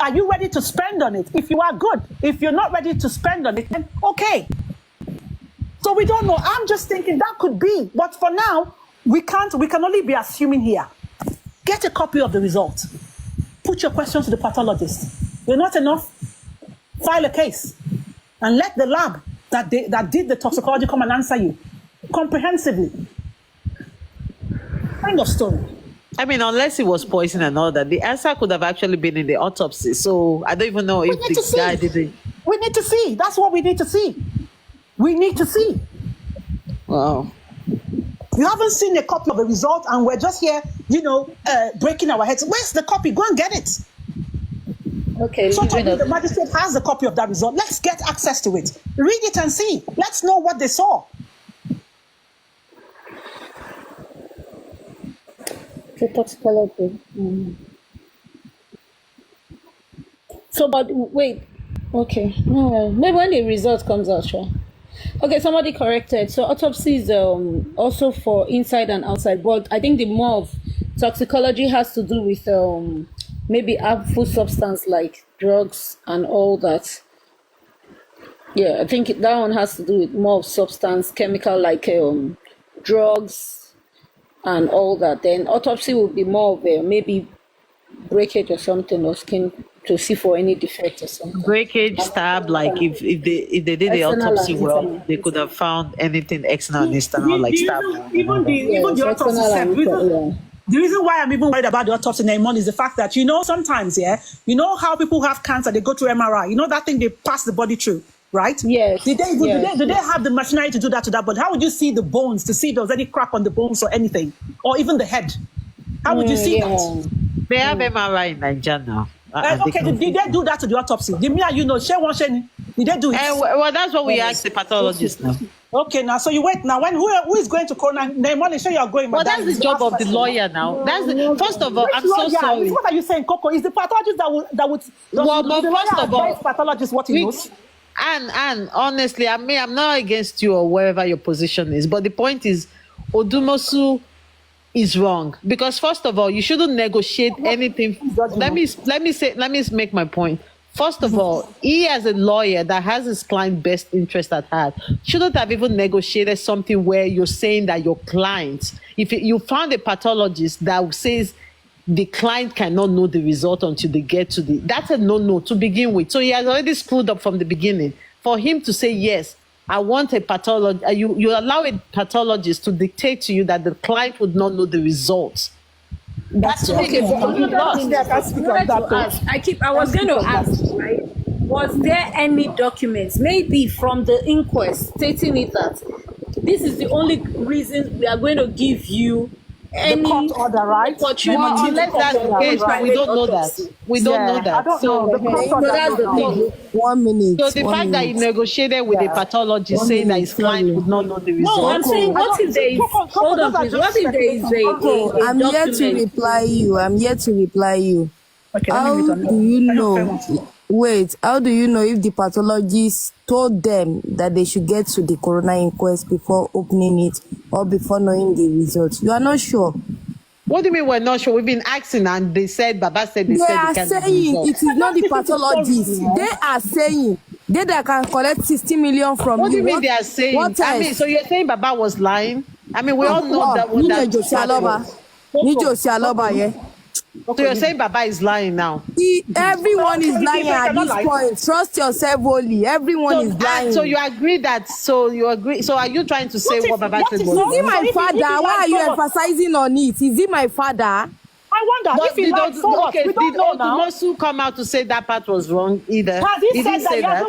are you ready to spend on it? If you are, good. If you're not ready to spend on it, then okay. So we don't know. I'm just thinking that could be. But for now, we can only be assuming here. Get a copy of the result. Put your questions to the pathologist. You're not enough? File a case. And let the lab that did the toxicology come and answer you comprehensively. Kind of story. I mean, unless it was poison and all that, the answer could have actually been in the autopsy. So I don't even know if the guy did it. We need to see. That's what we need to see. We need to see. Wow. You haven't seen a copy of the result, and we're just here, breaking our heads. Where's the copy? Go and get it. Okay. So the magistrate has a copy of that result. Let's get access to it. Read it and see. Let's know what they saw. So, but wait. Okay. Maybe when the result comes out, sure. Okay, somebody corrected. So autopsy is also for inside and outside, but I think the more of toxicology has to do with maybe harmful substance like drugs and all that. Yeah, I think that one has to do with more of substance, chemical like drugs and all that. Then autopsy will be more of maybe breakage or something, or skin, to see for any defect or something. Breakage, stab, like if they did the autopsy well, they could have found anything external and external, like stab. Even the autopsy step. The reason why I'm even worried about the autopsy pneumonia is the fact that, sometimes, how people have cancer, they go through MRI. That thing they pass the body through, right? Yes. Did they have the machinery to do that to that body? How would you see the bones to see if there was any crack on the bones or anything? Or even the head? How would you see that? They have MRI in Nigeria now. Okay, did they do that to the autopsy? Did me and did they do it? Well, that's what we asked the pathologist now. Okay, now, so you wait now. Who is going to coroner? Name sure you are going. Well, that's the job of the lawyer now. First of all, I'm so sorry. What are you saying, Coco? Is the pathologist that would well, but first of all, pathologist what he knows? And honestly, I'm not against you or wherever your position is, but the point is, Odumosu is wrong, because first of all, you shouldn't negotiate anything. Let me make my point. First of all, he as a lawyer that has his client best interest at heart shouldn't have even negotiated something where you're saying that your client, if you found a pathologist that says the client cannot know the result until they get to that's a no to begin with. So he has already screwed up from the beginning. For him to say, yes, I want a pathologist, you allow a pathologist to dictate to you that the client would not know the results. That's okay. I was going to ask, right? Was there any documents, maybe from the inquest, stating it that this is the only reason we are going to give you any court order, right? Opportunity? Unless that's the case, we don't know that. We don't know that. So that's the thing. 1 minute. So the fact that he negotiated with a pathologist saying that his client would not know the result. No, I'm saying, what if there is? Hold on, please. What if there is a I'm here to reply you. Okay, how do you know? Wait, how do you know if the pathologist told them that they should get to the coroner inquest before opening it or before knowing the results? You are not sure. What do you mean we're not sure? We've been asking and they said, Baba said they are saying it is not the pathologist. They are saying they that can collect 60 million from you. What do you mean they are saying? What I mean, so you're saying Baba was lying? I mean, we all know that. So you're saying Baba is lying now? Everyone is lying at this point. Trust yourself only. Everyone is lying. So you agree that? So you agree? So are you trying to say what Baba said was? Is he my father? Why are you emphasizing on it? Is he my father? I wonder if he lied so much. Did Odumosu come out to say that part was wrong either? Has he said that?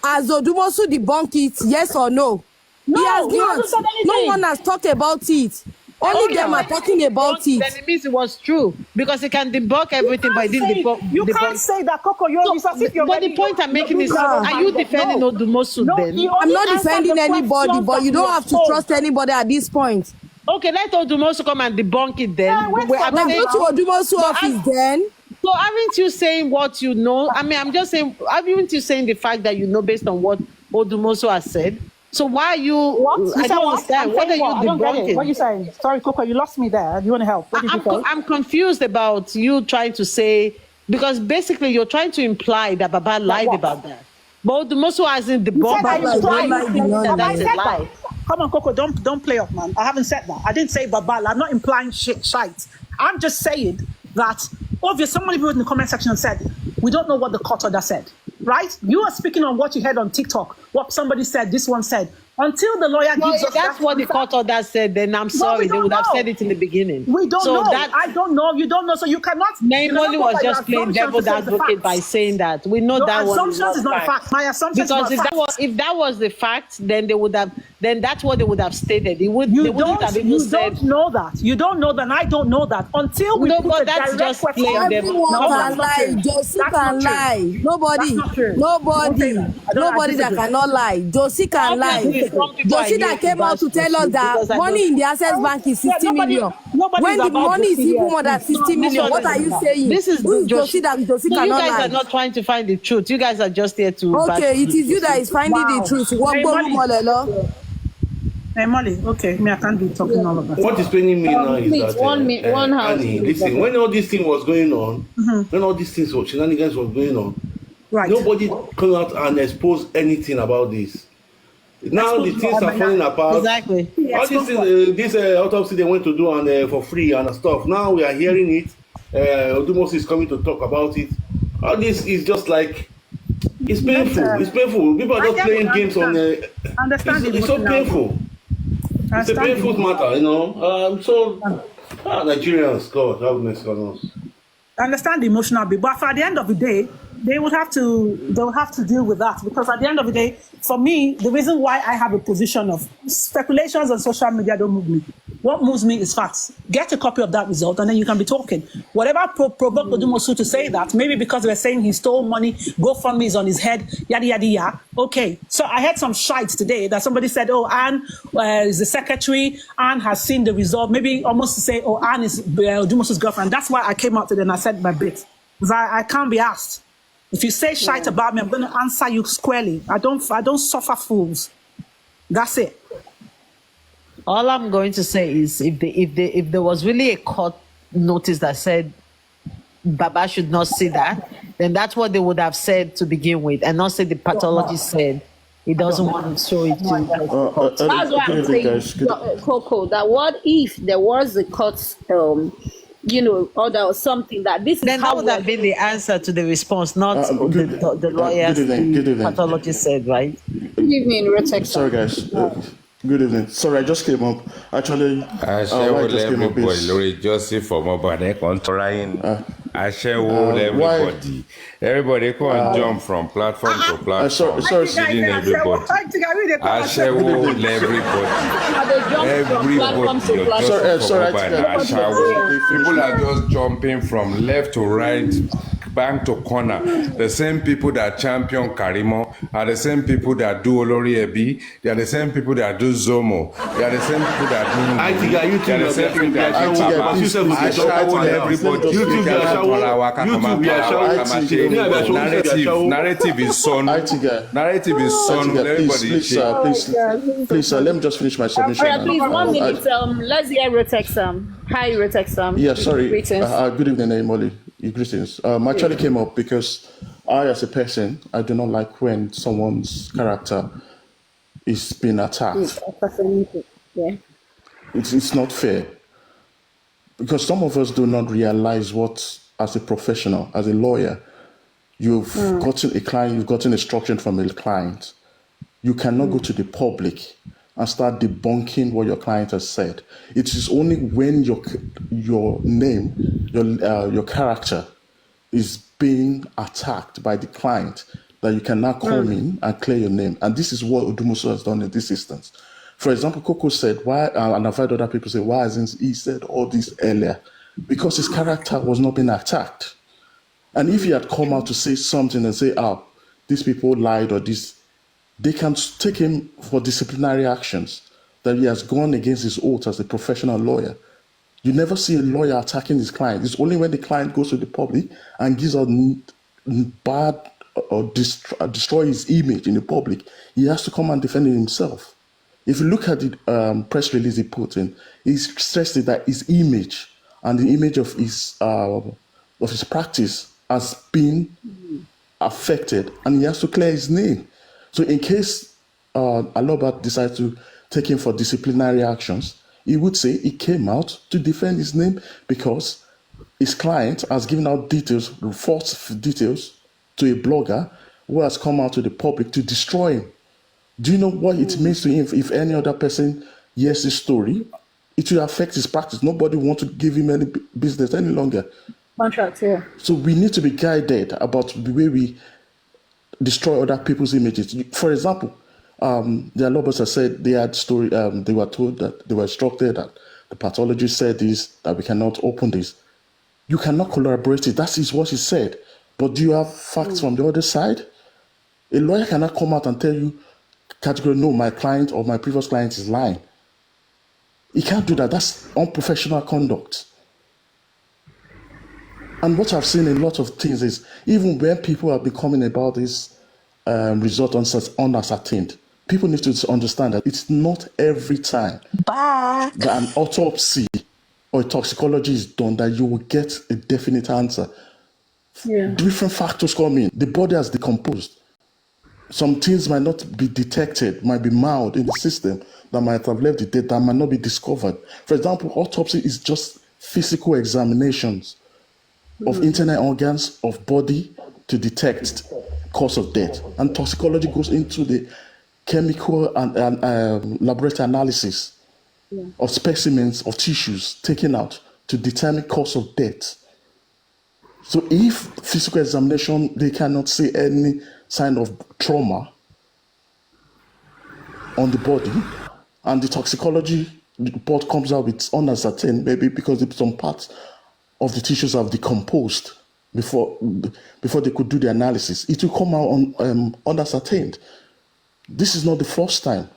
Has Odumosu debunked it? Yes or no? No, he has not. No one has talked about it. Only them are talking about it. Then it means it was true, because he can debunk everything, but he didn't debunk. You can't say that, Coco. But the point I'm making is, are you defending Odumosu then? I'm not defending anybody, but you don't have to trust anybody at this point. Okay, let Odumosu come and debunk it then. Go to Odumosu office then. So aren't you saying what you know? I mean, I'm just saying, aren't you saying the fact that you know based on what Odumosu has said? So why are you? What? I don't understand. What are you debunking? What are you saying? Sorry, Coco, you lost me there. Do you want to help? What did you say? I'm confused about you trying to say Because basically you're trying to imply that Baba lied about that. But Odumosu hasn't You said debunked I Baba, it. don't implied. lie beyond Have I That's me. a said lie. that? Come on, Coco, don't play up, man. I haven't said that. I didn't say babal. I'm not implying shite. I'm just saying that obviously somebody wrote in the comment section and said, we don't know what the court order said, right? You are speaking on what you heard on TikTok, what somebody said, this one said. Until the lawyer Well, gives if us that's that what the answer, court order said, then I'm we sorry. They don't would have know. said it in the beginning. We don't So know. that I don't know. You don't know. So you cannot. You cannot Naimoli go was by your just playing assumption to devil's say the advocate by facts. saying that. We know Your that one is assumptions not is not a fact. fact. My assumptions Because is not a fact. if that was the fact, then they would have, then that's what they would have stated. They You wouldn't have even you said. don't know that. You don't know that. And I don't know that until we No, put but a that's direct just question. plain devil. Everyone No, can that's not lie. true. Josie That's can not true. lie. That's Nobody, not true. Don't say nobody, that. I nobody that disagree. cannot lie. Josie can lie. Obviously, some people are Josie that here to came out bash to tell us Josie that because I money don't. in the Access Bank is Yeah, 50 million. nobody is When the about money is Josie even here. more than It's not- 50 this million, one what is are you about. saying? This is Who is Josie. Josie that Josie No, you cannot guys lie? are not trying to find the truth. You guys are just here to. bash Okay, it is you that is finding Wow. the truth. What Hey, go Molly. Molelo? Hey, Molly. Okay, me, I can't be talking all of that. What is paining me now is Please, that one house. Annie, listen, when all this thing was going on, when all these things shenanigans was going on, Right. nobody came out and exposed anything about this. Now the Exposed things what? are falling apart. Exactly. All these things, this autopsy they went to do and for free and stuff. Now we are hearing it. Odumos is coming to talk about it. All this is just like it's painful. It's painful. People are I just get playing it, games on. understand It's so emotional. painful. I It's a understand painful matter, you know. Nigerians, God, have mercy on us. I understand the emotional bit, but at the end of the day, they'll have to deal with that, because at the end of the day, for me, the reason why I have a position of speculations on social media don't move me. What moves me is facts. Get a copy of that result, and then you can be talking. Whatever provoked Odumosu to say that, maybe because we're saying he stole money, GoFundMe is on his head, yada yada yada. Okay, so I heard some shite today that somebody said, "Oh, Anne is the secretary. Anne has seen the result." Maybe almost to say, "Oh, Anne is Odumosu's girlfriend." That's why I came out today and I said my bit, because I can't be asked. If you say shite about me, I'm going to answer you squarely. I don't suffer fools. That's it. All I'm going to say is if there was really a court notice that said Baba should not see that, then that's what they would have said to begin with, and not say the pathologist said he doesn't want to show it to. That's why I'm saying, Coco, that what if there was a court, order or something that this is Then how that would have been the answer to the response, not the lawyers, good evening, good the evening. pathologist said, right? Good evening, Rotex. Sorry, guys. Good evening. Sorry, I just came up. Actually, Aṣẹ́wó why I just came up everybody is lórí Joseph Ọmọbàdé kan tọ́ra yín. Aṣẹ́wó why- everybody. Everybody can jump from platform to platform. sorry, Misleading everybody. Aṣẹ́wó everybody. Everybody. Your Sorry, Joseph Ọmọbàdé aṣẹ́wó. People are just jumping from left to right, bank to corner. The same people that champion Karimo are the same people that do Olori Ebi. They are the same people that do Zomo. They are the same people that do. I think you They are the same people that do think Baba. please, please, Aṣẹ́wó please, everybody. please, YouTube, You cannot Aṣẹ́wó. tọ́ra wa ká kàn máa YouTube, tọ́ra wa ká máa Aṣẹ́wó. ṣe. Aṣẹ́wó. Narrative is sọnù. Narrative is sọnù. Everybody please, ṣe. please, let me just finish my submission. All right, please, 1 minute. Let's hear Rotex. Hi, Rotex. Yeah, sorry. Greetings. Good evening, Molly. Greetings. I actually came up because I, as a person, I do not like when someone's character is being attacked. Yeah. It's not fair. Because some of us do not realize what, as a professional, as a lawyer, you've gotten a client, you've gotten instruction from a client. You cannot go to the public and start debunking what your client has said. It is only when your name, your character is being attacked by the client that you can now come in and clear your name. And this is what Odumosu has done in this instance. For example, Coco said, why, and I've heard other people say, why hasn't he said all this earlier? Because his character was not being attacked. And if he had come out to say something and say, oh, these people lied or this, they can take him for disciplinary actions, that he has gone against his oath as a professional lawyer. You never see a lawyer attacking his client. It's only when the client goes to the public and gives out bad or destroy his image in the public, he has to come and defend it himself. If you look at the press release he put in, he stressed that his image and the image of his practice has been affected, and he has to clear his name. So in case Aloba decides to take him for disciplinary actions, he would say he came out to defend his name because his client has given out details, false details, to a blogger who has come out to the public to destroy him. Do you know what it means to him if any other person hears this story? It will affect his practice. Nobody wants to give him any business any longer. Contract, yeah. So we need to be guided about the way we destroy other people's images. For example, the lawyers have said they had story. They were told that they were instructed that the pathologist said this, that we cannot open this. You cannot collaborate it. That is what he said. But do you have facts from the other side? A lawyer cannot come out and tell you categorically, no, my client or my previous client is lying. He can't do that. That's unprofessional conduct. And what I've seen in a lot of things is even when people have been coming about this result unascertained, people need to understand that it's not every time that an autopsy or a toxicology is done that you will get a definite answer. Yeah. Different factors come in. The body has decomposed. Some things might not be detected, might be mild in the system that might have left the dead, that might not be discovered. For example, autopsy is just physical examinations of internal organs of body to detect cause of death. And toxicology goes into the chemical and laboratory analysis of specimens of tissues taken out to determine cause of death. So if physical examination, they cannot see any sign of trauma on the body, and the toxicology report comes out with unascertained, maybe because some parts of the tissues have decomposed before they could do the analysis, it will come out on unascertained. This is not the first time.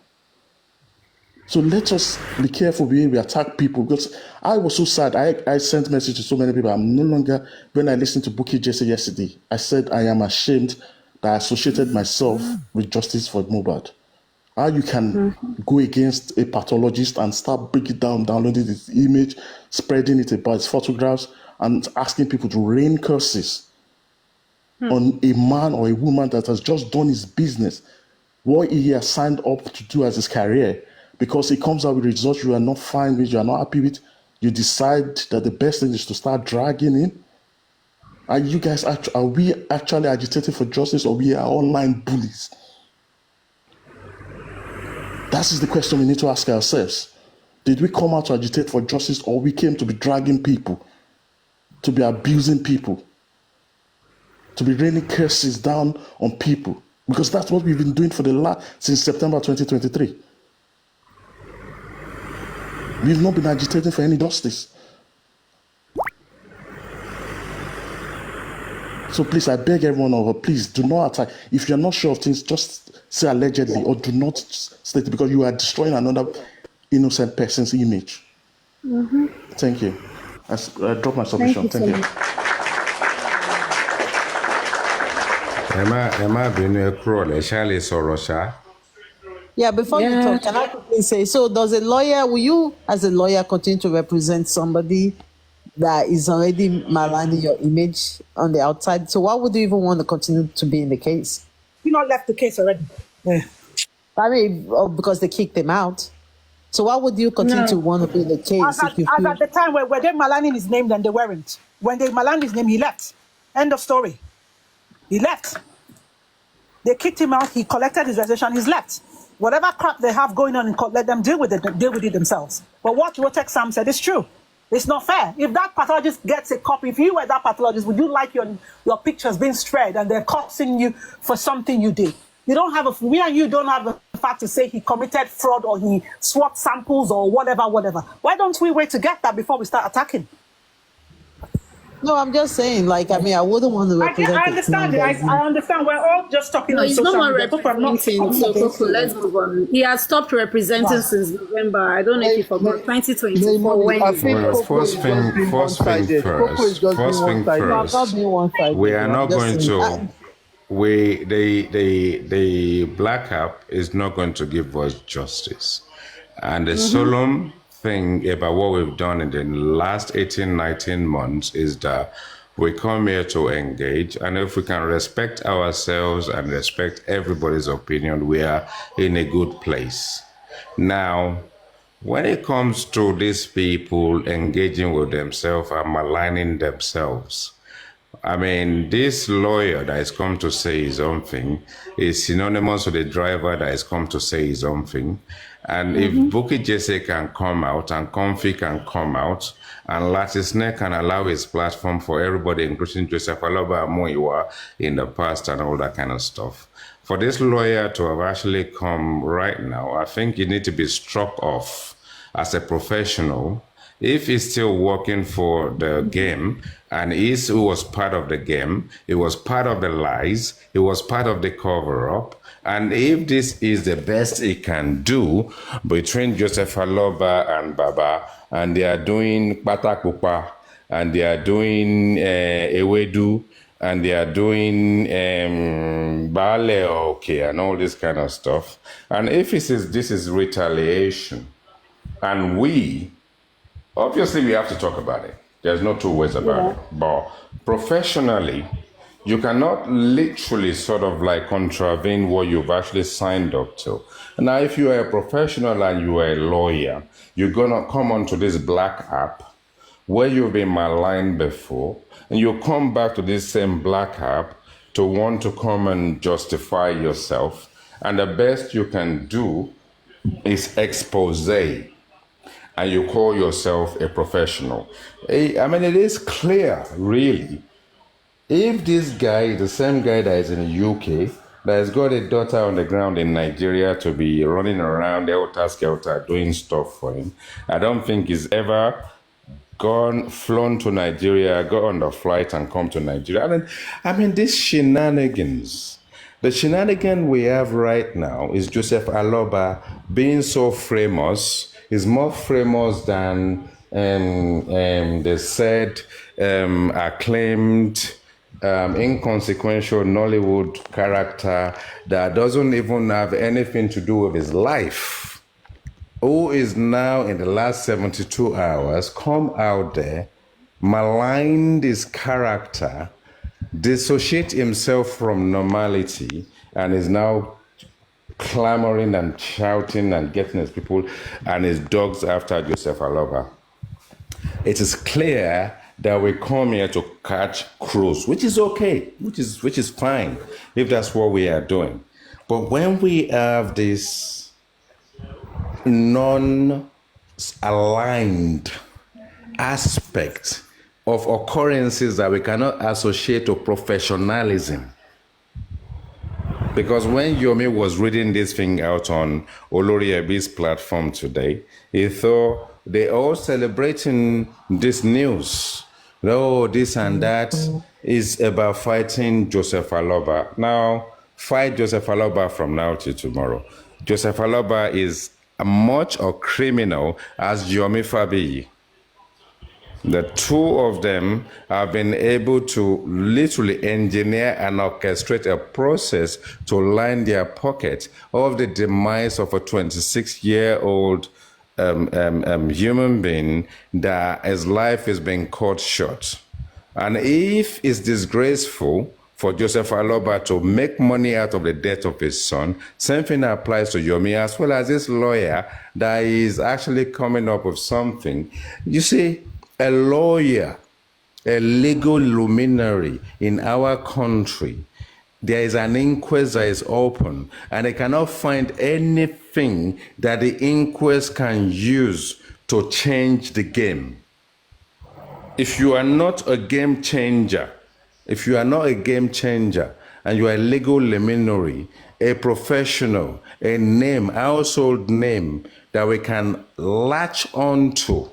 So let us be careful the way we attack people, because I was so sad. I sent message to so many people. I'm no longer, when I listened to Buki Jesse yesterday, I said I am ashamed that I associated myself with Justice for Mohbad. How you can go against a pathologist and start breaking down, downloading his image, spreading it about his photographs, and asking people to rain curses on a man or a woman that has just done his business, what he has signed up to do as his career. Because he comes out with results you are not fine with, you are not happy with, you decide that the best thing is to start dragging in. Are you guys, are we actually agitating for justice, or we are online bullies? That is the question we need to ask ourselves. Did we come out to agitate for justice, or we came to be dragging people, to be abusing people, to be raining curses down on people? Because that's what we've been doing since September 2023. We've not been agitating for any justice. So please, I beg everyone over, please do not attack. If you're not sure of things, just say allegedly, or do not state it, because you are destroying another innocent person's image. Thank you. I drop my submission. Thank you. Emma been cruel, Charlie Sorosha. Yeah, before you talk, can I quickly say, so will you as a lawyer continue to represent somebody that is already maligning your image on the outside? So why would you even want to continue to be in the case? You not left the case already. Yeah. I mean, because they kicked him out. So why would you continue to want to be in the case? As at the time where they maligning his name, then they weren't. When they maligned his name, he left. End of story. He left. They kicked him out. He collected his resignation. He's left. Whatever crap they have going on in court, let them deal with it themselves. But what Rotex Sam said is true. It's not fair. If that pathologist gets a copy, if you were that pathologist, would you like your pictures being spread and they're cursing you for something you did? We and you don't have the fact to say he committed fraud or he swapped samples or whatever. Why don't we wait to get that before we start attacking? No, I'm just saying, I wouldn't want to represent. I understand it. I understand. We're all just talking on he's social no more media. representing. So, Coco, let's move on. He has stopped representing since November. I don't know if you forgot. 2024. First thing first. We are not going to. The Black Cap is not going to give us justice, and the solemn thing about what we've done in the last 18-19 months is that We come here to engage, and if we can respect ourselves and respect everybody's opinion, we are in a good place. Now, when it comes to these people engaging with themselves and maligning themselves, I mean, this lawyer that has come to say his own thing is synonymous with the driver that has come to say his own thing. And if Bukky Jesse can come out and Comfy can come out and Latisne can allow his platform for everybody, including Joseph Aloba and Muiwa in the past and all that kind of stuff, for this lawyer to have actually come right now, I think you need to be struck off as a professional. If he's still working for the game and he was part of the game, he was part of the lies, he was part of the cover-up, and if this is the best he can do between Joseph Aloba and Baba, and they are doing Patakupa, and they are doing Ewedu, and they are doing Bale okay, and all this kind of stuff, and if this is retaliation, and obviously, we have to talk about it. There's no two ways about it. But professionally, you cannot literally sort of like contravene what you've actually signed up to. Now, if you are a professional and you are a lawyer, you're going to come onto this black app where you've been maligned before, and you come back to this same black app to want to come and justify yourself. And the best you can do is expose, and you call yourself a professional. I mean, it is clear, really. If this guy, the same guy that is in the UK, that has got a daughter on the ground in Nigeria to be running around helter-skelter doing stuff for him, I don't think he's ever flown to Nigeria, got on the flight and come to Nigeria. I mean, these shenanigans. The shenanigan we have right now is Joseph Aloba being so famous, is more famous than the said acclaimed inconsequential Nollywood character that doesn't even have anything to do with his life, who is now in the last 72 hours come out there, malign his character, dissociate himself from normality, and is now clamoring and shouting and getting his people and his dogs after Joseph Aloba. It is clear that we come here to catch crows, which is okay, which is fine if that's what we are doing. But when we have this non-aligned aspect of occurrences that we cannot associate to professionalism, because when Yomi was reading this thing out on Olori Ebi's platform today, he thought they all celebrating this news. Oh, this and that is about fighting Joseph Aloba. Now, fight Joseph Aloba from now till tomorrow. Joseph Aloba is as much a criminal as Yomi Fabiyi. The two of them have been able to literally engineer and orchestrate a process to line their pocket of the demise of a 26-year-old human being that his life is being cut short. And if it's disgraceful for Joseph Aloba to make money out of the death of his son, same thing applies to Yomi, as well as this lawyer that is actually coming up with something. You see, a lawyer, a legal luminary in our country, there is an inquest that is open, and they cannot find anything that the inquest can use to change the game. If you are not a game changer, and you are a legal luminary, a professional, a name, household name that we can latch onto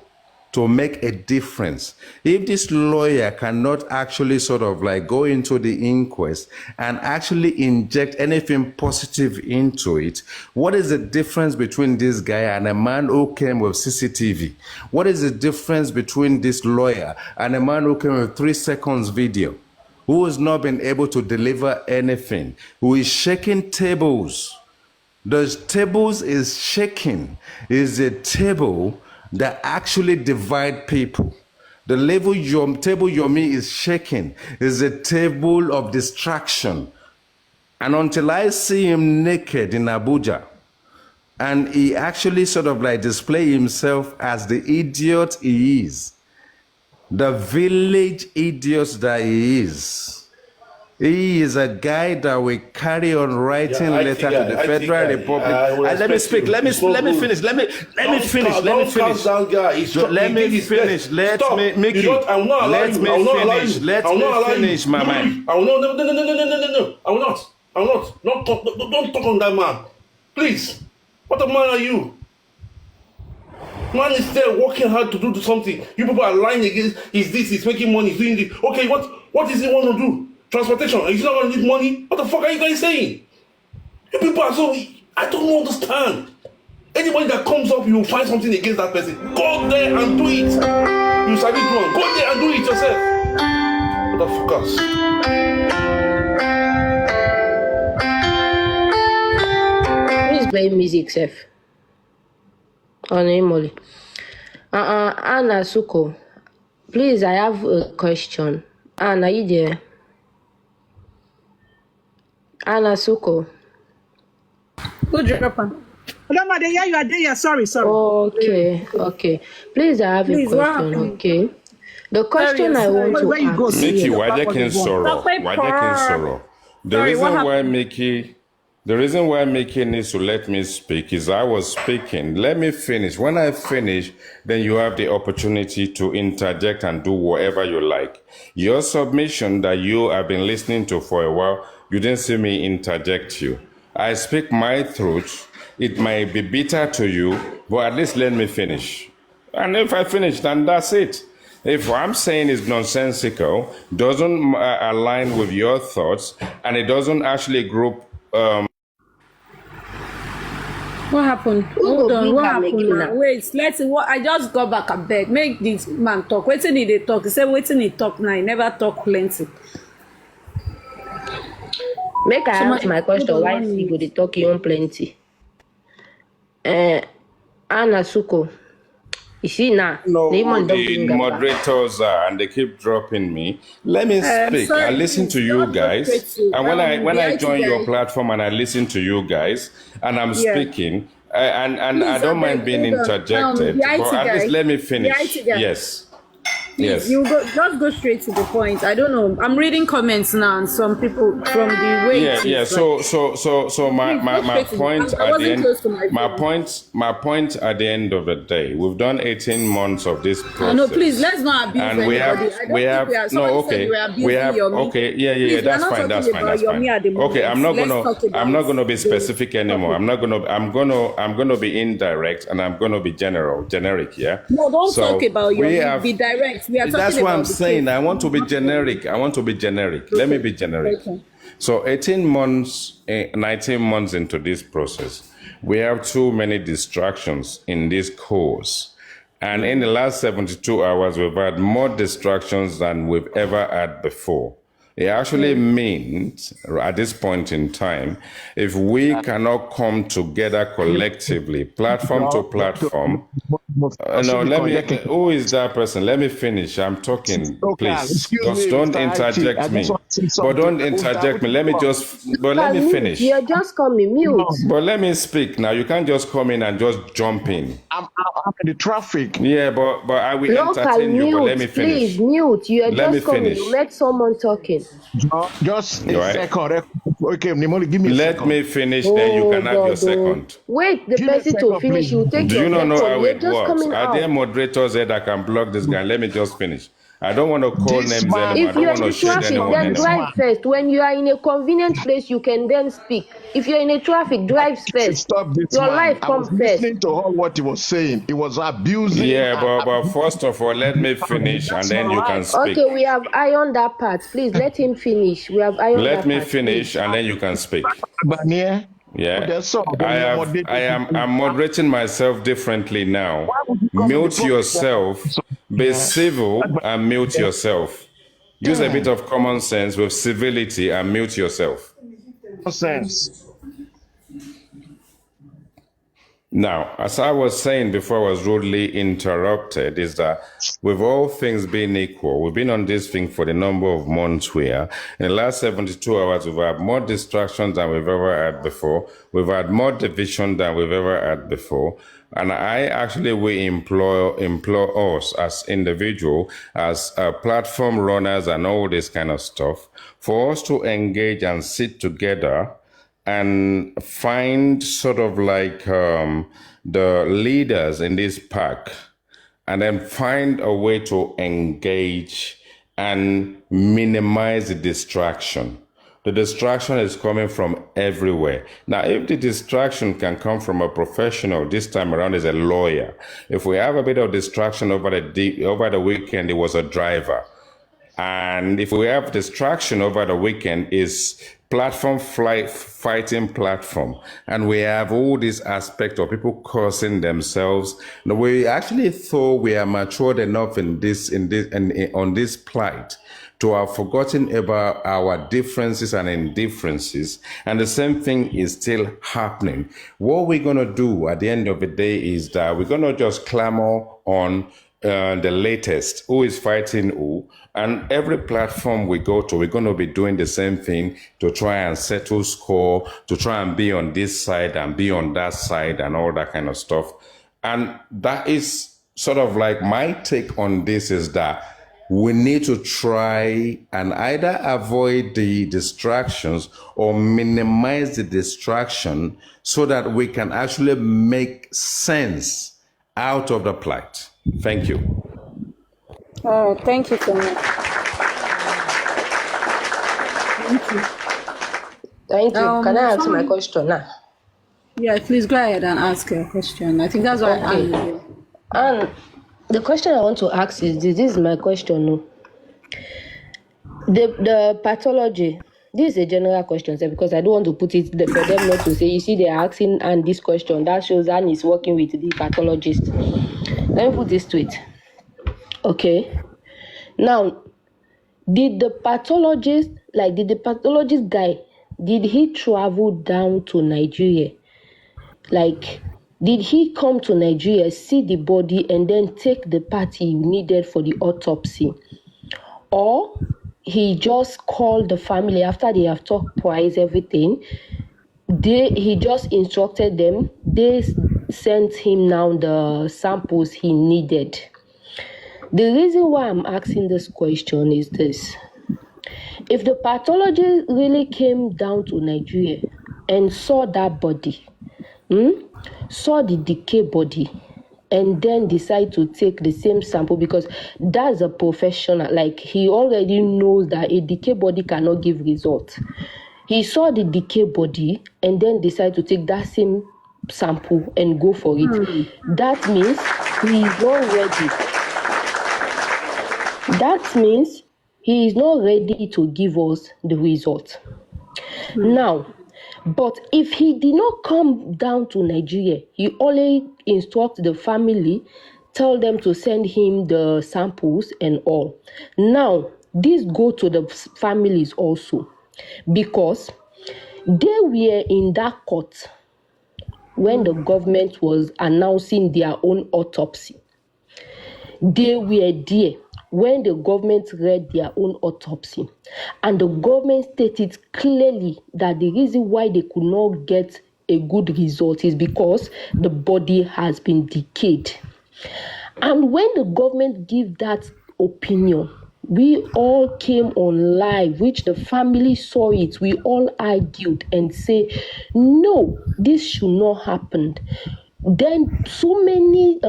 to make a difference. If this lawyer cannot actually sort of like go into the inquest and actually inject anything positive into it, what is the difference between this guy and a man who came with CCTV? What is the difference between this lawyer and a man who came with 3 seconds video, who has not been able to deliver anything, who is shaking tables? The tables is shaking, is a table that actually divide people. The level your table Yomi is shaking is a table of distraction. And until I see him naked in Abuja, and he actually sort of like display himself as the idiot he is, the village idiot that he is. He is a guy that will carry on writing letter to the Federal Republic. Let me speak. Let me finish. Let me finish. Let me finish. Let me finish. Let me Mickey. Let me finish. Let me finish, my man. I will not. No. I will not. I will not. Don't talk on that man. Please. What a man are you? Man is there working hard to do something. You people are lying against. Is this? He's making money. He's doing this. Okay, what is he want to do? Transportation. He's not going to need money. What the fuck are you guys saying? You people are so. I don't understand. Anybody that comes up, you will find something against that person. Go there and do it. You sabi do it. Go there and do it yourself. What the fuckers? Who is playing music, Seth? On Emily. Anna Suko. Please, I have a question. Anna, are you there? Anna Suko. Who drop on? No, ma, yeah, you are there. Sorry. Okay. Please, I have a question, okay? The question I want to ask. Mickey, why they can sorrow? The reason why Mickey needs to let me speak is I was speaking. Let me finish. When I finish, then you have the opportunity to interject and do whatever you like. Your submission that you have been listening to for a while, you didn't see me interject you. I speak my truth. It might be bitter to you, but at least let me finish. And if I finish, then that's it. If what I'm saying is nonsensical, doesn't align with your thoughts, and it doesn't actually group... What happened? Hold on. What happened? Wait, let's see. What I just got back a bed. Make this man talk. Waiting he dey talk. He said waiting he talk now. He never talk plenty. Make I ask my question. Why is he go dey talk on plenty? Anna Suko. You see now, no, the moderators are, and they keep dropping me. Let me speak. Sorry, I listen to you guys, and when I join your platform and I listen to you guys, and I'm speaking, and I don't mind being interjected, but at least let me finish. Yes. Yes. You just go straight to the point. I don't know. I'm reading comments now, and some people from the way. Yeah. So my point at the end. My point at the end of the day. We've done 18 months of this process. No, please let's not abuse and anybody. we have okay. Yeah. That's fine. Okay, I'm not gonna be specific anymore. I'm gonna be indirect, and I'm gonna be generic. Yeah. No, don't talk about Yomi. Be direct. That's what I'm saying. I want to be generic. Let me be generic. Okay. So 18 months, 19 months into this process, we have too many distractions in this course. And in the last 72 hours, we've had more distractions than we've ever had before. It actually means, at this point in time, if we cannot come together collectively, platform to platform, who is that person? Let me finish. I'm talking, please. Just don't interject me. But don't interject me. Let me finish. You're just coming, mute. But let me speak now. You can't just come in and just jump in. I'm in the traffic. Yeah, but I will entertain you, but let me finish. Please, mute. You are just coming. You met someone talking. Just a second. Okay, Nimoli, give me a second. Let me finish, then you can have your second. Wait, the person to finish. You take your second. Do you not know how it works? Are there moderators there that can block this guy? Let me just finish. I don't want to call names anymore. If you're in traffic, then drive first. When you are in a convenient place, you can then speak. If you're in a traffic, drive first. Stop this Your man. life comes first. Listening to all what he was saying. He was abusing. Yeah, but first of all, let me finish, and then you can speak. Okay, we have ironed that part. Please let him finish. We have ironed that part. Let me finish, and then you can speak. Yeah, I'm moderating myself differently now. Mute yourself, be civil, and mute yourself. Use a bit of common sense with civility and mute yourself. Sense. Now, as I was saying before I was rudely interrupted, is that with all things being equal, we've been on this thing for the number of months where in the last 72 hours, we've had more distractions than we've ever had before. We've had more division than we've ever had before. And we implore us as individual, as platform runners and all this kind of stuff, for us to engage and sit together and find sort of like the leaders in this pack, and then find a way to engage and minimize the distraction. The distraction is coming from everywhere. Now, if the distraction can come from a professional, this time around is a lawyer. If we have a bit of distraction over the weekend, it was a driver. And if we have distraction over the weekend, is fighting platform, and we have all this aspect of people cursing themselves. Now, we actually thought we are matured enough on this plight to have forgotten about our differences and indifferences, and the same thing is still happening. What we're going to do at the end of the day is that we're going to just clamor on the latest, who is fighting who, and every platform we go to, we're going to be doing the same thing to try and settle score, to try and be on this side and be on that side and all that kind of stuff. And that is sort of like my take on this, is that we need to try and either avoid the distractions or minimize the distraction so that we can actually make sense out of the plight. Thank you. Thank you so much. Thank you. Can I answer my question now? Yeah, please go ahead and ask your question. I think that's what Okay. And the question I want to ask is this is my question. No? The pathology, this is a general question, sir, because I don't want to put it there for them not to say, you see, they're asking Anne this question. That shows Anne is working with the pathologist. Let me put this to it. Okay. Now, did the pathologist guy, did he travel down to Nigeria? Like, did he come to Nigeria, see the body, and then take the part he needed for the autopsy? Or he just called the family after they have talked twice, everything. He just instructed them. They sent him now the samples he needed. The reason why I'm asking this question is this. If the pathologist really came down to Nigeria and saw that body, saw the decay body, and then decide to take the same sample, because that's a professional, like he already knows that a decay body cannot give results. He saw the decay body and then decide to take that same sample and go for it. That means he is not ready. That means he is not ready to give us the result. Now, but if he did not come down to Nigeria, he only instruct the family, tell them to send him the samples and all. Now, this go to the families also, because they were in that court when the government was announcing their own autopsy. They were there when the government read their own autopsy, and the government stated clearly that the reason why they could not get a good result is because the body has been decayed. And when the government gave that opinion, we all came on live, which the family saw it. We all argued and say, no, this should not happen. Then so many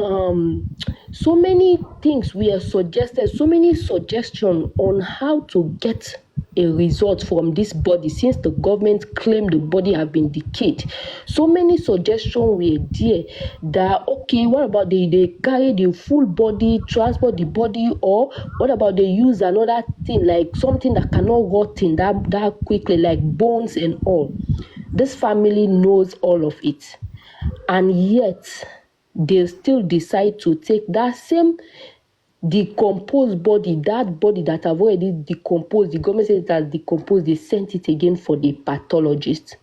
things were suggested, so many suggestions on how to get a result from this body, since the government claimed the body have been decayed. So many suggestions were there that, okay, what about they carry the full body, transport the body, or what about they use another thing, like something that cannot rot in that quickly, like bones and all. This family knows all of it. And yet, they still decide to take that same decomposed body, that body that have already decomposed. The government says it has decomposed. They sent it again for the pathologist.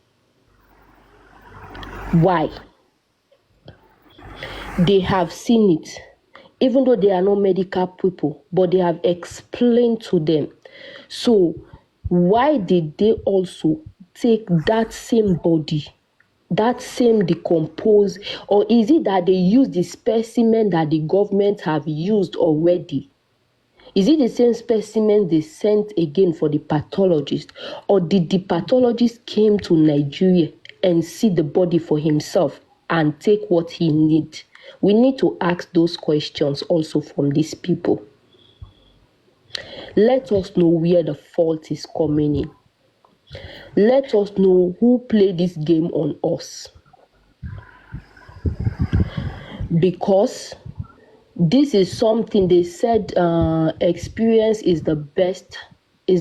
Why? They have seen it, even though they are not medical people, but they have explained to them. So why did they also take that same body, that same decompose, or is it that they use the specimen that the government have used already? Is it the same specimen they sent again for the pathologist, or did the pathologist came to Nigeria and see the body for himself and take what he need? We need to ask those questions also from these people. Let us know where the fault is coming in. Let us know who played this game on us. Because this is something they said experience is the best I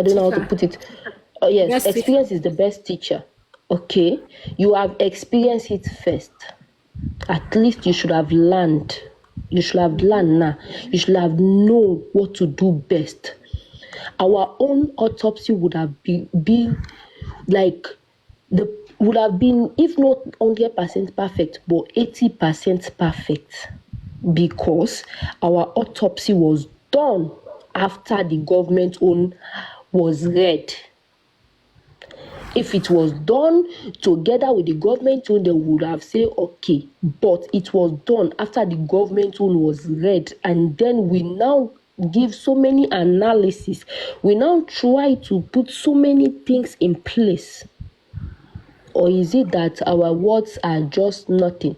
don't know how to put it. Oh yes, Best teacher. experience is the best teacher. Okay, you have experienced it first. At least you should have learned. You should have learned now. You should have known what to do best. Our own autopsy would have been like would have been, if not 100% perfect, but 80% perfect, because our autopsy was done after the government own was read. If it was done together with the government own, they would have said okay, but it was done after the government own was read, and then we now give so many analysis. We now try to put so many things in place. Or is it that our words are just nothing?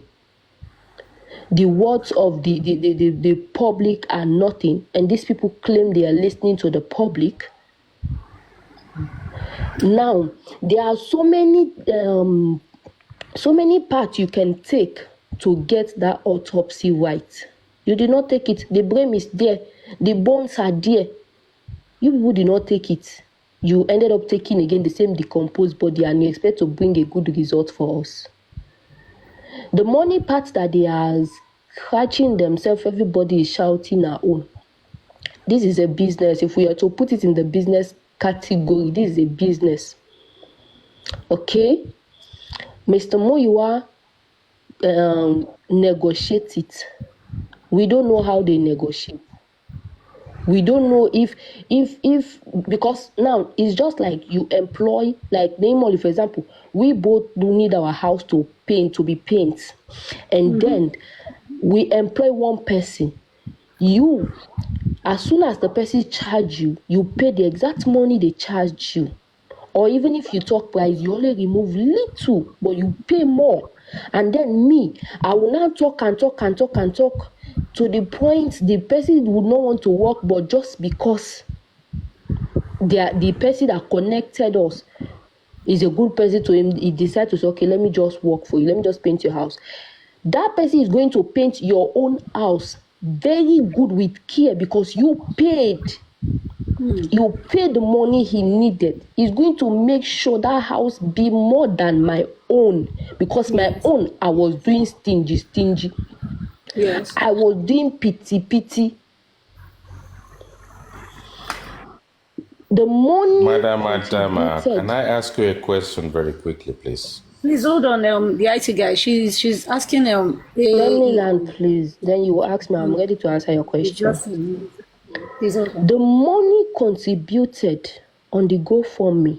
The words of the public are nothing, and these people claim they are listening to the public. Now, there are so many parts you can take to get that autopsy right. You did not take it. The brain is there. The bones are there. You people did not take it. You ended up taking again the same decomposed body, and you expect to bring a good result for us. The money part that they are scratching themselves, everybody is shouting our own. This is a business. If we are to put it in the business category, this is a business. Okay? Mr. Moyiwa negotiate it. We don't know how they negotiate. We don't know if because now it's just like you employ, like namely, for example, we both do need our house to be paint, and then we employ one person. You, as soon as the person charge you, you pay the exact money they charge you. Or even if you talk price, you only remove little, but you pay more. And then me, I will now talk to the point the person would not want to work, but just because the person that connected us is a good person to him, he decides to say, okay, let me just work for you. Let me just paint your house. That person is going to paint your own house very good with care because you paid. You paid the money he needed. He's going to make sure that house be more than my own, because my own, I was doing stingy. Yes. I was doing pity. The money. Madam, contributed- can I ask you a question very quickly, please? Please hold on. The IT guy. She's asking. Let me land, please. Then you will ask me. I'm ready to answer your question. Please hold on. The money contributed on the GoFundMe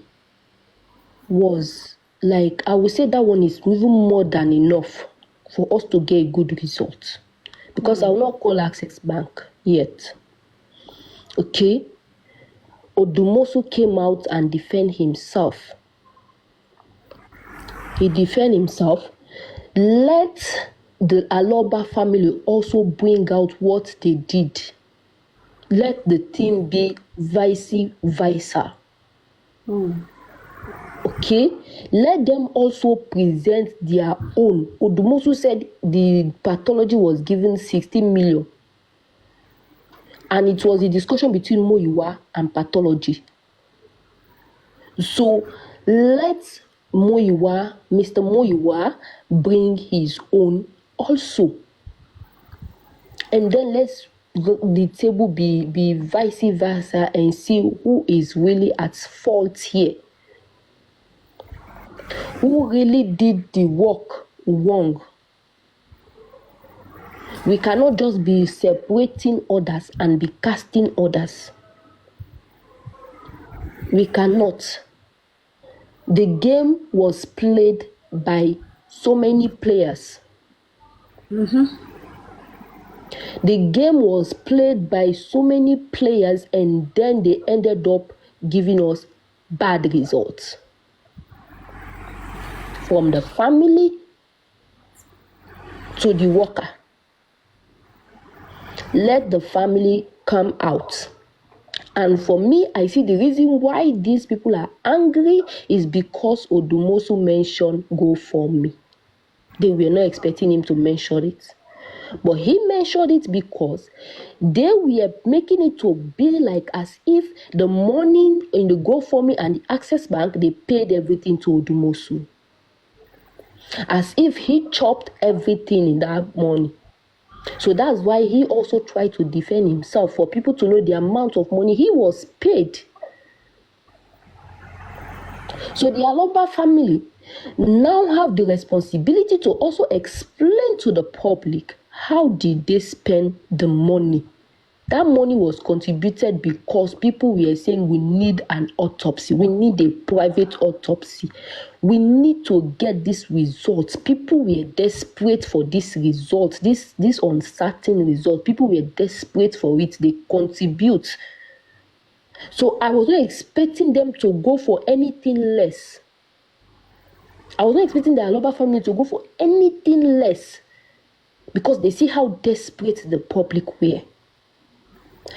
was like, I would say that one is even more than enough for us to get a good result. Because I will not call Access Bank yet. Okay? Odumosu came out and defend himself. He defend himself. Let the Aloba family also bring out what they did. Let the team be vice versa. Okay? Let them also present their own. Odumosu said the pathology was given 16 million. And it was a discussion between Moyiwa and pathology. So let Mr. Moyiwa bring his own also. And then let's the table be vice versa and see who is really at fault here. Who really did the work wrong. We cannot just be separating others and be casting others. We cannot. The game was played by so many players. The game was played by so many players, and then they ended up giving us bad results. From the family to the worker. Let the family come out. And for me, I see the reason why these people are angry is because Odumosu mentioned go for me. They were not expecting him to mention it. But he mentioned it because they were making it to be like as if the money in the GoFundMe and the Access Bank, they paid everything to Odumosu. As if he chopped everything in that money. So that's why he also tried to defend himself, for people to know the amount of money he was paid. So the Aloba family now have the responsibility to also explain to the public how did they spend the money. That money was contributed because people were saying we need an autopsy. We need a private autopsy. We need to get this result. People were desperate for this result, this uncertain result. People were desperate for it. They contribute. So I was not expecting them to go for anything less. I was not expecting the Aloba family to go for anything less because they see how desperate the public were.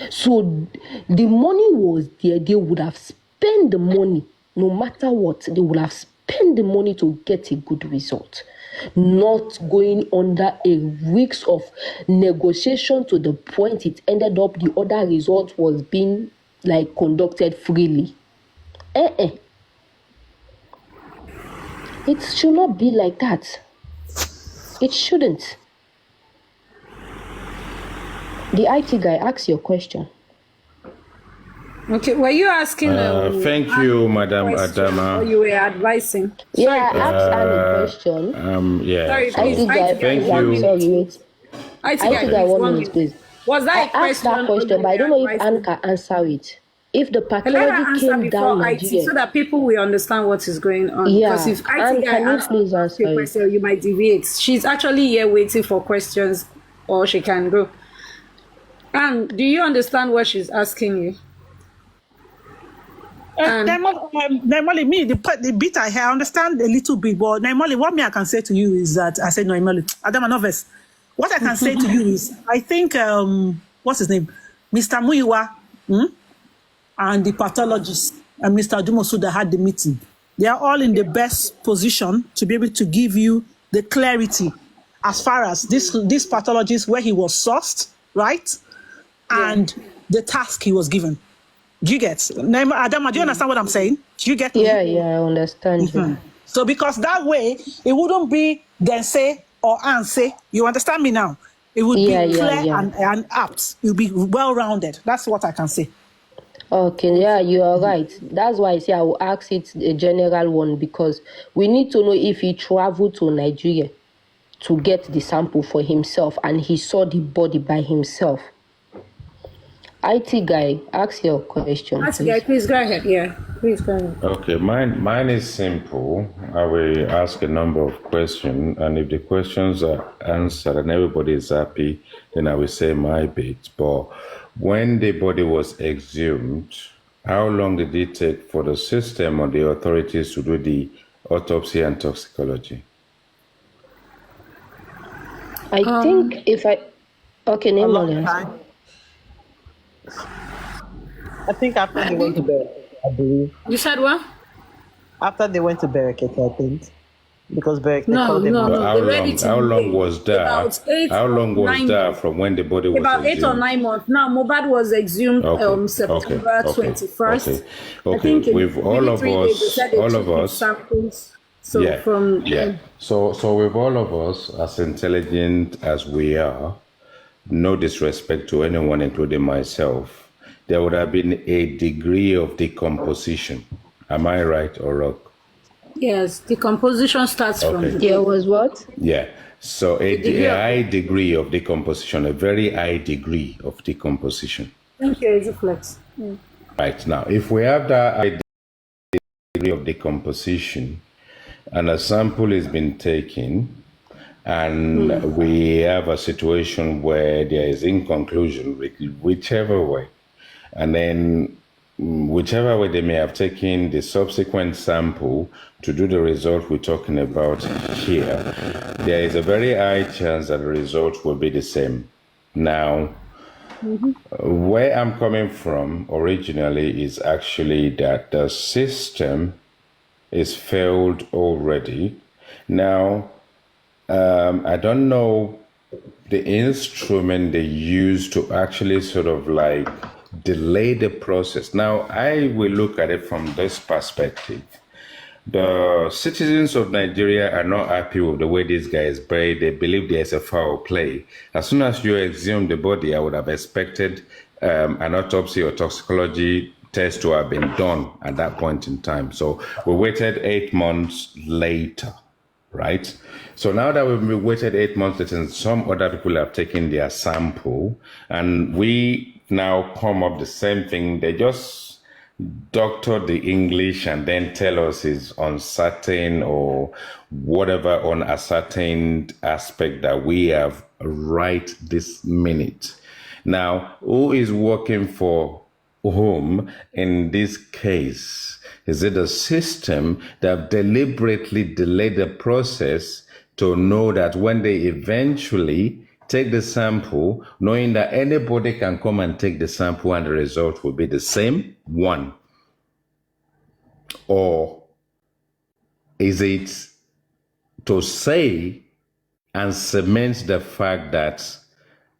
So the money was there. They would have spent the money no matter what. They would have spent the money to get a good result, not going under a weeks of negotiation to the point it ended up the other result was being like conducted freely. It should not be like that. It shouldn't. The IT guy, ask your question. Okay, were you asking? Thank you, Madam question, Adama. or you were advising? Yeah, I asked Annie a question. Yeah. Sorry, so- please. Thank you. Sorry, wait. I IT guy, 1 minute, please. Was that I asked that question, but I don't know if Anne can answer it. If the Let her pathology answer came down before IT, Nigeria, so that people will understand what is going on. Yeah, Because if IT and guy can you asks please answer a it? question, you might deviate. She's actually here waiting for questions, or she can go. And do you understand what she's asking you? Naimoli, me, the bit I hear, I understand a little bit, but Naimoli, what me I can say to you is that, I said Naimoli, Adama Noves, what I can say to you is, I think, what's his name? Mr. Muiwa and the pathologist and Mr. Dumosuda had the meeting. They are all in the best position to be able to give you the clarity as far as this pathologist, where he was sourced, right? And the task he was given. Do you get? Adama, do you understand what I'm saying? Do you get me? Yeah, I understand you. So because that way, it wouldn't be then say or and say. You understand me now? It would be clear and apt. It would be well-rounded. That's what I can say. Okay, yeah, you are right. That's why I say I will ask it a general one, because we need to know if he traveled to Nigeria to get the sample for himself and he saw the body by himself. IT guy, ask your question. IT guy, please go ahead. Yeah, please go ahead. Okay, mine is simple. I will ask a number of questions, and if the questions are answered and everybody is happy, then I will say my bit. But when the body was exhumed, how long did it take for the system or the authorities to do the autopsy and toxicology? I think if I... Okay, name on I think after they went to Bereket, I believe. You said what? After they went to Bereket, I think. Because Bereket called them no. out. How long was that? How long was that from when the body was about exhumed? 8 or 9 months. Now, Mohbad was exhumed September 21st. I think with all of us, samples. So So with all of us, as intelligent as we are, no disrespect to anyone, including myself, there would have been a degree of decomposition. Am I right or wrong? Yes, decomposition starts from Okay. There was what? Yeah. So degree a of. high degree of decomposition, a very high degree of decomposition. Thank you, Ezuflex. Right now, if we have that high degree of decomposition and a sample has been taken, and we have a situation where there is inconclusion, whichever way, and then whichever way they may have taken the subsequent sample to do the result we're talking about here, there is a very high chance that the result will be the same. Now, where I'm coming from originally is actually that the system is failed already. Now, I don't know the instrument they use to actually sort of like delay the process. Now, I will look at it from this perspective. The citizens of Nigeria are not happy with the way this guy is buried. They believe there's a foul play. As soon as you exhume the body, I would have expected an autopsy or toxicology test to have been done at that point in time. So we waited 8 months later, right? So now that we've waited 8 months later, and some other people have taken their sample, and we now come up the same thing. They just doctor the English and then tell us is uncertain or whatever unascertained aspect that we have right this minute. Now, who is working for whom in this case? Is it a system that deliberately delayed the process to know that when they eventually take the sample, knowing that anybody can come and take the sample and the result will be the same? One. Or is it to say and cement the fact that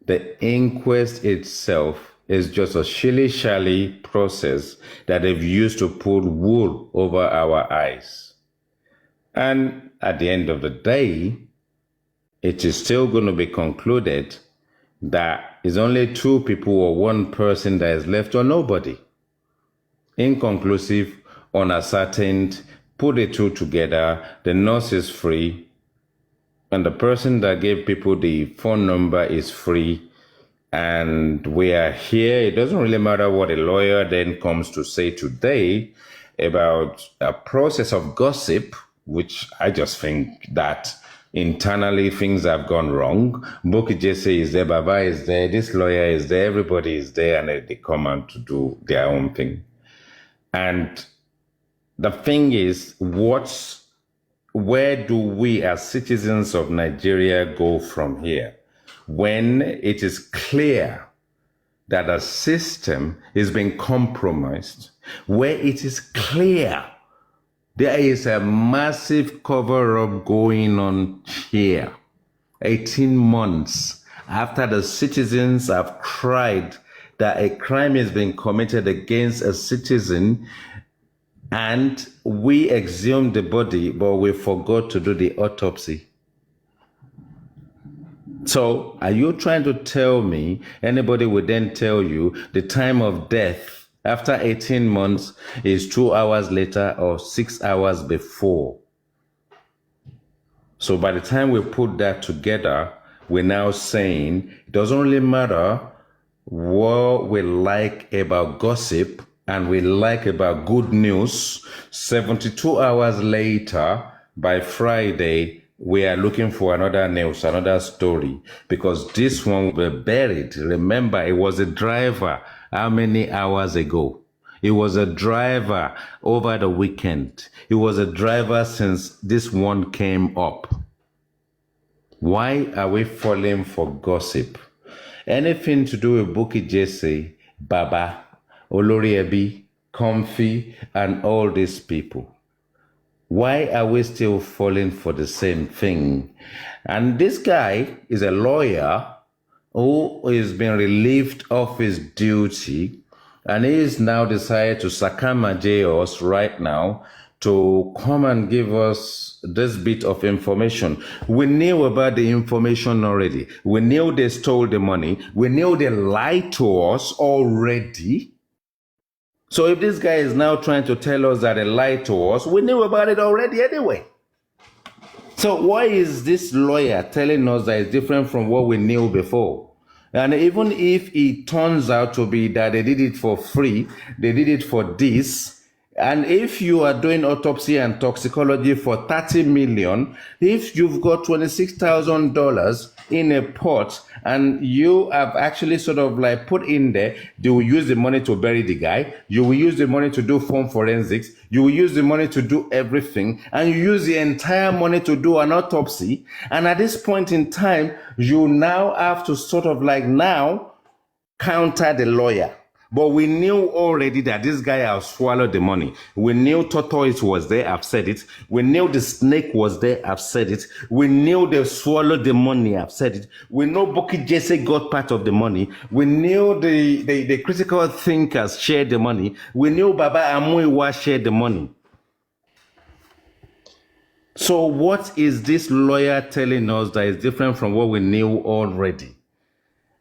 the inquest itself is just a shilly-shally process that they've used to put wool over our eyes? And at the end of the day, it is still going to be concluded that it's only 2 people or 1 person that is left or nobody. Inconclusive, unascertained, put the 2 together, the nurse is free, and the person that gave people the phone number is free, and we are here. It doesn't really matter what a lawyer then comes to say today about a process of gossip, which I just think that internally things have gone wrong. Boki Jesse is there, Baba is there, this lawyer is there, everybody is there, and they come out to do their own thing. And the thing is, where do we as citizens of Nigeria go from here? When it is clear that a system is being compromised, where it is clear there is a massive cover-up going on here, 18 months after the citizens have cried that a crime is being committed against a citizen, and we exhumed the body, but we forgot to do the autopsy. So are you trying to tell me anybody would then tell you the time of death after 18 months is 2 hours later or 6 hours before? So by the time we put that together, we're now saying it doesn't really matter what we like about gossip and we like about good news. 72 hours later, by Friday, we are looking for another news, another story, because this one will be buried. Remember, it was a driver how many hours ago? It was a driver over the weekend. It was a driver since this one came up. Why are we falling for gossip? Anything to do with Buki Jesse, Baba, Oloriebi, Comfy, and all these people. Why are we still falling for the same thing? And this guy is a lawyer who is being relieved of his duty, and he is now decided to sakamaje us right now to come and give us this bit of information. We knew about the information already. We knew they stole the money. We knew they lied to us already. So if this guy is now trying to tell us that he lied to us, we knew about it already anyway. So why is this lawyer telling us that it's different from what we knew before? And even if it turns out to be that they did it for free, they did it for this, and if you are doing autopsy and toxicology for 30 million, if you've got $26,000 in a pot and you have actually sort of like put in there, you will use the money to bury the guy, you will use the money to do phone forensics, you will use the money to do everything, and you use the entire money to do an autopsy. And at this point in time, you now have to sort of like now counter the lawyer. But we knew already that this guy has swallowed the money. We knew tortoise was there, I've said it. We knew the snake was there, I've said it. We knew they swallowed the money, I've said it. We know Buki Jesse got part of the money. We knew the critical thinkers shared the money. We knew Baba Amuiwa shared the money. So what is this lawyer telling us that is different from what we knew already?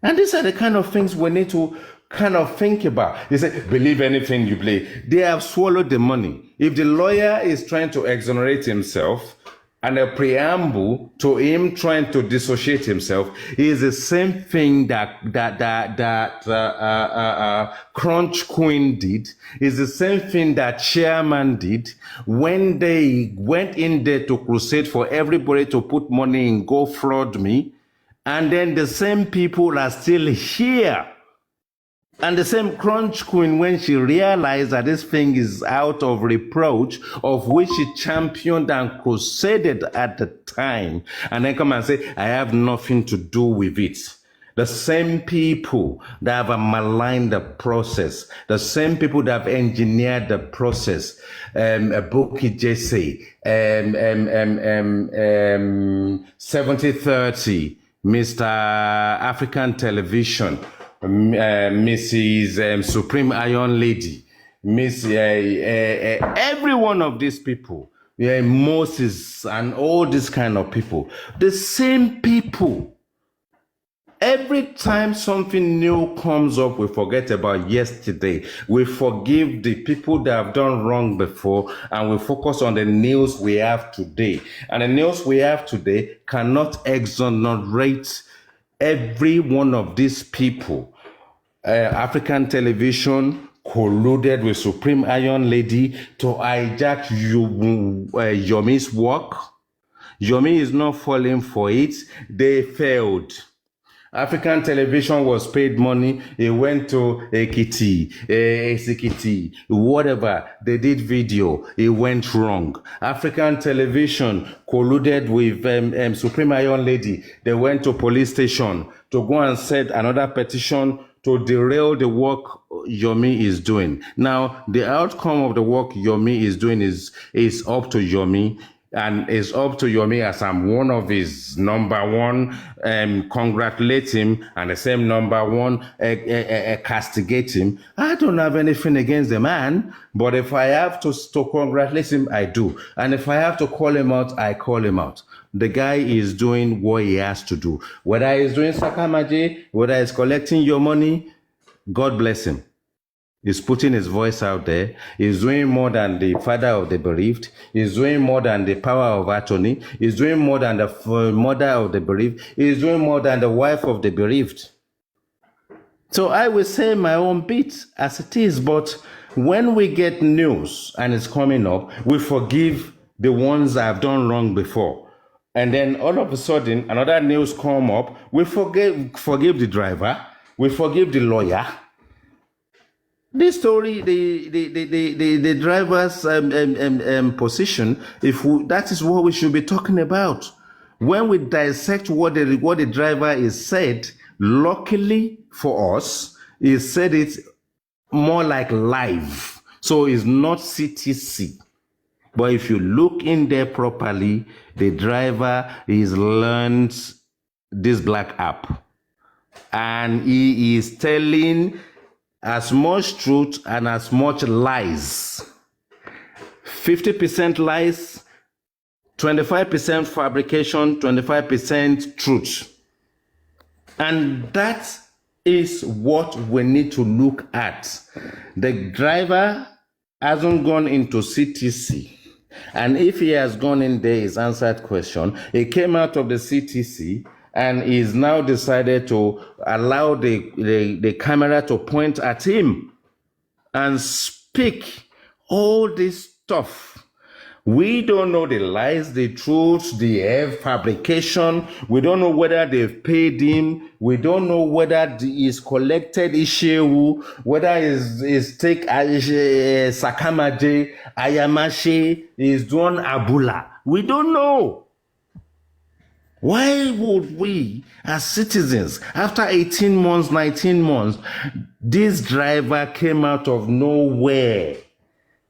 And these are the kind of things we need to kind of think about. They say, believe anything you believe. They have swallowed the money. If the lawyer is trying to exonerate himself and a preamble to him trying to dissociate himself is the same thing that Crunch Queen did, is the same thing that Chairman did when they went in there to crusade for everybody to put money in Go Fraud Me. And then the same people are still here. And the same Crunch Queen, when she realized that this thing is out of reproach, of which she championed and crusaded at the time, and then come and say, I have nothing to do with it. The same people that have maligned the process, the same people that have engineered the process, Buki Jesse, 7030, Mr. African Television, Mrs. Supreme Iron Lady, Miss every one of these people, Moses and all these kind of people, the same people. Every time something new comes up, we forget about yesterday. We forgive the people that have done wrong before, and we focus on the news we have today. And the news we have today cannot exonerate every one of these people. African Television colluded with Supreme Iron Lady to hijack Yomi's work. Yomi is not falling for it. They failed. African Television was paid money. It went to Ekiti, whatever. They did video. It went wrong. African Television colluded with Supreme Iron Lady. They went to police station to go and set another petition to derail the work Yomi is doing. Now, the outcome of the work Yomi is doing is up to Yomi. And it's up to Yomi, as I'm one of his number one, congratulate him, and the same number one, castigate him. I don't have anything against the man, but if I have to congratulate him, I do. And if I have to call him out, I call him out. The guy is doing what he has to do. Whether he's doing sakamaji, whether he's collecting your money, God bless him. He's putting his voice out there. He's doing more than the father of the bereaved. He's doing more than the power of attorney. He's doing more than the mother of the bereaved. He's doing more than the wife of the bereaved. So I will say my own bit as it is, but when we get news and it's coming up, we forgive the ones that have done wrong before. And then all of a sudden, another news come up, we forgive the driver, we forgive the lawyer. This story, the driver's position, that is what we should be talking about. When we dissect what the driver is said, luckily for us, he said it more like live. So it's not CTC. But if you look in there properly, the driver is learned this black app. And he is telling as much truth and as much lies. 50% lies, 25% fabrication, 25% truth. And that is what we need to look at. The driver hasn't gone into CTC. And if he has gone in there, he's answered question. He came out of the CTC and he's now decided to allow the camera to point at him and speak all this stuff. We don't know the lies, the truth, the fabrication. We don't know whether they've paid him. We don't know whether he's collected Ishewu, whether he's take Sakamaje, Ayamashe, he's done Abula. We don't know. Why would we, as citizens, after 18 months, 19 months, this driver came out of nowhere?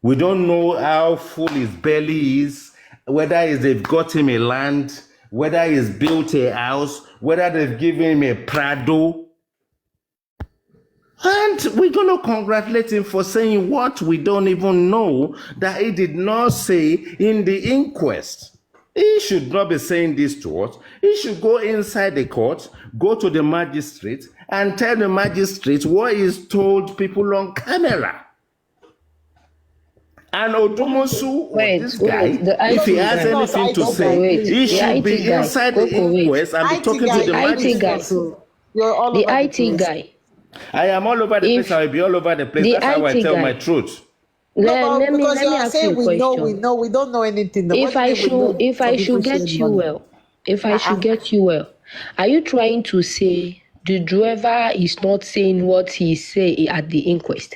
We don't know how full his belly is, whether they've got him a land, whether he's built a house, whether they've given him a Prado. And we're going to congratulate him for saying what we don't even know that he did not say in the inquest. He should not be saying this to us. He should go inside the court, go to the magistrate, and tell the magistrate what he's told people on camera. And Odumosu, this guy, if he has anything to say, he should be inside the inquest and be talking to the magistrate. The IT guy. I am all over the place. I will be all over the place. That's how I tell my truth. Let me ask you a question. We don't know anything. If I should get you well, are you trying to say the driver is not saying what he say at the inquest?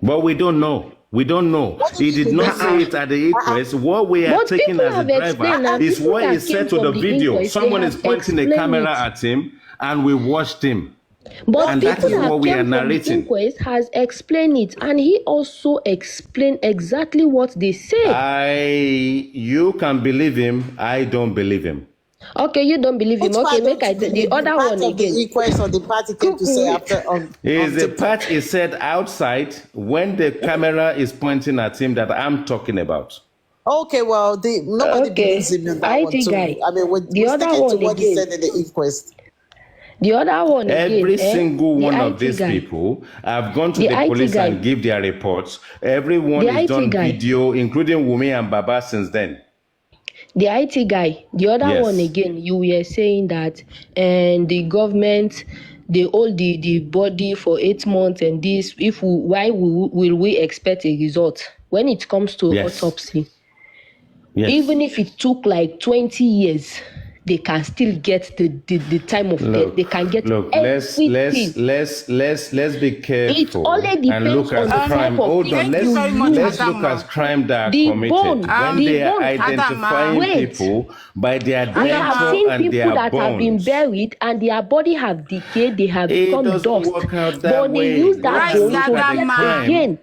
But we don't know. We don't know. He did not say it at the inquest. What we are taking as a driver is what he said to the video. Someone is pointing a camera at him, and we watched him. But and people that is what we are from the narrating. inquest has explained it, and he also explained exactly what they said. You can believe him. I don't believe him. Okay, you don't believe him. Okay, make I the other one again. The inquest or the party came to say after Is the part he said outside when the camera is pointing at him that I'm talking about. Okay, well, nobody believes him in that one. So, I mean, we're sticking to what he said in the inquest. The other one Every single one of these people have gone to the police and give their reports. Everyone has done video, including Wumi and Baba since then. The IT guy, the other one again, you were saying that and the government, they hold the body for 8 months and this, why will we expect a result? When it comes to autopsy, even if it took like 20 years, they can still get the time of death. They can get everything. Let's be careful. It only depends and look at on crime. Hold on, let's look at crime that are committed. When they are identifying people by their I have seen and people their that have been bones. buried and their body have decayed, they have become dust. Work out that But way. they use that bone to get again.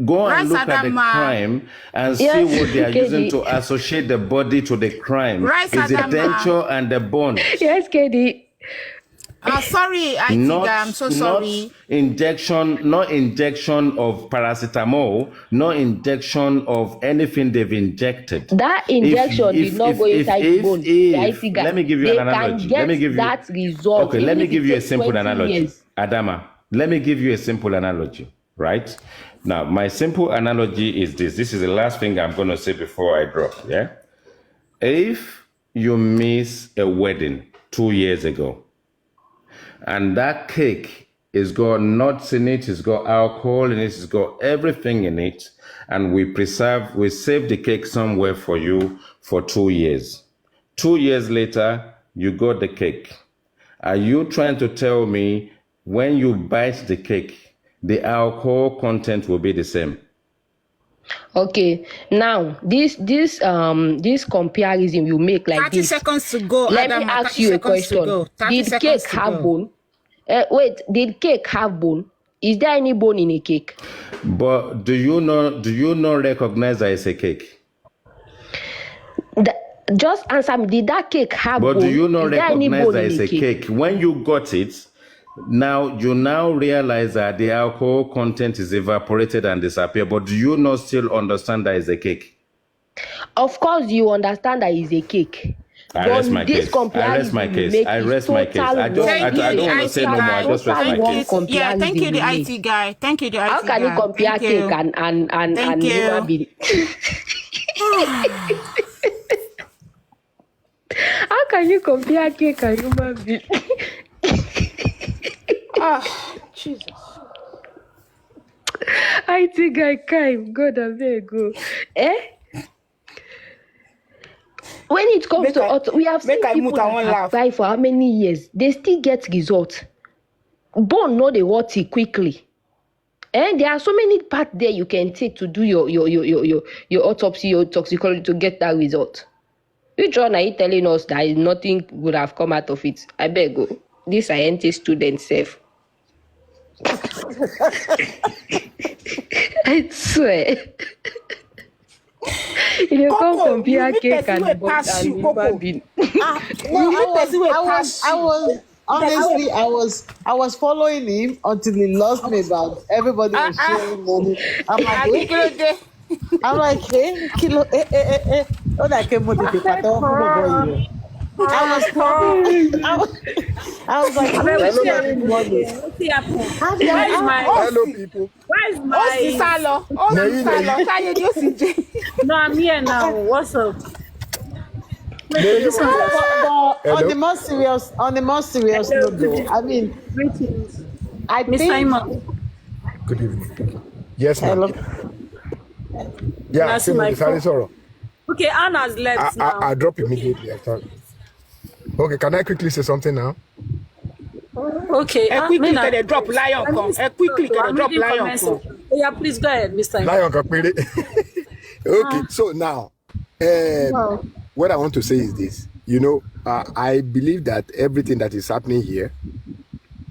Go and look at the crime and see what they are using to associate the body to the crime. Is the denture and the bone. Yes, KD. Sorry, I'm so sorry. Not injection of paracetamol, no injection of anything they've injected. That injection did not go inside the bone. Let me give you an analogy. Let me give you that result. Okay, let me give you a simple analogy. Adama, let me give you a simple analogy, right? Now, my simple analogy is this. This is the last thing I'm going to say before I drop, yeah? If you miss a wedding 2 years ago, and that cake has got nuts in it, it's got alcohol in it, it's got everything in it, and we save the cake somewhere for you for 2 years. 2 years later, you got the cake. Are you trying to tell me when you bite the cake, the alcohol content will be the same? Okay, now this comparison you make like 30 this. seconds to go. Let me ask you a question. Did cake have bone? Did cake have bone? Is there any bone in a cake? But do you not recognize that it's a cake? Just answer me. Did that cake have bone? But do you not recognize that it's a cake? When you got it, you now realize that the alcohol content is evaporated and disappeared, but do you not still understand that it's a cake? Of course you understand that it's a cake. I rest my This case. I rest my comparison you case. make I is rest my case. total I don't. Thank I you, don't the want to IT say no more. I guy. just rest my Total Thank wrong case. you. Yeah, thank you, comparison the you make. IT guy. Thank you, the How IT can you guy. compare Thank cake you. and Thank human you. being? How can you compare cake and human being? Ah, Jesus. I think I can. God, I beg go. Eh? When it comes Make to I we have seen make I people mute. I that won't have laugh. tried for how many years, they still get results. Bone no dey rot it quickly. And there are so many paths there you can take to do your autopsy, your toxicology to get that result. Which one are you telling us that nothing would have come out of it? I beg go. This scientist student self. I swear. You can't Coco, you compare meet cake person wey and pass you, human Coco. being. No, You meet person wey pass I you. was honestly, I was following him until he lost me. But everybody was sharing money. I'm like, Abi kí ló dé? kilo, Oh, that came with the pattern for boy. I was clapping. I was like, who Abeg, is wetin Hello, my happen sharing people. money? again? Wetin happen? How did Where is I? my Hello, people. where is Oh, my sì sá lọ. ó sì Neyi, sá Neyi. lọ táyé ni ó sì jẹ. No, I'm here now. What's up? Wait, Neyi, this one what's is up? like But on Hello. the more serious hello, note, good though, I evening. mean, Greetings. I Mr. think. Imam. Good evening. Yes, ma'am. Hello. Yeah, That's say mo my dey sáré phone. sọ̀rọ̀. Okay, Anna's left now. I drop Okay. immediately. Okay, can I quickly say something now? Okay. Ẹ Me quickly now. kẹ̀dẹ̀ drop lion Let kan. me Ẹ quickly so kẹ̀dẹ̀ I'm drop reading lion comment kan. section. Oh, yeah, please go ahead, Mr. Imam. Lion kan péré. Okay, so now, Wow. what I want to say is this. You know, I believe that everything that is happening here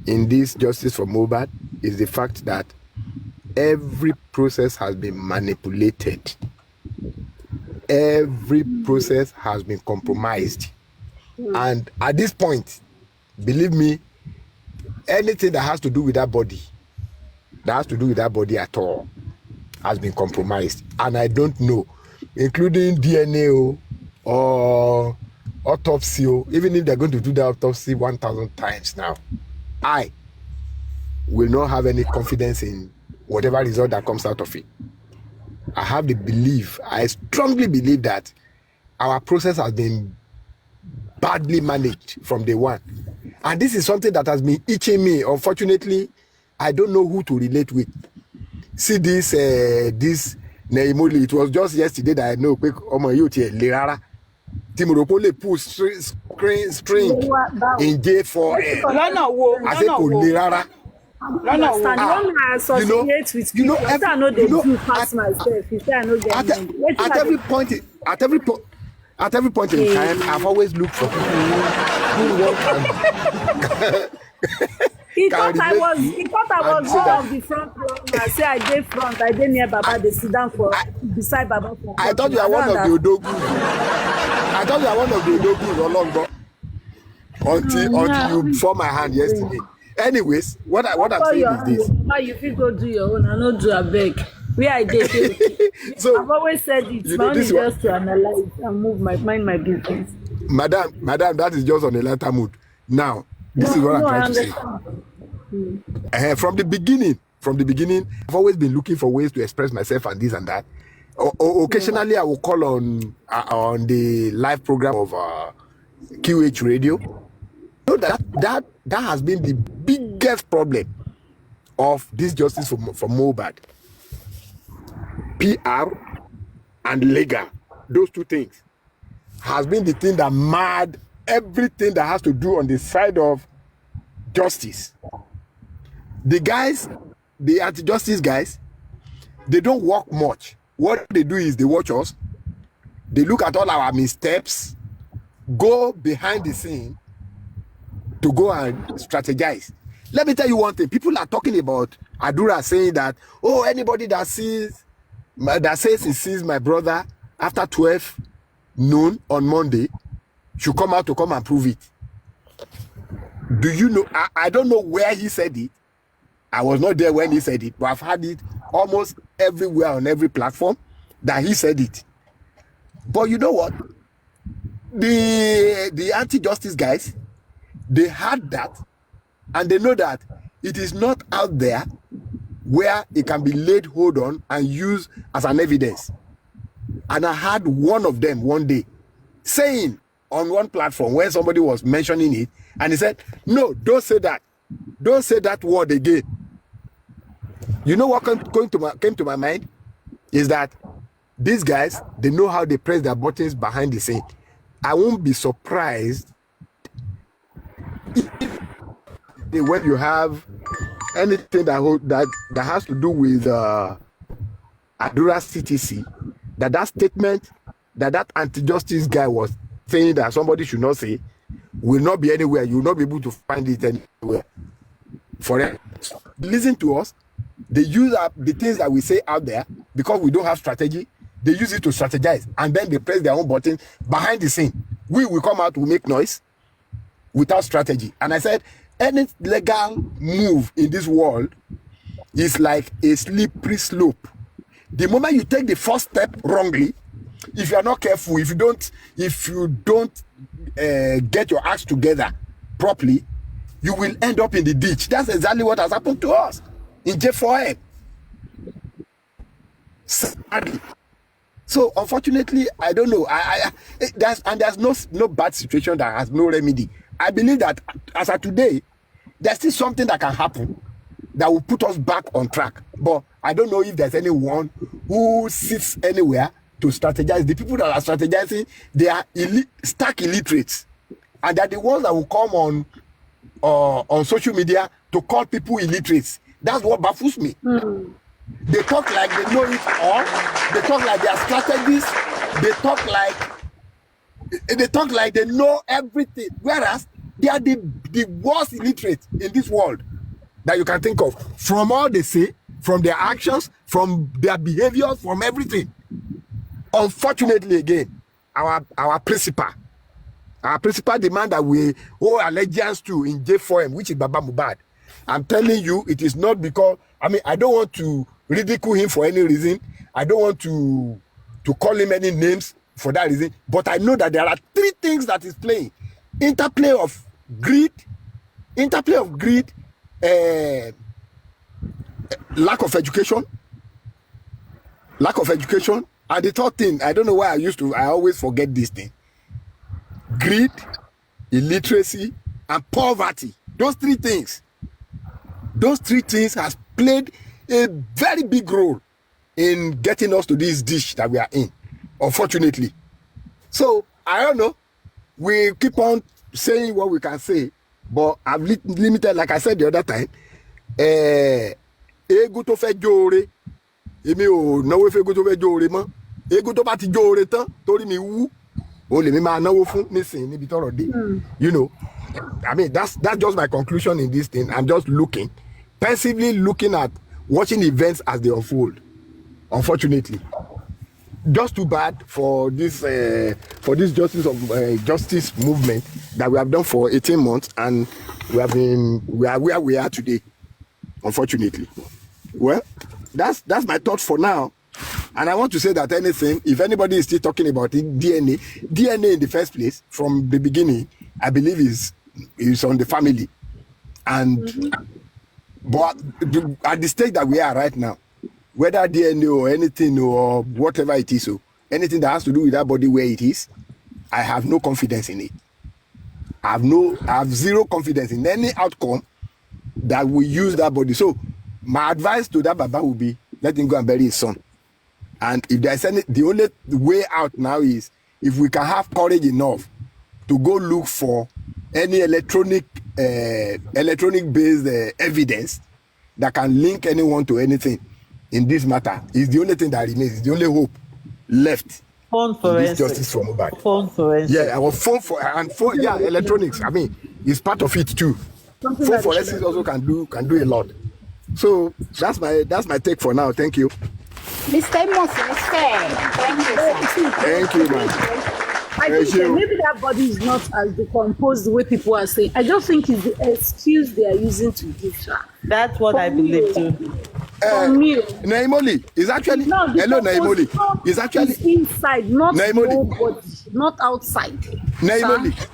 in this justice for Mohbad is the fact that every process has been manipulated. Every process has been compromised. And at this point, believe me, anything that has to do with that body at all, has been compromised. And I don't know, including DNA or autopsy, even if they're going to do the autopsy 1,000 times now, I will not have any confidence in whatever result that comes out of it. I have the belief, I strongly believe that our process has been badly managed from day one. And this is something that has been itching me. Unfortunately, I don't know who to relate with. See this Neimoli, it was just yesterday that I know quick Omo you tie le rara. Timoropole pull string in J4N. Lọ́nà wo? I say kò le rara. Lọ́nà wo? Understand? You want to associate with people. I say I know they do pass myself. You say I know get money. At every point in time, I've always looked for people who work and He can thought I relate was to and say one that of the front runner. Say I dey front, I dey near Baba, they sit down for beside Baba for I thought you are one of the Odogu. I thought you are one of the Odogu until you saw my hand yesterday. Anyways, what I'm saying is this. Mama, you fit go do your own. I no do abeg. Where I dey dey okay. So I've always said it. you My know own this is is what, just to analyze and mind my business. madam, that is just on a lighter mood. Now, this is what I'm No, I trying to say. understand. From the beginning, I've always been looking for ways to express myself and this and that. Occasionally, I will call on the live program of QH Radio. You know that has been the biggest problem of this justice for Mohbad. PR and legal, those two things has been the thing that marred everything that has to do on the side of justice. The guys, the anti-justice guys, they don't work much. What they do is they watch us, they look at all our missteps, go behind the scene to go and strategize. Let me tell you one thing. People are talking about Adura saying that, oh, anybody that says he sees my brother after 12 noon on Monday should come out to come and prove it. Do you know? I don't know where he said it. I was not there when he said it, but I've heard it almost everywhere on every platform that he said it. But you know what? the anti-justice guys, they had that, and they know that it is not out there where it can be laid hold on and used as an evidence. And I had one of them one day saying on one platform where somebody was mentioning it, and he said, no, don't say that. Don't say that word again. You know what came to my mind? Is that these guys, they know how they press their buttons behind the scene. I won't be surprised if when you have anything that has to do with Adura CTC, that statement that anti-justice guy was saying that somebody should not say will not be anywhere. You will not be able to find it anywhere. For it, listen to us. They use the things that we say out there because we don't have strategy. They use it to strategize, and then they press their own button behind the scene. We will come out, we make noise without strategy. And I said, any legal move in this world is like a slippery slope. The moment you take the first step wrongly, if you are not careful, if you don't get your acts together properly, you will end up in the ditch. That's exactly what has happened to us in J4M. Sadly. So unfortunately, I don't know. There's no bad situation that has no remedy. I believe that as of today, there's still something that can happen that will put us back on track. But I don't know if there's anyone who sits anywhere to strategize. The people that are strategizing, they are stark illiterates, and they're the ones that will come on social media to call people illiterates. That's what baffles me. They talk like they know it all. They talk like they are strategists. They talk like they know everything. Whereas they are the worst illiterate in this world that you can think of. From all they say, from their actions, from their behavior, from everything. Unfortunately, again, our principal demand that we owe allegiance to in J4M, which is Baba Mohbad. I'm telling you, it is not because, I don't want to ridicule him for any reason. I don't want to call him any names for that reason. But I know that there are three things that is playing. Interplay of greed, lack of education, and the third thing, I don't know why I always forget this thing. Greed, illiteracy, and poverty. Those three things has played a very big role in getting us to this dish that we are in, unfortunately. So, I don't know. We keep on saying what we can say, but I've limited, like I said the other time, ego to fe jore, emi o náwó fe ego to fe jore mọ́, ego to bá ti jore tán, torí mi wú, o lè mi máa náwó fún nísìnyí níbi tọ́rọ̀ dé. You know, that's just my conclusion in this thing. I'm just passively looking at watching events as they unfold. Unfortunately, just too bad for this justice movement that we have done for 18 months, and we are where we are today. Unfortunately, well, that's my thoughts for now. And I want to say that if anybody is still talking about it, DNA in the first place from the beginning, I believe is on the family, and but at the stage that we are right now, whether DNA or anything or whatever it is, so anything that has to do with that body where it is, I have no confidence in it. I have zero confidence in any outcome that will use that body. So my advice to that Baba will be, let him go and bury his son. And if there's the only way out now is if we can have courage enough to go look for any electronic based evidence that can link anyone to anything in this matter, is the only thing that remains. It's the only hope left. Phone forensics. Justice for Mohbad. Phone forensics. Yeah, our phone electronics. It's part of it too. Phone forensics also can do a lot. So that's my take for now. Thank you. Mr. Moses, Thank you, man. I think maybe that body is not as decomposed the way people are saying. I just think it's the excuse they are using to give her. That's what I believe too. me, Naimoli is actually no, the hello Naimoli composition is actually is inside, not Naimoli. nobody, not outside. Naimoli. Sir,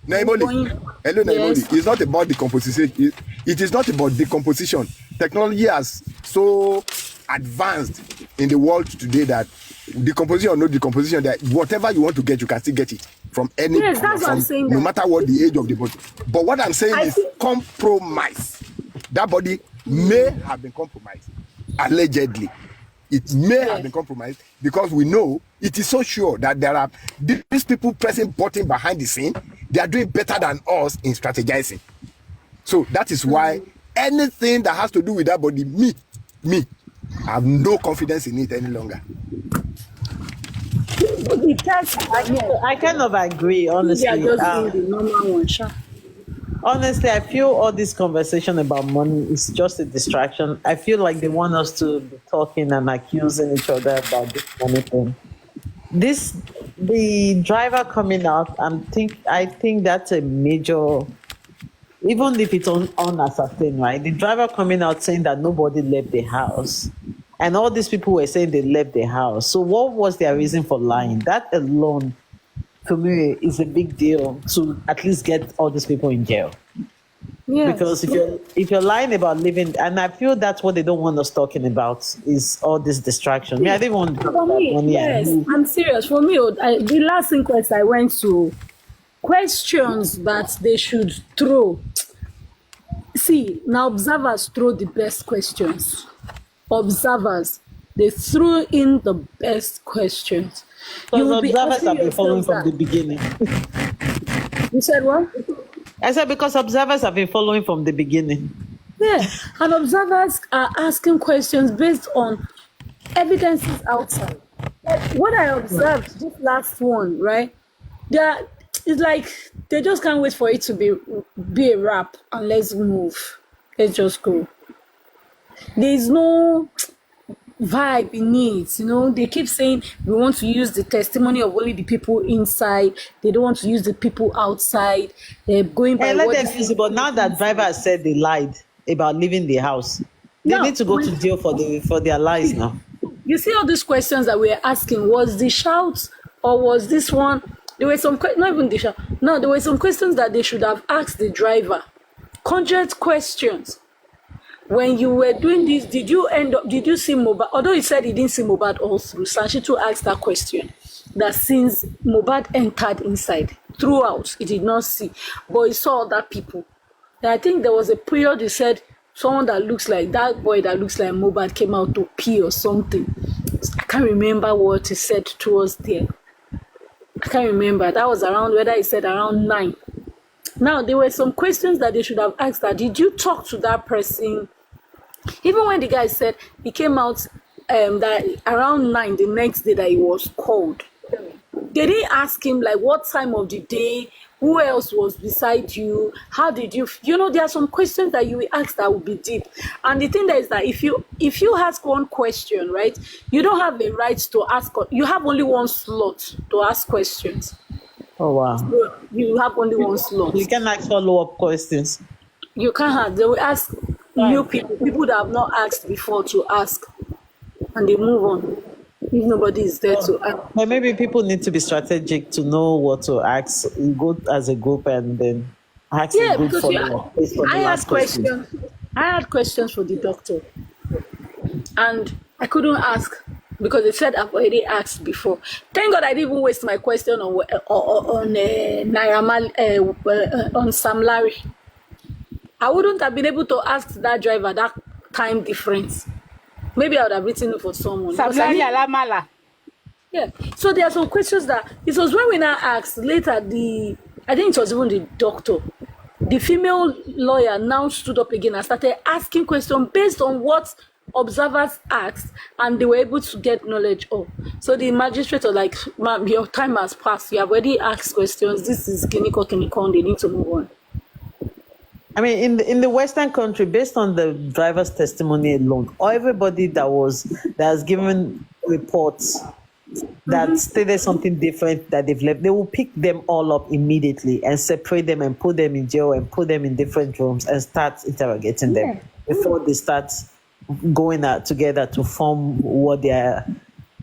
Naimoli. going- Hello Naimoli. Yes. It's not about the composition. It is not about the composition. Technology has so advanced in the world today that the composition or no decomposition, that whatever you want to get, you can still get it from any Yes, that's what I'm saying no that. matter what the age of the body. But what I'm saying I is think- compromise. That body may have been compromised, allegedly. It may have been compromised because we know it is so sure that there are these people pressing button behind the scene. They are doing better than us in strategizing. So that is why anything that has to do with that body, me, I have no confidence in it any longer. The test, I kind of agree, they honestly. are just doing the normal one, sure. Honestly, I feel all this conversation about money is just a distraction. I feel like they want us to be talking and accusing each other about this money thing. The driver coming out, I think that's a major, even if it's unascertained, right? The driver coming out saying that nobody left the house, and all these people were saying they left the house. So what was their reason for lying? That alone, for me, is a big deal to at least get all these people in jail. Yes. Because if you're lying about living, and I feel that's what they don't want us talking about, is all this distraction. I didn't want to talk For about me, money. yes, I'm serious. For me, the last inquest I went to, questions that they should throw. See, now observers throw the best questions. Observers, they threw in the best questions. You Because will be observers asking have been following yourself from the beginning. that. You said what? I said because observers have been following from the beginning. Yeah, and observers are asking questions based on evidences outside. Like what I observed, this last one, right? It's like they just can't wait for it to be a wrap and let's move. Let's just go. There's no vibe in it, you know. They keep saying we want to use the testimony of only the people inside. They don't want to use the people outside. They're going by And let what them use it, but now that driver has said they lied about leaving the house, they Now, need to go to jail for their lies now. you see all these questions that we're asking. Was the shout or was this one? There were some not even the shout. No, there were some questions that they should have asked the driver. 100 questions. When you were doing this, did you see Mohbad? Although he said he didn't see Mohbad all through, Sanchitu asked that question. That since Mohbad entered inside, throughout, he did not see. But he saw other people. And I think there was a period he said someone that looks like that boy that looks like Mohbad came out to pee or something. I can't remember what he said towards there. I can't remember. That was around, whether he said around 9. Now, there were some questions that they should have asked that. Did you talk to that person? Even when the guy said he came out that around 9 the next day that he was called, they didn't ask him like what time of the day, who else was beside you, how did you, there are some questions that you will ask that will be deep. And the thing that is that if you ask one question, right, you don't have a right to ask, you have only one slot to ask questions. Oh wow. So you have only one slot. You can ask follow-up questions. You can't have, they will ask new people that have not asked before to ask, and they move on if nobody is there to ask. But maybe people need to be strategic to know what to ask. You go as a group and then ask a good because follow-up based on the I had last question. questions. I had questions for the doctor, and I couldn't ask because they said I've already asked before. Thank God I didn't even waste my question on on Sam Larry. I wouldn't have been able to ask that driver that time difference. Maybe I would have written it for someone. Yeah. So there are some questions that it was when we now asked later. I think it was even the doctor. The female lawyer now stood up again and started asking questions based on what observers asked, and they were able to get knowledge of. So the magistrate was like, "Ma'am, your time has passed. You have already asked questions. This is clinical, and they need to move on." I mean, in the Western country, based on the driver's testimony alone, or everybody that has given reports that stated something different that they've left, they will pick them all up immediately and separate them and put them in jail and put them in different rooms and start interrogating them before they start going out together to form what their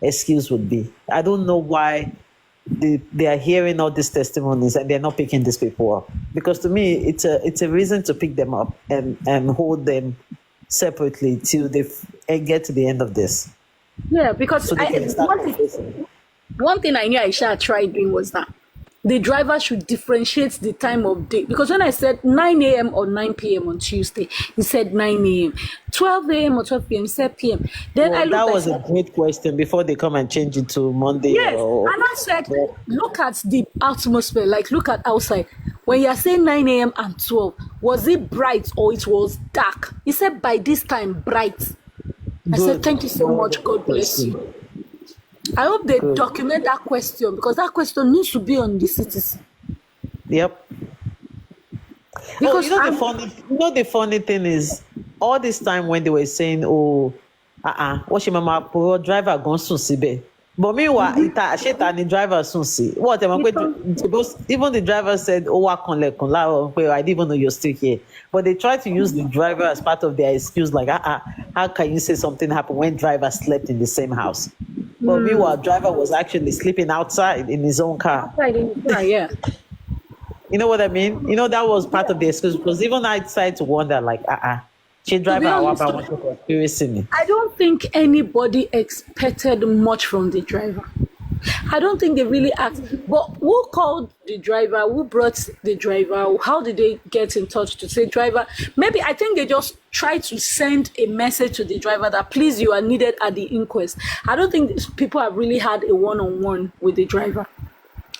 excuse would be. I don't know why they are hearing all these testimonies and they're not picking these people up. Because to me, it's a reason to pick them up and hold them separately till they get to the end of this. Yeah, because So they can start confessing. one thing I knew Aisha tried doing was that the driver should differentiate the time of day. Because when I said 9 a.m. or 9 p.m. on Tuesday, he said 9 a.m. 12 a.m. or 12 p.m. he said p.m. Then Well, I looked, that I was a said, great question before they come and change it to Monday. yes. And I said, look at the atmosphere, like look at outside. When you are saying 9 a.m. and 12, was it bright or it was dark? He said, by this time, bright. I said, Good. thank you so much. God bless you. I hope they document that question because that question needs to be on the citizen. Yep. Because the funny thing is, all this time when they were saying, "Oh, what's your mama poor driver gone soon sibe," but meanwhile, the driver soon see what am I going to? Even the driver said, "Oh, I didn't even know you're still here." But they tried to use the driver as part of their excuse, like, how can you say something happened when driver slept in the same house? But meanwhile, driver was actually sleeping outside in his own car. Yeah. You know what I mean? That was part of the excuse because even I decided to wonder, like, she driver honest, I want to conspiracy me. I don't think anybody expected much from the driver. I don't think they really asked. But who called the driver? Who brought the driver? How did they get in touch to say driver? Maybe I think they just tried to send a message to the driver that please you are needed at the inquest. I don't think people have really had a one-on-one with the driver.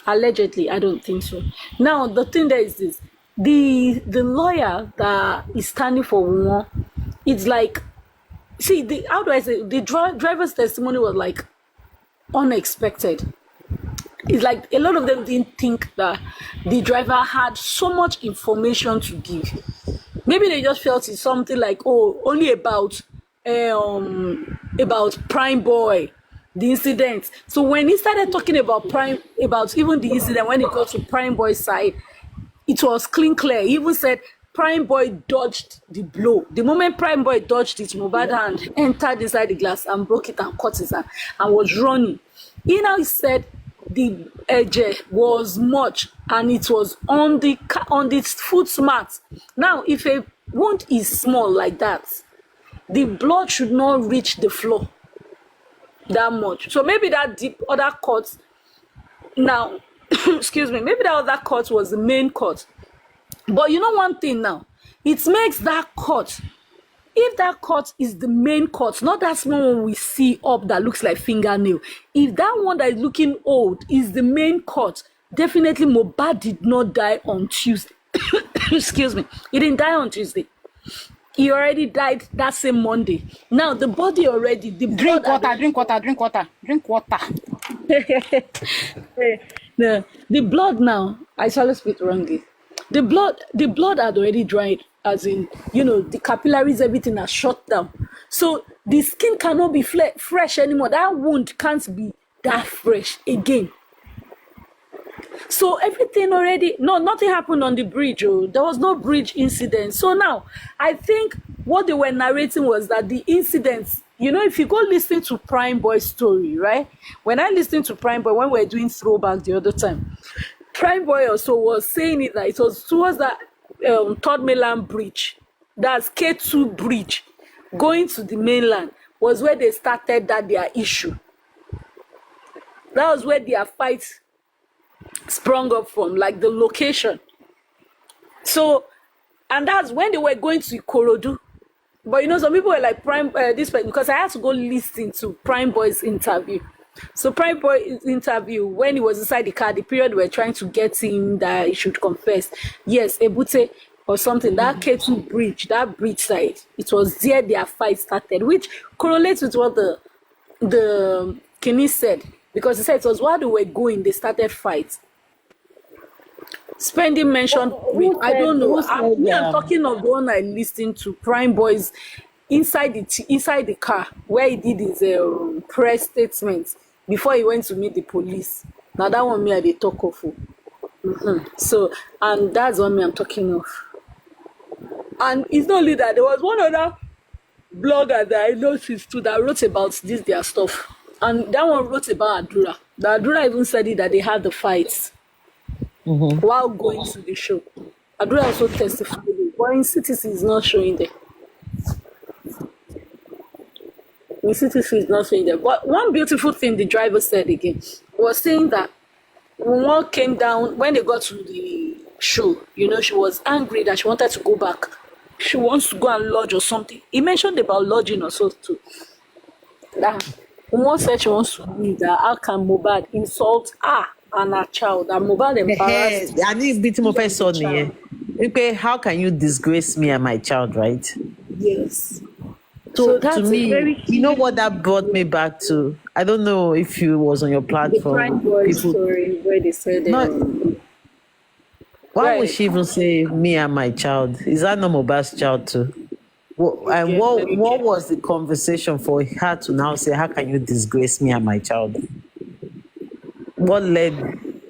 Allegedly, I don't think so. Now the thing there is this: the lawyer that is standing for one, it's like, see, how do I say? The driver's testimony was like unexpected. It's like a lot of them didn't think that the driver had so much information to give. Maybe they just felt it's something like, oh, only about Prime Boy, the incident. So when he started talking about even the incident, when it got to Prime Boy's side, it was clear. He even said Prime Boy dodged the blow. The moment Prime Boy dodged it, Mohbad hand entered inside the glass and broke it and cut his hand and was running. He now said the edge was much and it was on the foot mat. Now, if a wound is small like that, the blood should not reach the floor that much. So maybe that deep other cut now, excuse me, maybe that other cut was the main cut. But you know one thing now, it makes that cut. If that cut is the main cut, not that small one we see up that looks like fingernail. If that one that is looking old is the main cut, definitely Mohbad did not die on Tuesday. Excuse me. He didn't die on Tuesday. He already died that same Monday. Now the body already, Drink water. The blood now, I shall speak wrongly. The blood had already dried, as in, the capillaries, everything has shut down. So the skin cannot be fresh anymore. That wound can't be that fresh again. So everything already, nothing happened on the bridge. There was no bridge incident. So now, I think what they were narrating was that the incidents, if you go listen to Prime Boy's story, right? When I listened to Prime Boy, when we were doing throwback the other time, Prime Boy also was saying it that it was towards that Third Mainland Bridge, that's K2 Bridge, going to the mainland, was where they started their issue. That was where their fight sprung up from, like the location. So, and that's when they were going to Ikorodu. But some people were like this person, because I had to go listen to Prime Boy's interview. So Prime Boy's interview, when he was inside the car, the period we were trying to get him that he should confess. Yes, Ebute or something, that K2 bridge, that bridge side, it was there their fight started, which correlates with what the Kenny said, because he said it was while they were going, they started fight. Spending mentioned, I don't know. I'm talking of the one I listened to, Prime Boys, inside the car, where he did his press statement before he went to meet the police. Now that one me I dey talk of. So, and that's what me I'm talking of. And it's not only that, there was one other blogger that I noticed too that wrote about this their stuff. And that one wrote about Adura. The Adura even said it that they had the fights while going to the show. Adura also testified it, but in CTC is not showing there. In CTC is not showing there. But one beautiful thing the driver said again was saying that when one came down, when they got to the show, you know, she was angry that she wanted to go back. She wants to go and lodge or something. He mentioned about lodging or so too. That one said she wants to leave, that how can Mohbad insult her and her child? That Mohbad embarrassed. I need bit more person here. Okay, how can you disgrace me and my child, right? Yes. So that's to a me, very you know what that brought me back to? I don't know if you was on your the platform. Prime Boy People, story where they said no, why would right. she even say me and my child? Is that not Mohbad's child too? And Again, let me what get was the conversation for her to now say, how can you disgrace me and my child? What led?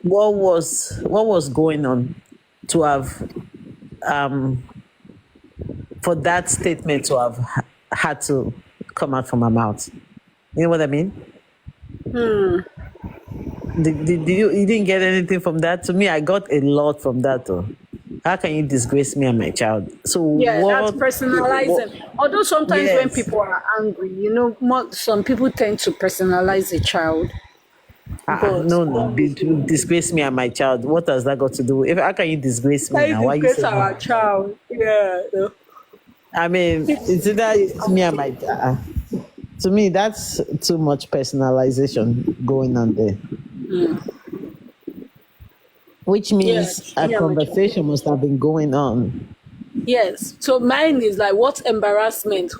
What was going on to have for that statement to have had to come out from her mouth? You know what I mean? Did you didn't get anything from that? To me, I got a lot from that though. How can you disgrace me and my child? So yeah, that's what personalizing. Although sometimes when yes. people are angry, you know, some people tend to personalize a child. But No. Disgrace me and my child. What has that got to do? How can you disgrace me I now? Why you disgrace saying our that? child. Yeah. I mean, it's either it's me and my to me, that's too much personalization going on there. Which Yeah, means a me and my child. conversation must have been going on. Yes. So mine is like, what embarrassment?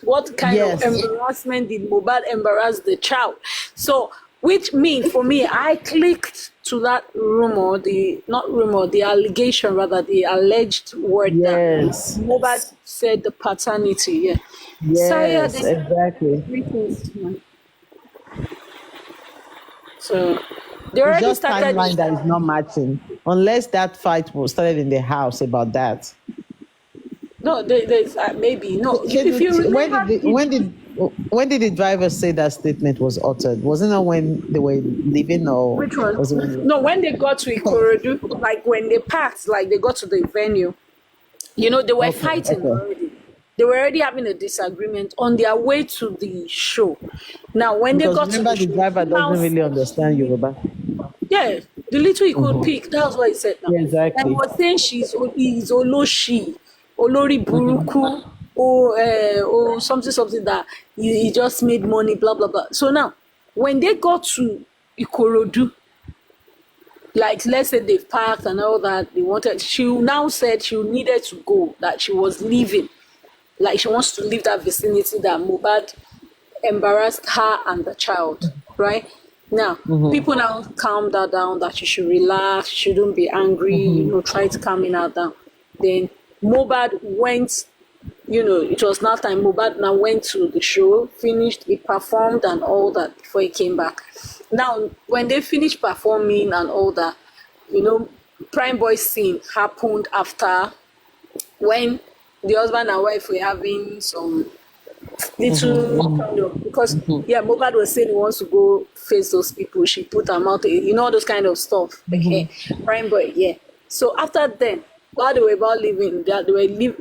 What kind of Yes. embarrassment did Mohbad embarrass the child? So, which means for me, I clicked to that the allegation rather, the alleged word that Yes. Mohbad said the paternity. Yeah. Saya, Yes, exactly. three things. So they It's already just started timeline it. that is not matching. Unless that fight was started in the house about that. No, there's maybe no. If you When remember, when did the driver say that statement was uttered? Wasn't it when they were leaving, or which one? was it when No, when they got to Ikorodu, like when they packed, like they got to the venue, you know, they were fighting okay. already. They were already having a disagreement on their way to the show. Now, when they Because got to remember the the show, driver he now doesn't really said, understand Yoruba. yeah, the little he could pick. That's what he said now. Yeah, And he exactly. was saying he's Oloshi, Olori Buruku, or something that he just made money, blah, blah, blah. So now, when they got to Ikorodu, like let's say they've parked and all that, she now said she needed to go, that she was leaving. Like she wants to leave that vicinity that Mohbad embarrassed her and the child, right? Now, people now calmed her down that she should relax, she shouldn't be angry, you know, try to calm her down. Then Mohbad went, you know, it was now time. Mohbad now went to the show, finished, he performed and all that before he came back. Now, when they finished performing and all that, you know, Prime Boy scene happened after when the husband and wife were having some little kind of, because Mohbad was saying he wants to go face those people. She put her mouth, you know, all those kind of stuff. Okay, Prime Boy, yeah. So after then, while they were about leaving,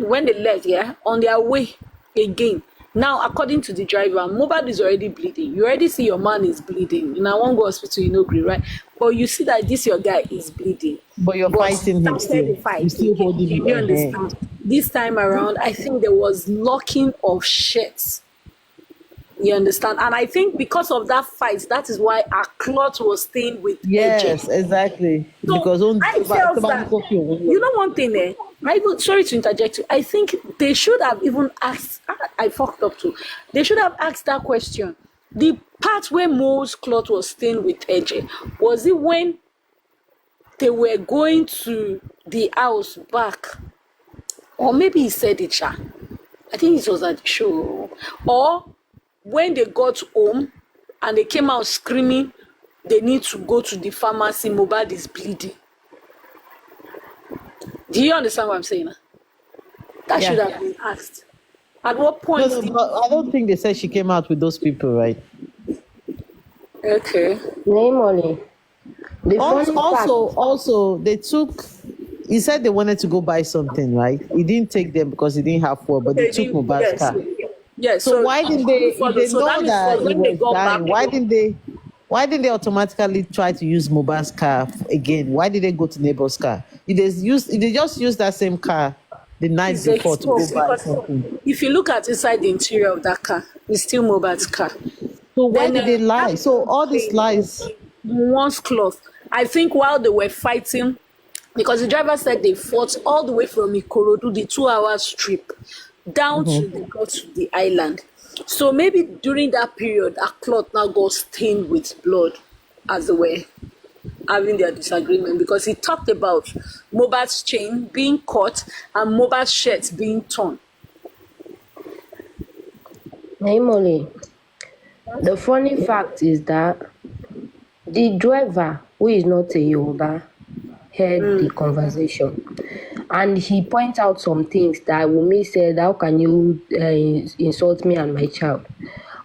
when they left, on their way again. Now, according to the driver, Mohbad is already bleeding. You already see your man is bleeding. In our one go hospital, you know, right? But you see that this your guy is bleeding. But you're fighting him Started still. the fight. You still holding him. You understand? This time around, I think there was locking of shirts. You understand? And I think because of that fight, that is why our cloth was stained with Yes, edges. exactly. So Because I felt that, you know one thing, sorry to interject you. I think they should have even asked, I fucked up too. They should have asked that question. The part where Mo's cloth was stained with edges, was it when they were going to the house back? Or maybe he said it, I think it was at the show. Or when they got home and they came out screaming, they need to go to the pharmacy, Mohbad is bleeding. Do you understand what I'm saying? That should have been asked. At what No, point no, did but I don't think they said she came out with those people, right? okay? Namely, the Also, funny fact, also, also, they took. He said they wanted to go buy something, right? He didn't take them because he didn't have four, but they Okay, took didn't, Mohbad's yes, car. yes. So So why I didn't they? didn't If follow. they So that know means that was he when they was got back dying, why home. didn't they? Why didn't they automatically try to use Mohbad's car again? Why did they go to neighbor's car? If they just use that same car the night Is before to go exposed buy because something. if you look at inside the interior of that car, it's still Mohbad's car. So why Then did they lie? that So all these lies. one's cloth. I think while they were fighting, because the driver said they fought all the way from Ikorodu, the 2 hour trip, down to they got to the island. So maybe during that period, a cloth now got stained with blood as they were having their disagreement because he talked about Mohbad's chain being cut and Mohbad's shirt being torn. namely, the funny fact is that the driver, who is not a Yoruba, heard the conversation. And he pointed out some things that Wumi said, how can you insult me and my child?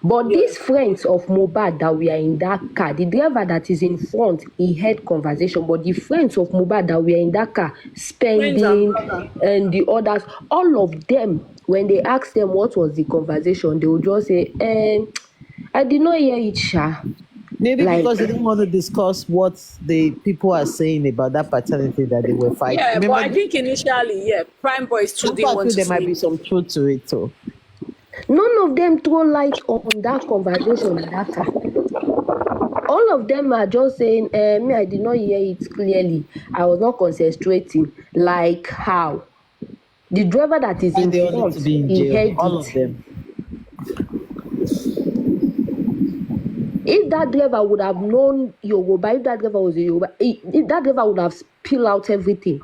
But these friends of Mohbad that we are in that car, the driver that is in front, he heard conversation. But the friends of Mohbad that we are in that car, spending and the others, all of them, when they ask them what was the conversation, they will just say, I did not hear it, Sha. Maybe Like, because they didn't want to discuss what the people are saying about that paternity that they were fighting. Yeah, but Remember, I think initially, yeah, Prime Boys too that's didn't why I want feel to there might say be some truth to it too. none of them throw light on that conversation in that car. All of them are just saying, me, I did not hear it clearly. I was not concentrating. Like how? The driver that is Why in they all need front, to be in he jail? heard All of it. them. If that driver would have known Yoruba, if that driver was a Yoruba, if that driver would have spilled out everything.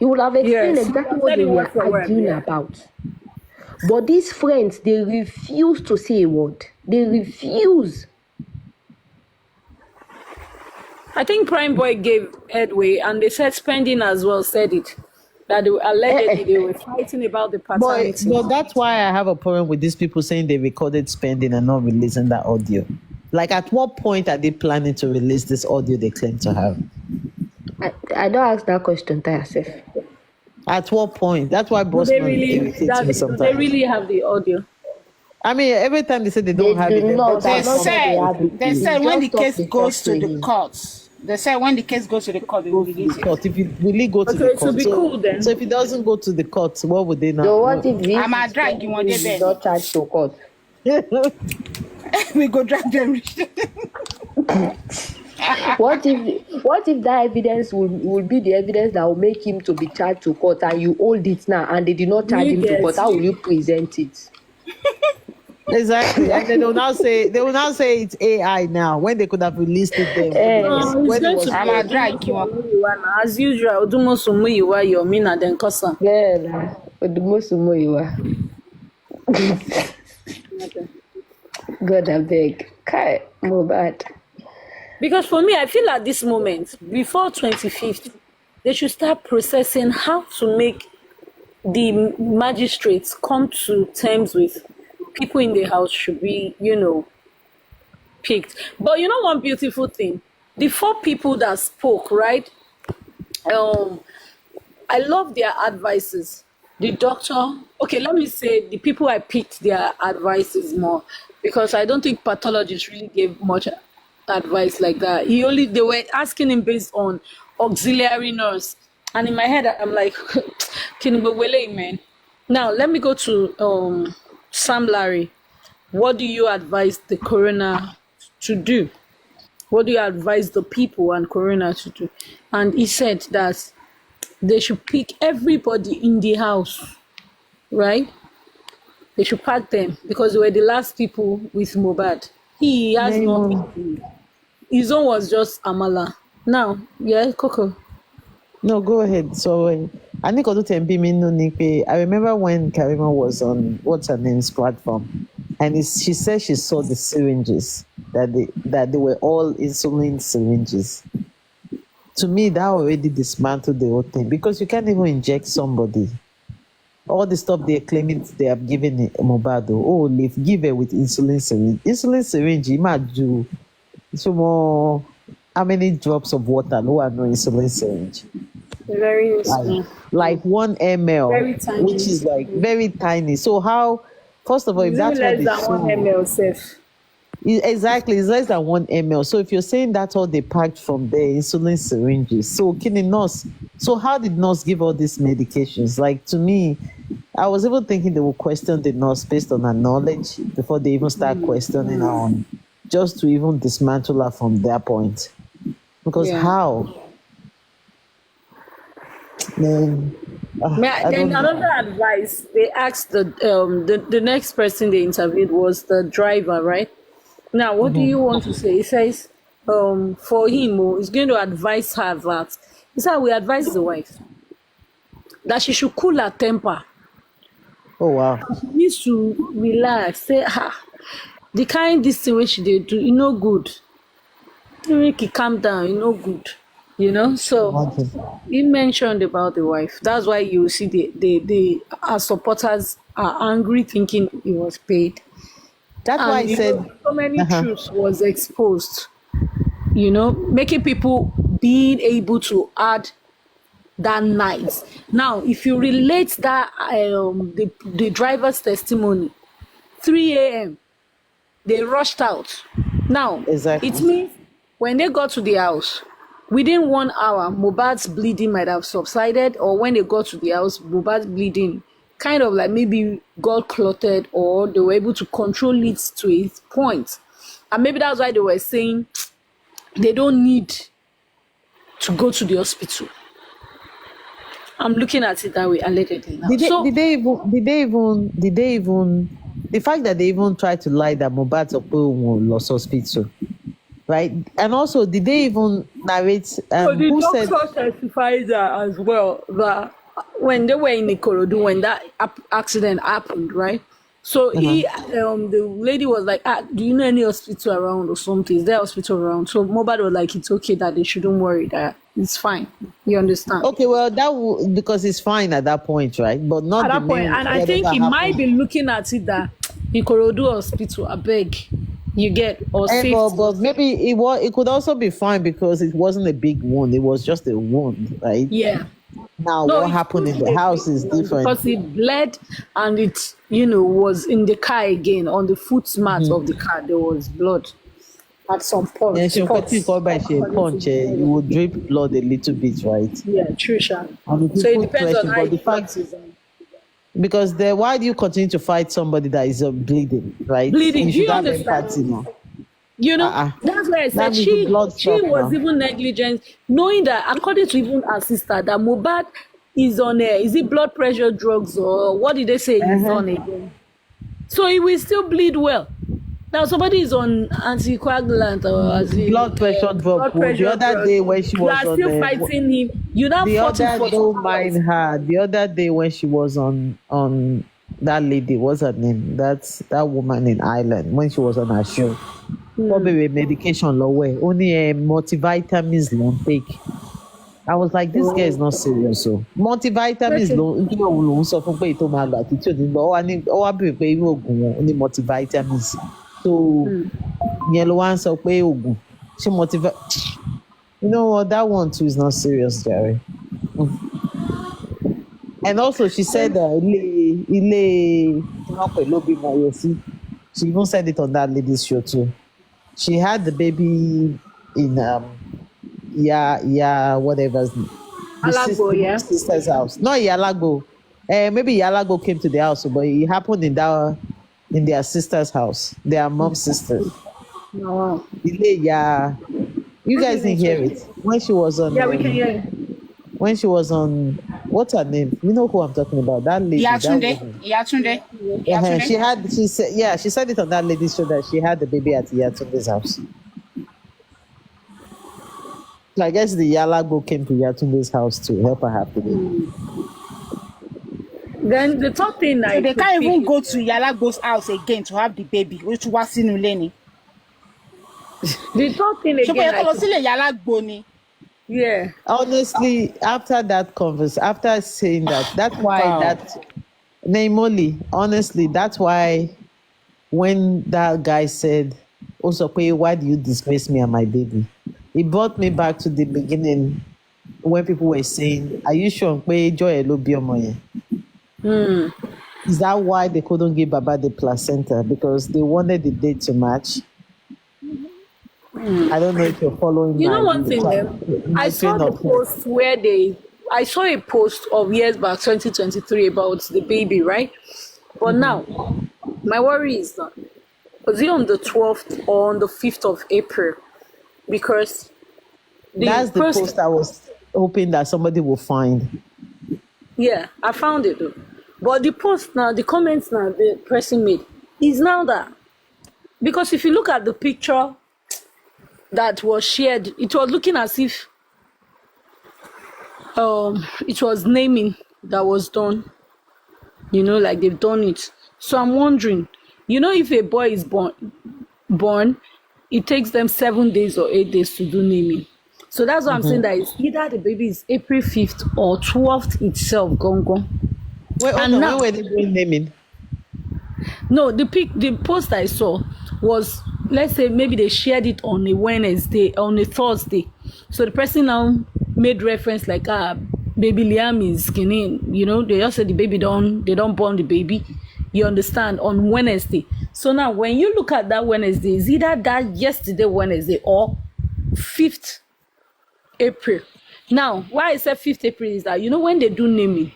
He would have explained yes. exactly what they were arguing about. But these friends, they refuse to say a word. They refuse. I think Prime Boy gave headway, and they said Spending as well said it that they, allegedly they were fighting about the paternity. But that's why I have a problem with these people saying they recorded Spending and not releasing that audio. Like, at what point are they planning to release this audio they claim to have? I don't ask that question to yourself. At what point? That's why Do Bossman irritates me do sometimes. they really have the audio? I mean, every time they say they don't They have do it, they not. better They come said- up with it. They It's said when the just up case to goes to talk to the him. courts. They said when the case goes to the court, they will Go to release the it. court. If it really go to Okay, the it will court, be cool then. so if it doesn't go to the court, what would they now? So what if this I'm a drag you one day is then. not charged to court? We go drag them. What if that evidence will be the evidence that will make him to be charged to court and you hold it now and they did not charge him to court? How will you present it? Exactly, and they will now say it's AI now when they could have released it then. It's going to be I'm a drag you one. Muyiwa. As usual, Odumosu Muyiwa, Yomina, then Kosa. Yeah, but the most you are. God, I beg. Kai, Mohbad. Because for me, I feel at this moment, before 25th, they should start processing how to make the magistrates come to terms with people in the house should be, picked. But you know one beautiful thing? The 4 people that spoke, right? I love their advices. The doctor, okay, let me say the people I picked their advices more because I don't think pathologists really gave much advice like that. They were asking him based on auxiliary nurse. And in my head, I'm like, Kinubawele, man. Now, let me go to Sam Larry. What do you advise the coroner to do? What do you advise the people and coroner to do? And he said that they should pick everybody in the house, right? They should pack them because they were the last people with Mohbad. He has nothing. His own was just Amala. Now, yeah, Coco. No, go ahead. So, I think I remember when Karima was on what's her name's platform, and she said she saw the syringes that they were all insulin syringes. To me, that already dismantled the whole thing because you can't even inject somebody all the stuff they're claiming they have given Mohbad. Oh, they've given with insulin syringe. Insulin syringe, imagine so more. How many drops of water? No, no insulin syringe. Very small. Like 1 ml, Very tiny. which is like very tiny. So how? First of all, if It's that's even what they less than 1 ml safe. exactly, it's less than 1 ml. So if you're saying that's all they packed from the insulin syringes, so can the nurse? So how did nurse give all these medications? Like to me, I was even thinking they would question the nurse based on her knowledge before they even start questioning her on, just to even dismantle her from their point. Because Yeah. how? Then, I Then don't know. another advice they asked the next person they interviewed was the driver, right? Now, what do you want to say? He says, for him, he's going to advise her that he said we advise the wife that she should cool her temper. Oh wow. She needs to relax. Say, the kind this thing which they do, you know, good. You make it calm down, you know, good. You know, so he mentioned about the wife. That's why you see our supporters are angry, thinking he was paid. That's why I And you said know, so many truths was exposed. You know, making people being able to add that night. Now, if you relate that the driver's testimony, 3 a.m. they rushed out. Now, exactly. it means when they got to the house, within 1 hour, Mohbad's bleeding might have subsided, or when they got to the house, Mohbad's bleeding kind of like maybe got clotted, or they were able to control it to its point. And maybe that's why they were saying they don't need to go to the hospital. I'm looking at it that way allegedly now. Did they even the fact that they even tried to lie that Mohbad lost hospital, right? And also, did they even narrate So the who said doctor testified that as well, that when they were in Ikorodu, when that accident happened, right? So the lady was like, do you know any hospital around or something? Is there a hospital around? So Mohbad was like, it's okay, that they shouldn't worry, that it's fine. You understand? Okay, well, because it's fine at that point, right? But not At the that point, main and I think he might be looking at it that Ikorodu hospital, I beg, you get, or safety. But maybe it could also be fine because it wasn't a big wound. It was just a wound, right? Yeah. Now, No, what it happened in could the be house is different. because it bled and it, was in the car again. On the foot mat of the car, there was blood at some point. Yeah, you would drip blood a little bit, right? Yeah, true, Sha. And if So you it put depends on pressure, how but the it fact practices. because why do you continue to fight somebody that is bleeding, right? Bleeding, You do you should have understand? empathy now. That's why I That said means the blood she stop was now. even negligent, knowing that according to even her sister, that Mohbad is on is it blood pressure drugs or what did they say he's on again? So he will still bleed well. Now somebody is on anticoagulant or blood pressure drug. The other day when she was you are on still fighting him. You now the fought him other for don't mind her. The other day when she was on that lady, what's her name? That's that woman in Ireland when she was on her show. Probably medication low way. Only multivitamins long take. I was like, this girl is not serious. So multivitamins long so fún pé tó máa gbà tí ò ní lọ ó wá bèrè pé irú oògùn wọn ó ní multivitamins. So yẹn ló wá ń sọ pé oògùn ṣé you know what, that one too is not serious, Jerry. And also she said she even said it on that lady's show too. She had the baby in whatever the sister's house. Not Yalago. Maybe Yalago came to the house, but it happened in their sister's house. Their mom's sister. No. You guys didn't hear it when she was on. Yeah, we can hear it. When she was on, what's her name? You know who I'm talking about? That lady. Yatunde. She said it on that lady's show that she had the baby at Yatunde's house. So I guess the Yalago came to Yatunde's house to help her have the baby. Then the top thing, so they can't even go to Yalago's house again to have the baby, which was in Uleni. The top thing again. Yeah. Honestly, after that conversation, after saying that, that's why Naimoli, honestly, that's why when that guy said, Osokwe, why do you disgrace me and my baby? It brought me back to the beginning when people were saying, are you sure Joy Elobiomoye? Is that why they couldn't give Baba the placenta? Because they wanted the date to match? I don't know if you're following You my, know one thing, I saw train the of thought. post where I saw a post of years back, 2023, about the baby, right? But now, my worry is that, was it on the 12th or on the 5th of April? Because That's the post I was hoping that somebody will find. Yeah, I found it though. But the post now, the comments now the person made is now that, because if you look at the picture that was shared, it was looking as if it was naming that was done, like they've done it. So I'm wondering, if a boy is born, it takes them 7 days or 8 days to do naming. So that's why I'm saying that it's either the baby is April 5th or 12th itself gone. Wait, hold on, when were they doing naming? No, the post I saw was, let's say maybe they shared it on a Wednesday, on a Thursday. So the person now made reference like, baby Liam is skinny, they just said the baby they don't born the baby, you understand, on Wednesday. So now when you look at that Wednesday, it's either that yesterday Wednesday or 5th April. Now, why I said 5th April is that, when they do naming,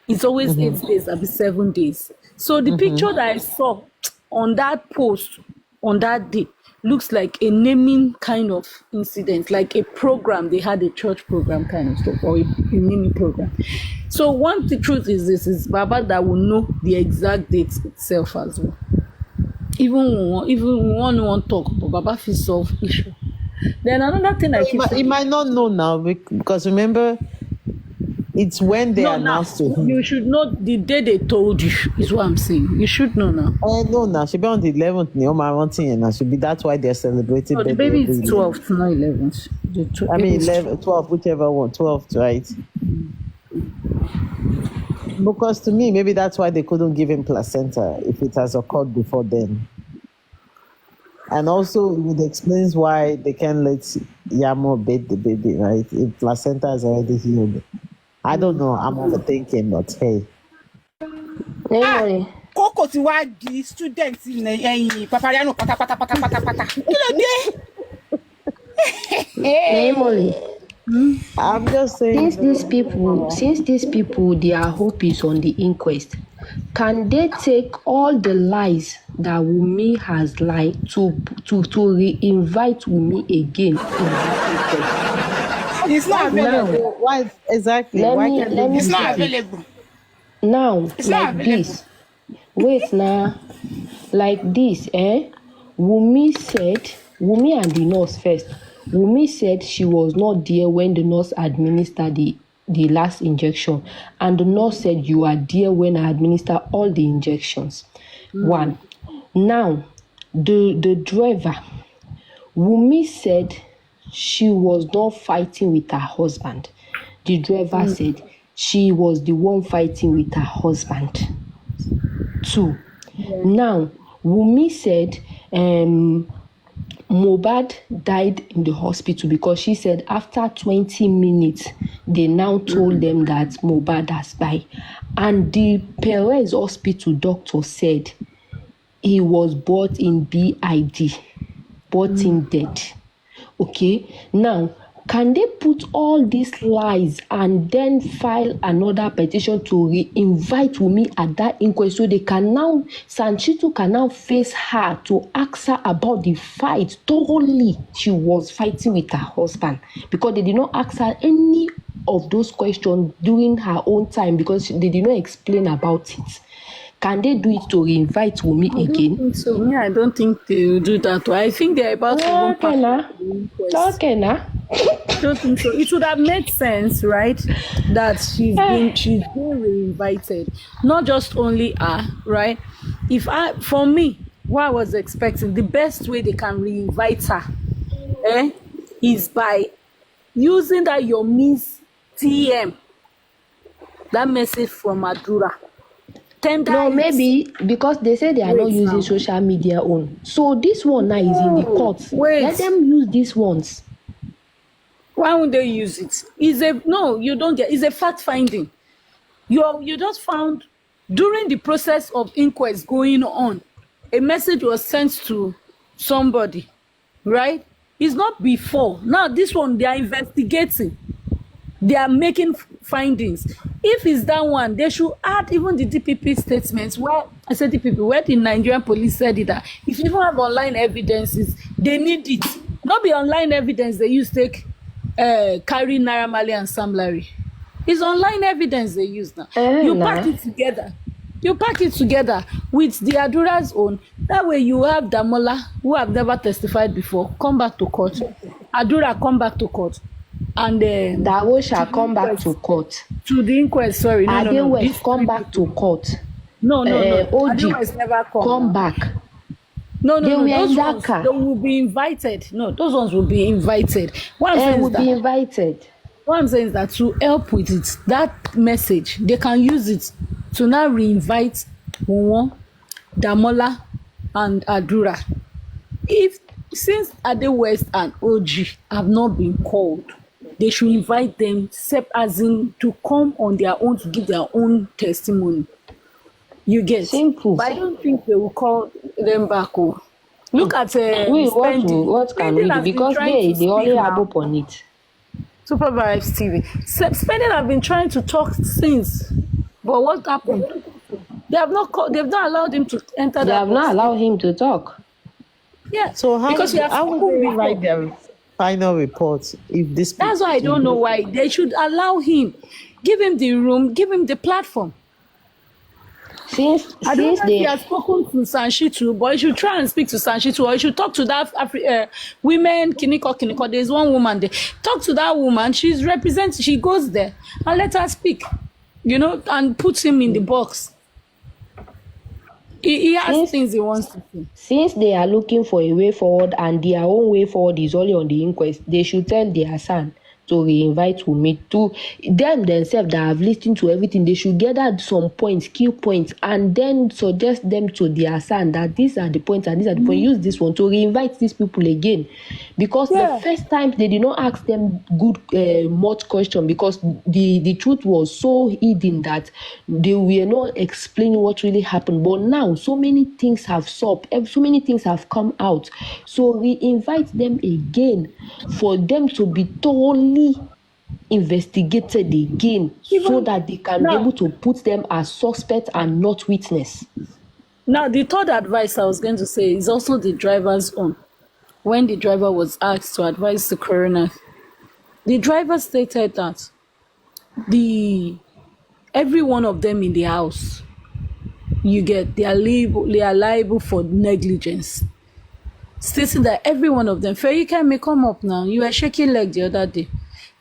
it's always 8 days, I'll be 7 days. So the picture that I saw on that post on that day looks like a naming kind of incident, like a program. They had a church program kind of stuff, or a naming program. So the truth is this, is Baba that will know the exact date itself as well. Even one talk, but Baba will solve issue. Then another thing He might not know now, because remember, it's when they announced to him. You should know the day they told you, is what I'm saying. You should know now. No, now she'll be on the 11th. Now should be. That's why they're celebrating. No, the baby is 12th, not 11th. I mean 11, 12, whichever one, 12th, right? Because to me, maybe that's why they couldn't give him placenta if it has occurred before then. And also, it explains why they can't let Yamo bathe the baby, right? If placenta is already healed. I don't know. I'm overthinking, but hey. Kókò ti wá di student ẹ̀yìn Papariano pátápátá. Kí ló dé? Emily, I'm just saying. Since these people, their hope is on the inquest, can they take all the lies that Wumi has lied to re-invite Wumi again in that inquest? It's not available. Why exactly? It's not available. Now, It's like not available. this. Wait now. Like this, Wumi and the nurse first. Wumi said she was not there when the nurse administered the last injection. And the nurse said you are there when I administer all the injections. One. Now, the driver, Wumi said she was not fighting with her husband. The driver said she was the one fighting with her husband. 2. Now, Wumi said Mohbad died in the hospital because she said after 20 minutes, they now told them that Mohbad has died. And the Perez hospital doctor said he was brought in BID, brought in dead. Okay, now, can they put all these lies and then file another petition to re-invite Wumi at that inquest so they can now, Sanchitu can now face her to ask her about the fight thoroughly she was fighting with her husband, because they did not ask her any of those questions during her own time because they did not explain about it. Can they do it to re-invite Wumi again? So I don't think they will do that. I think they're about to Okay, now. I don't think so. It would have made sense, right? That she's been re-invited. Not just only her, right? For me, what I was expecting, the best way they can re-invite her, is by using that your Miss TM, that message from Adura. tender No, it. maybe because they say they are not Wait using now. social media on. So this one now is in the court. Wait. Let them use these ones. Why would they use it? You don't get. It's a fact finding. You just found during the process of inquest going on, a message was sent to somebody, right? It's not before. Now this one they are investigating. They are making findings. If it's that one, they should add even the DPP statements where I said DPP, where the Nigerian police said it that if you even have online evidences, they need it. Not be online evidence they use take carry Naira Marley and Sam Larry. It's online evidence they use now. You pack it together. You pack it together with the Adura's own. That way you have Damola, who have never testified before, come back to court. Adura come back to court. And Dawo shall come back to court. To the inquest, sorry. No. Adewes come back to court. No. OG, Adewes never come back. No. They were in Those that ones, car. they will be invited. No, those ones will be invited. What I'm They saying will is be that, invited. what I'm saying is that to help with it, that message, they can use it to now re-invite Wonwon, Damola, and Adura. Since Ade West and OG have not been called, they should invite them, as in to come on their own to give their own testimony. You get simple. But I don't think they will call them back. Look at what can we do? Because they only have upon it. Supervised TV. Spending have been trying to talk since, but what happened? They have not allowed him to enter. They have not allowed him to talk. Yeah. So how will they write their final report if this? That's why I don't know why they should allow him, give him the room, give him the platform. Since He has spoken to Sanshitu, but you should try and speak to Sanshitu, or you should talk to that women, Kiniko. There's one woman there. Talk to that woman. She goes there and let her speak, and put him in the box. He has things he wants to say. Since they are looking for a way forward and their own way forward is only on the inquest, they should tell their son to re-invite Wunmi. To them themselves that have listened to everything, they should gather some points, key points, and then suggest them to their son that these are the points and these are the points. Use this one to re-invite these people again. Because the first time they did not ask them much question, because the truth was so hidden that they were not explaining what really happened. But now so many things have stopped, so many things have come out. So we invite them again for them to be thoroughly investigated again, so that they can be able to put them as suspect and not witness. Now, the third advice I was going to say is also the driver's own. When the driver was asked to advise the coroner, the driver stated that every one of them in the house, they are liable for negligence. Stating that every one of them, Feyike may come up now. You were shaking leg the other day.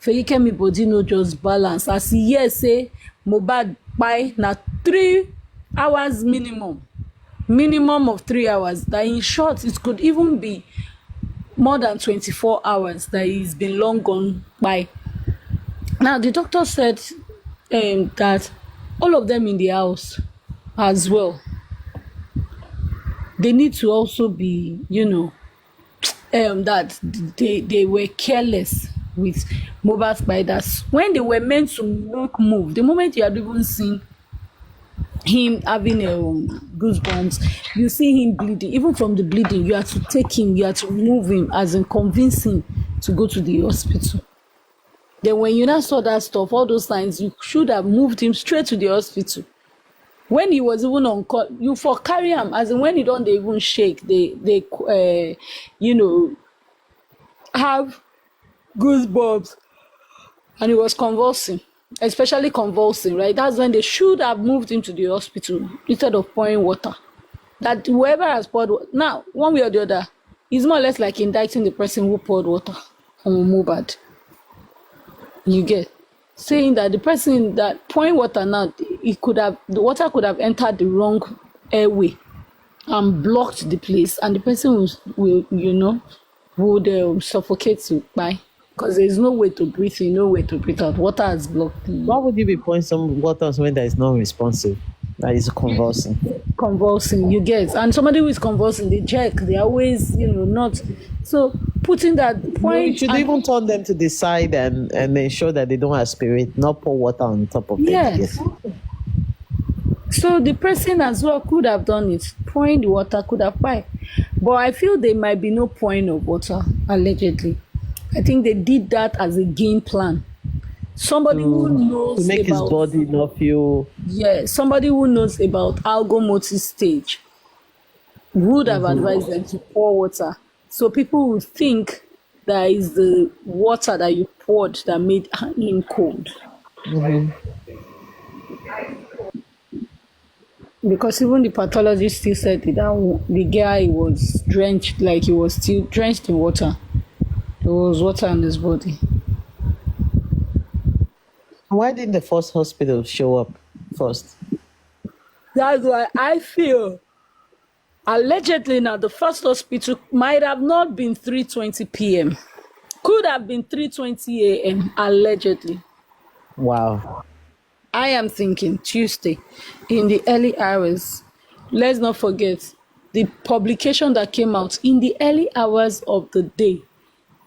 Feyike me body no just balance. As he here say, Mohbad by na 3 hours minimum of 3 hours. That in short, it could even be more than 24 hours that he's been long gone by. Now the doctor said that all of them in the house as well, they need to also be, that they were careless with mobile spiders when they were meant to move. The moment you had even seen him having goosebumps, you see him bleeding. Even from the bleeding, you have to take him, you have to move him, as in convince him to go to the hospital. Then when you now saw that stuff, all those signs, you should have moved him straight to the hospital. When he was even on call, you for carry him, as in when they even shake, they have goosebumps, and he was convulsing, especially convulsing, right? That's when they should have moved him to the hospital instead of pouring water. That whoever has poured water, now one way or the other, is more or less like indicting the person who poured water on Mohbad. You get saying that the person that pouring water now, the water could have entered the wrong airway and blocked the place, and the person would suffocate to die. Because there's no way to breathe in, no way to breathe out. Water has blocked. Why would you be pouring some water on something that is not responsive? That is convulsing. Convulsing, you get, and somebody who is convulsing, they check, they always, not. So putting that You point, should even turn them to the side and ensure that they don't aspirate, not pour water on top of them. yes. So the person as well could have done it. Pouring the water could have piped. But I feel there might be no pouring of water, allegedly. I think they did that as a game plan. Somebody who knows to make his about body not feel. somebody who knows about algomotic stage would have advised them to pour water. So people would think that is the water that you poured that made him cold. Because even the pathologist still said that the guy was drenched, like he was still drenched in water. There was water on his body. Why didn't the first hospital show up first? That's why I feel allegedly now the first hospital might have not been 3:20 p.m. Could have been 3:20 a.m. allegedly. Wow. I am thinking Tuesday in the early hours. Let's not forget the publication that came out in the early hours of the day.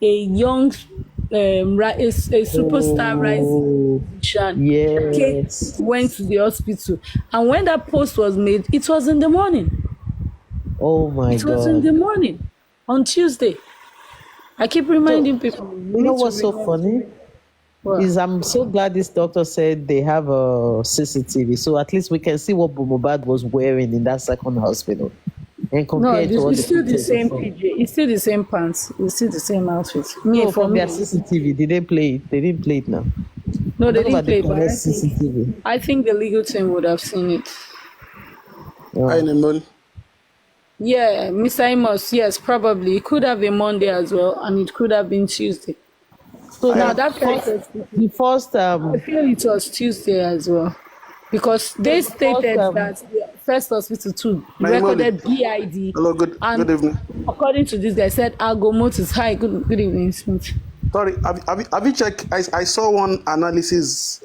A young, a superstar rising Yes. went to the hospital. And when that post was made, it was in the morning. Oh my It was in the God. morning on Tuesday. I keep reminding people. You know what's so funny? Is I'm so glad this doctor said they have a CCTV, so at least we can see what Mohbad was wearing in that second hospital, and No, compare it to what it's still the pictures same before. PJ. It's still the same pants. It's still the same outfit. No, For from me, their CCTV, did they play it? They didn't play it now. no, I'm they talking didn't about play. the But correct CCTV. I think the legal team would have seen it. Yeah, Mr. Amos, yes, probably. It could have been Monday as well, and it could have been Tuesday. So Now now that the first I feel it was Tuesday as well. Because they stated that the first hospital too recorded BID. Hello, good evening. According to this, they said algomotis. Hi, good evening, Smith. Sorry, have you checked? I saw one analysis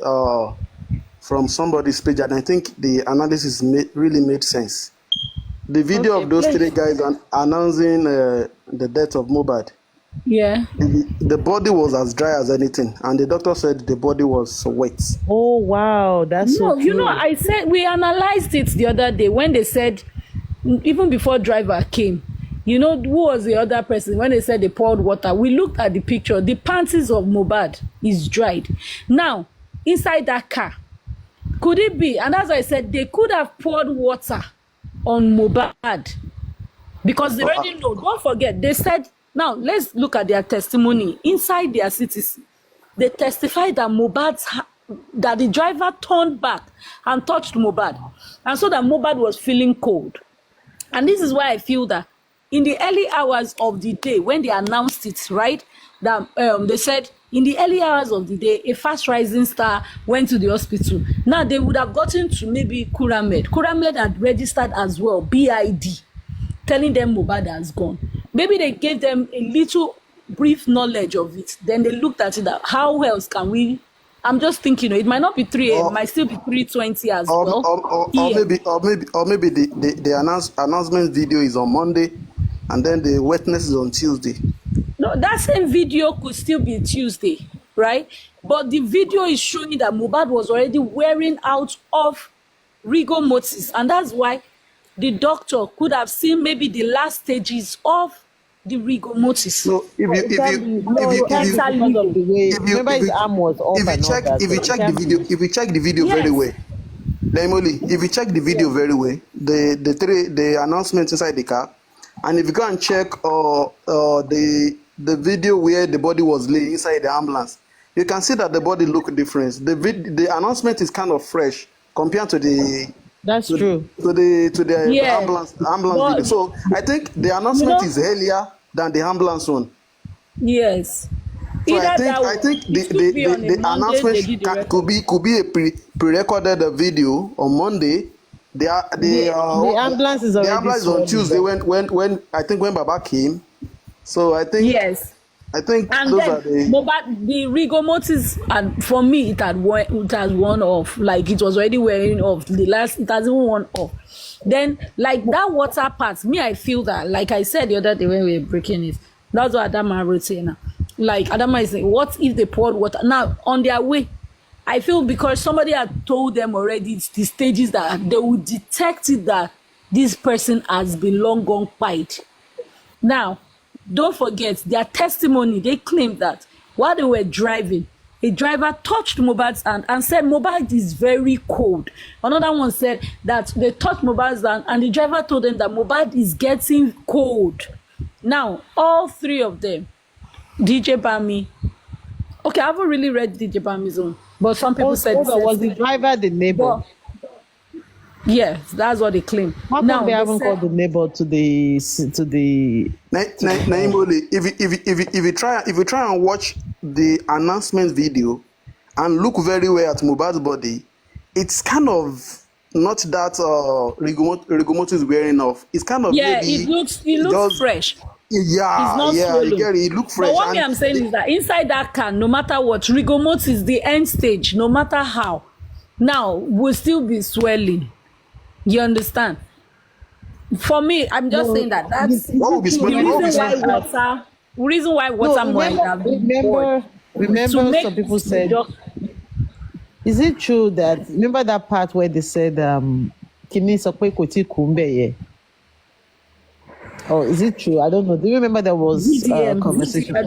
from somebody's page, and I think the analysis really made sense. The video of those three guys announcing the death of Mohbad. Yeah. The body was as dry as anything, and the doctor said the body was wet. Oh wow, that's so You know, true. I said we analyzed it the other day when they said, even before driver came, you know, who was the other person when they said they poured water? We looked at the picture. The panties of Mohbad is dried. Now, inside that car, could it be? And as I said, they could have poured water on Mohbad because they already know. Don't forget, they said. Now, let's look at their testimony. Inside their cities, they testified that that the driver turned back and touched Mohbad. And so that Mohbad was feeling cold. And this is why I feel that in the early hours of the day, when they announced it, right, that they said in the early hours of the day, a fast rising star went to the hospital. Now, they would have gotten to maybe Kuramed. Kuramed had registered as well, BID, telling them Mohbad has gone. Maybe they gave them a little brief knowledge of it. Then they looked at it. That how else can we? I'm just thinking, it might not be 3 a.m. It might still be 3:20 as well. Or maybe the announcement video is on Monday, and then the witness is on Tuesday. No, that same video could still be Tuesday, right? But the video is showing that Mohbad was already wearing out of rigor mortis, and that's why the doctor could have seen maybe the last stages of the rigor mortis. No, if you check the video very well, if you check the video very well, the announcement inside the car, and if you go and check the video where the body was laying inside the ambulance, you can see that the body look different. The announcement is kind of fresh compared to the. That's true. To the ambulance video. So I think the announcement is earlier than the ambulance one. Yes. So I think the announcement could be a pre-recorded video on Monday. The ambulance is already on Tuesday when I think when Baba came. So I think I think And those then are the. Mohbad, the rigor mortis, and for me, it had worn off. Like it was already wearing off. The last, it hasn't worn off. Then, like that water part, me, I feel that, like I said the other day when we were breaking it, that's what Adama wrote here now. Like Adama is saying, what if they poured water now on their way? I feel because somebody had told them already the stages that they would detect it that this person has been long gone quiet. Now, don't forget their testimony. They claimed that while they were driving, a driver touched Mohbad's hand and said Mohbad is very cold. Another one said that they touched Mohbad's hand and the driver told them that Mohbad is getting cold. Now, all three of them, DJ Bami. Okay, I haven't really read DJ Bami's own, but some people said was the driver the neighbor? Yes, that's what they claim. How come they haven't called the neighbor to the Naimole, if you try and watch the announcement video and look very well at Mohbad's body, it's kind of not that Rigomoto is wearing off. It's kind of maybe it looks fresh. Yeah, you get it. It looks fresh. But what I'm saying is that inside that can, no matter what, rigomort is the end stage, no matter how. Now will still be swelling. You understand? For me, I'm just saying that that's the reason why water might have been poured. Remember some people said, is it true that, remember that part where they said, Kimi Sokwe Koti Kumbe? Oh, is it true? I don't know. Do you remember there was a conversation? Not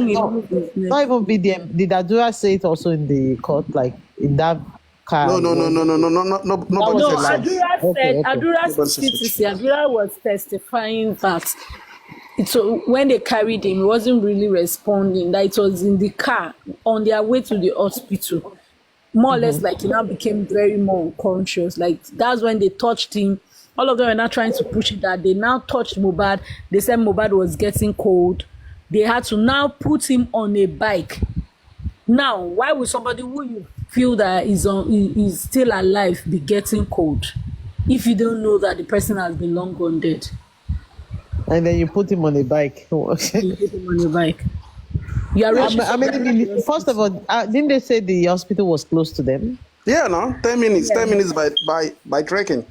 even BDM. Did Adura say it also in the court, like in that car? No. Nobody said that. Adura was testifying that when they carried him, he wasn't really responding. That it was in the car on their way to the hospital. More or less, like he now became very more unconscious. Like that's when they touched him. All of them were not trying to push it that they now touched Mohbad. They said Mohbad was getting cold. They had to now put him on a bike. Now, why would somebody who you feel that is still alive be getting cold if you don't know that the person has been long gone dead? And then you put him on a bike. You put him on a bike. You are first of all, didn't they say the hospital was close to them? Yeah, no, 10 minutes. 10 minutes by trekking.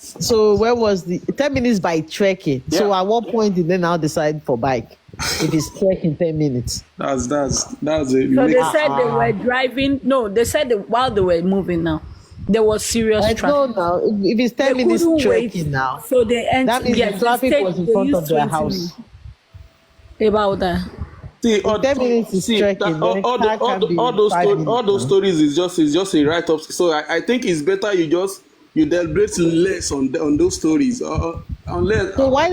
So where was the 10 minutes by trekking? Yeah. So at what point did they now decide for bike? If it's trekking 10 minutes. That's it. So they said they were driving. No, they said while they were moving now, there was serious traffic. No, now if it's 10 minutes trekking now, so they that means the traffic was in front of their house. About that. See, 10 minutes is trekking. All those stories is just a write up. So I think it's better you deliberate less on those stories. Unless, so why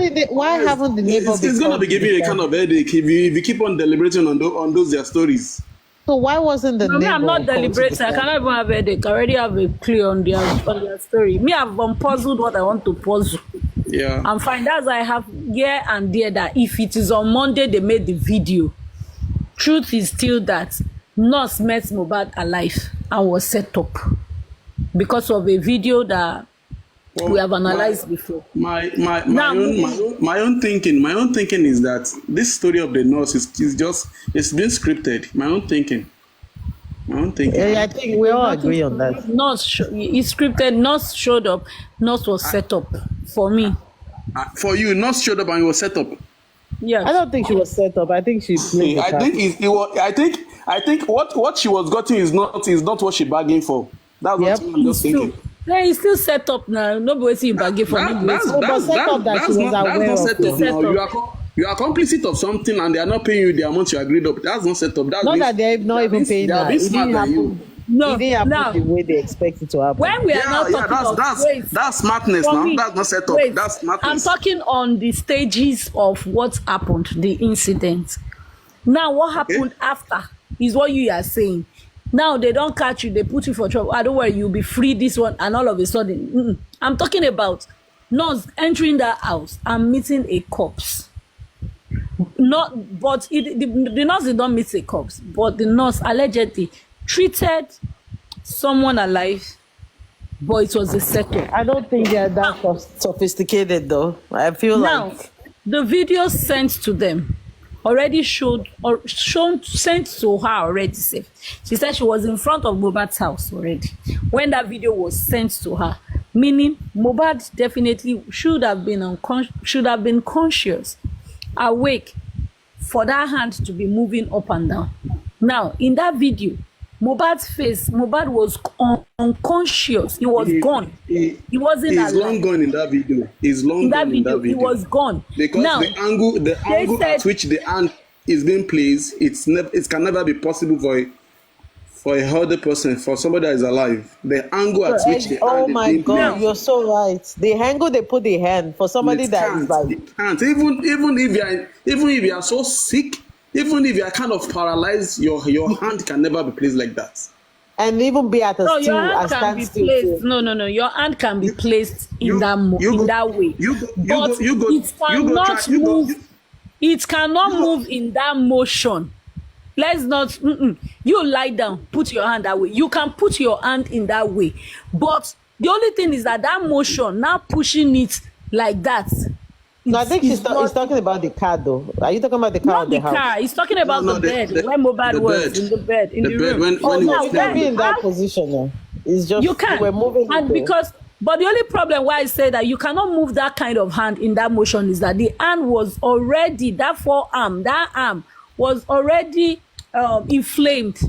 haven't the neighbor? It's going to be giving you a kind of headache if you keep on deliberating on those their stories. So why wasn't the neighbor? I'm not deliberating. I cannot even have a headache. I already have a clue on their story. Me, I've puzzled what I want to puzzle. Yeah. I'm fine. That's why I have here and there that if it is on Monday they made the video, truth is still that nurse met Mohbad alive and was set up because of a video that we have analyzed before. My own thinking is that this story of the nurse is just it's been scripted. My own thinking. Yeah, I think we all agree on that. It's scripted. Nurse showed up. Nurse was set up for me. For you, nurse showed up and it was set up. Yeah. I don't think she was set up. I think she played. I think what she was getting is not what she bargained for. That's what I'm just thinking. Yeah, he's still set up now. Nobody see bargain for me. That's not set up now. You are complicit of something and they are not paying you the amount you agreed up. That's not set up. That's not that they're not even paying you. It didn't happen. No, it didn't happen the way they expect it to happen. When we are not talking that's smartness now. That's not set up. That's smartness. I'm talking on the stages of what happened, the incident. Now, what happened after is what you are saying. Now they don't catch you, they put you for trouble. I don't worry, you'll be free this one, and all of a sudden, I'm talking about nurse entering that house and meeting a corpse. The nurse did not meet a corpse, but the nurse allegedly treated someone alive, but it was a setup. I don't think they're that sophisticated though. I feel now, the video sent to them already showed or shown sent to her already safe. She said she was in front of Mohbad's house already when that video was sent to her, meaning Mohbad definitely should have been conscious, awake, for that hand to be moving up and down. Now in that video, Mohbad's face, Mohbad was unconscious. He was gone. He wasn't He's alive. long gone in that video. He's long gone in that video. He was gone. Because now, the angle at which the hand is being placed, it can never be possible for a healthy person, for somebody that is alive. The angle at which the Oh hand my is being God, placed. you're so right. The angle they put the hand for somebody that is like, It can't. Even if you are so sick, even if you are kind of paralyzed, your hand can never be placed like that. and even be at a no, your still hand and can stand be still. placed. too. No. Your hand can be placed in that way. It cannot move in that motion. Let's not. You lie down. Put your hand that way. You can put your hand in that way, but the only thing is that motion, now pushing it like that. No, I think he's talking about the car though. Are you talking about the car or Not the the house? car. He's talking about the bed. Where Mohbad was in the bed in the room. When he No, was you can't be standing. in that position now. It's just You can, we're moving and it, because but the only problem why I say that you cannot move that kind of hand in that motion is that the hand was already, that forearm, that arm was already inflamed.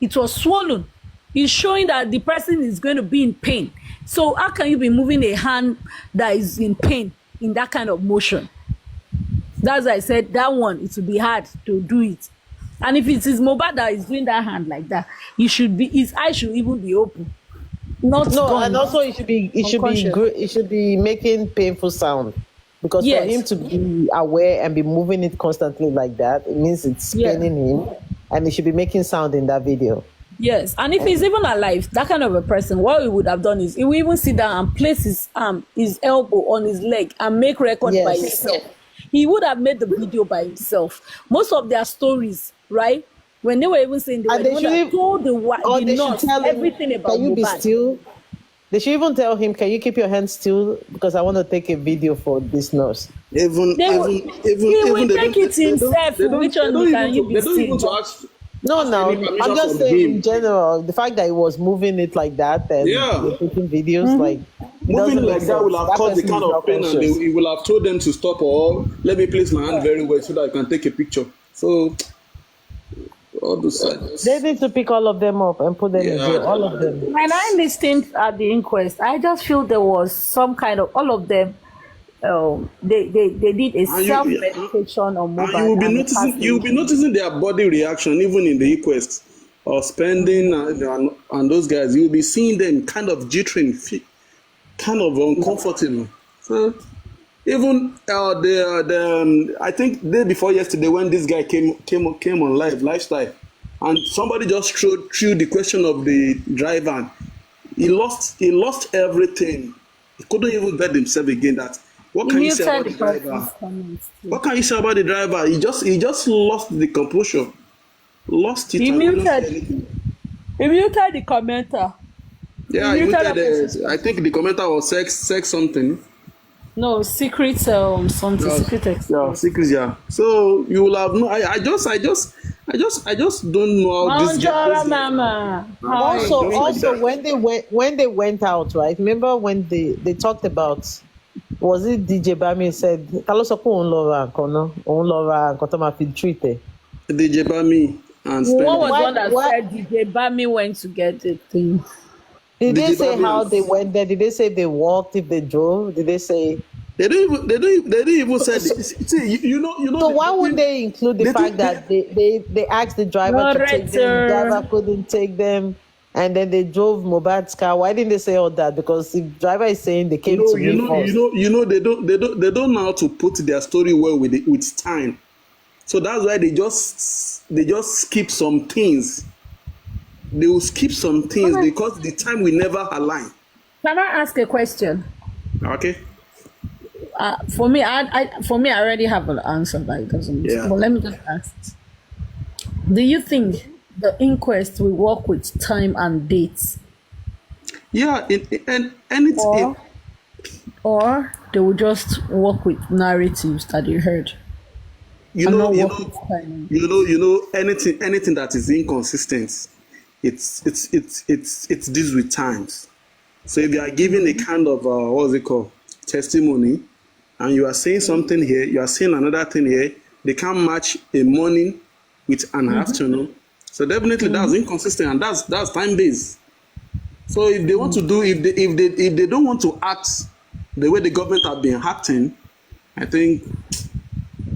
It was swollen. It's showing that the person is going to be in pain. So how can you be moving a hand that is in pain in that kind of motion? That's why I said that one, it will be hard to do it. And if it is Mohbad that is doing that hand like that, his eyes should even be open. Not No, gone. and also it should be making painful sound, because for him to be aware and be moving it constantly like that, it means it's paining him, and he should be making sound in that video. Yes, and if he's even alive, that kind of a person, what he would have done is he would even sit down and place his arm, his elbow on his leg and make record by himself. He would have made the video by himself. Most of their stories, right? When they were even saying they would have told the nurse everything about can you be Mohbad. still? They should even tell him, can you keep your hands still, because I want to take a video for this nurse. He will take it himself. Which one can you be still? No, I'm just saying in general, the fact that he was moving it like that and they're taking videos like moving like that will have caused the kind of pain, and he will have told them to stop, or let me place my hand very well so that I can take a picture. So all those sides. They need to pick all of them up and put them in jail, all of them. When I listened at the inquest, I just feel there was some kind of, all of them, they did a self-medication on Mohbad. And you'll be noticing their body reaction even in the inquest, or spending and those guys. You'll be seeing them kind of jittering, kind of uncomfortable. So even I think day before yesterday, when this guy came on lifestyle, and somebody just threw the question of the driver. He lost everything. He couldn't even bet himself again. That what can you say about the driver? What can you say about the driver? He just lost the composure, lost it. He muted the commenter. Yeah, he muted. I think the commenter was sex something. No, secret something. Secret. Yeah, secret. Yeah. So you will have no. I just don't know how this gets. Mama. Also, when they went out, right? Remember when they talked about, was it DJ Bami said, "Kalo sọ pé òun lọ ra nǹkan náà, òun lọ ra nǹkan tó máa fi treat ẹ." DJ Bami and Spend. What was one that said DJ Bami went to get the thing? Did they say how they went there? Did they say if they walked, if they drove? Did they say? They didn't even say. See, you know. So why would they include the fact that they asked the driver to take them, the driver couldn't take them, and then they drove Mohbad's car? Why didn't they say all that? Because the driver is saying they came to me first. They don't know how to put their story well with time, so that's why they just skip some things. They will skip some things because the time will never align. Can I ask a question? Okay. For me, I already have an answer, but it doesn't. Yeah. But let me just ask: do you think the inquest will work with time and dates? Yeah, or they will just work with narratives that you heard? you and know, not you work know, with time. anything that is inconsistent, it's this with times. So if you are giving a kind of what's it called, testimony, and you are saying something here, you are saying another thing here, they can't match a morning with an afternoon. So definitely that's inconsistent, and that's time based. So if they want to do, if they don't want to act the way the government have been acting, I think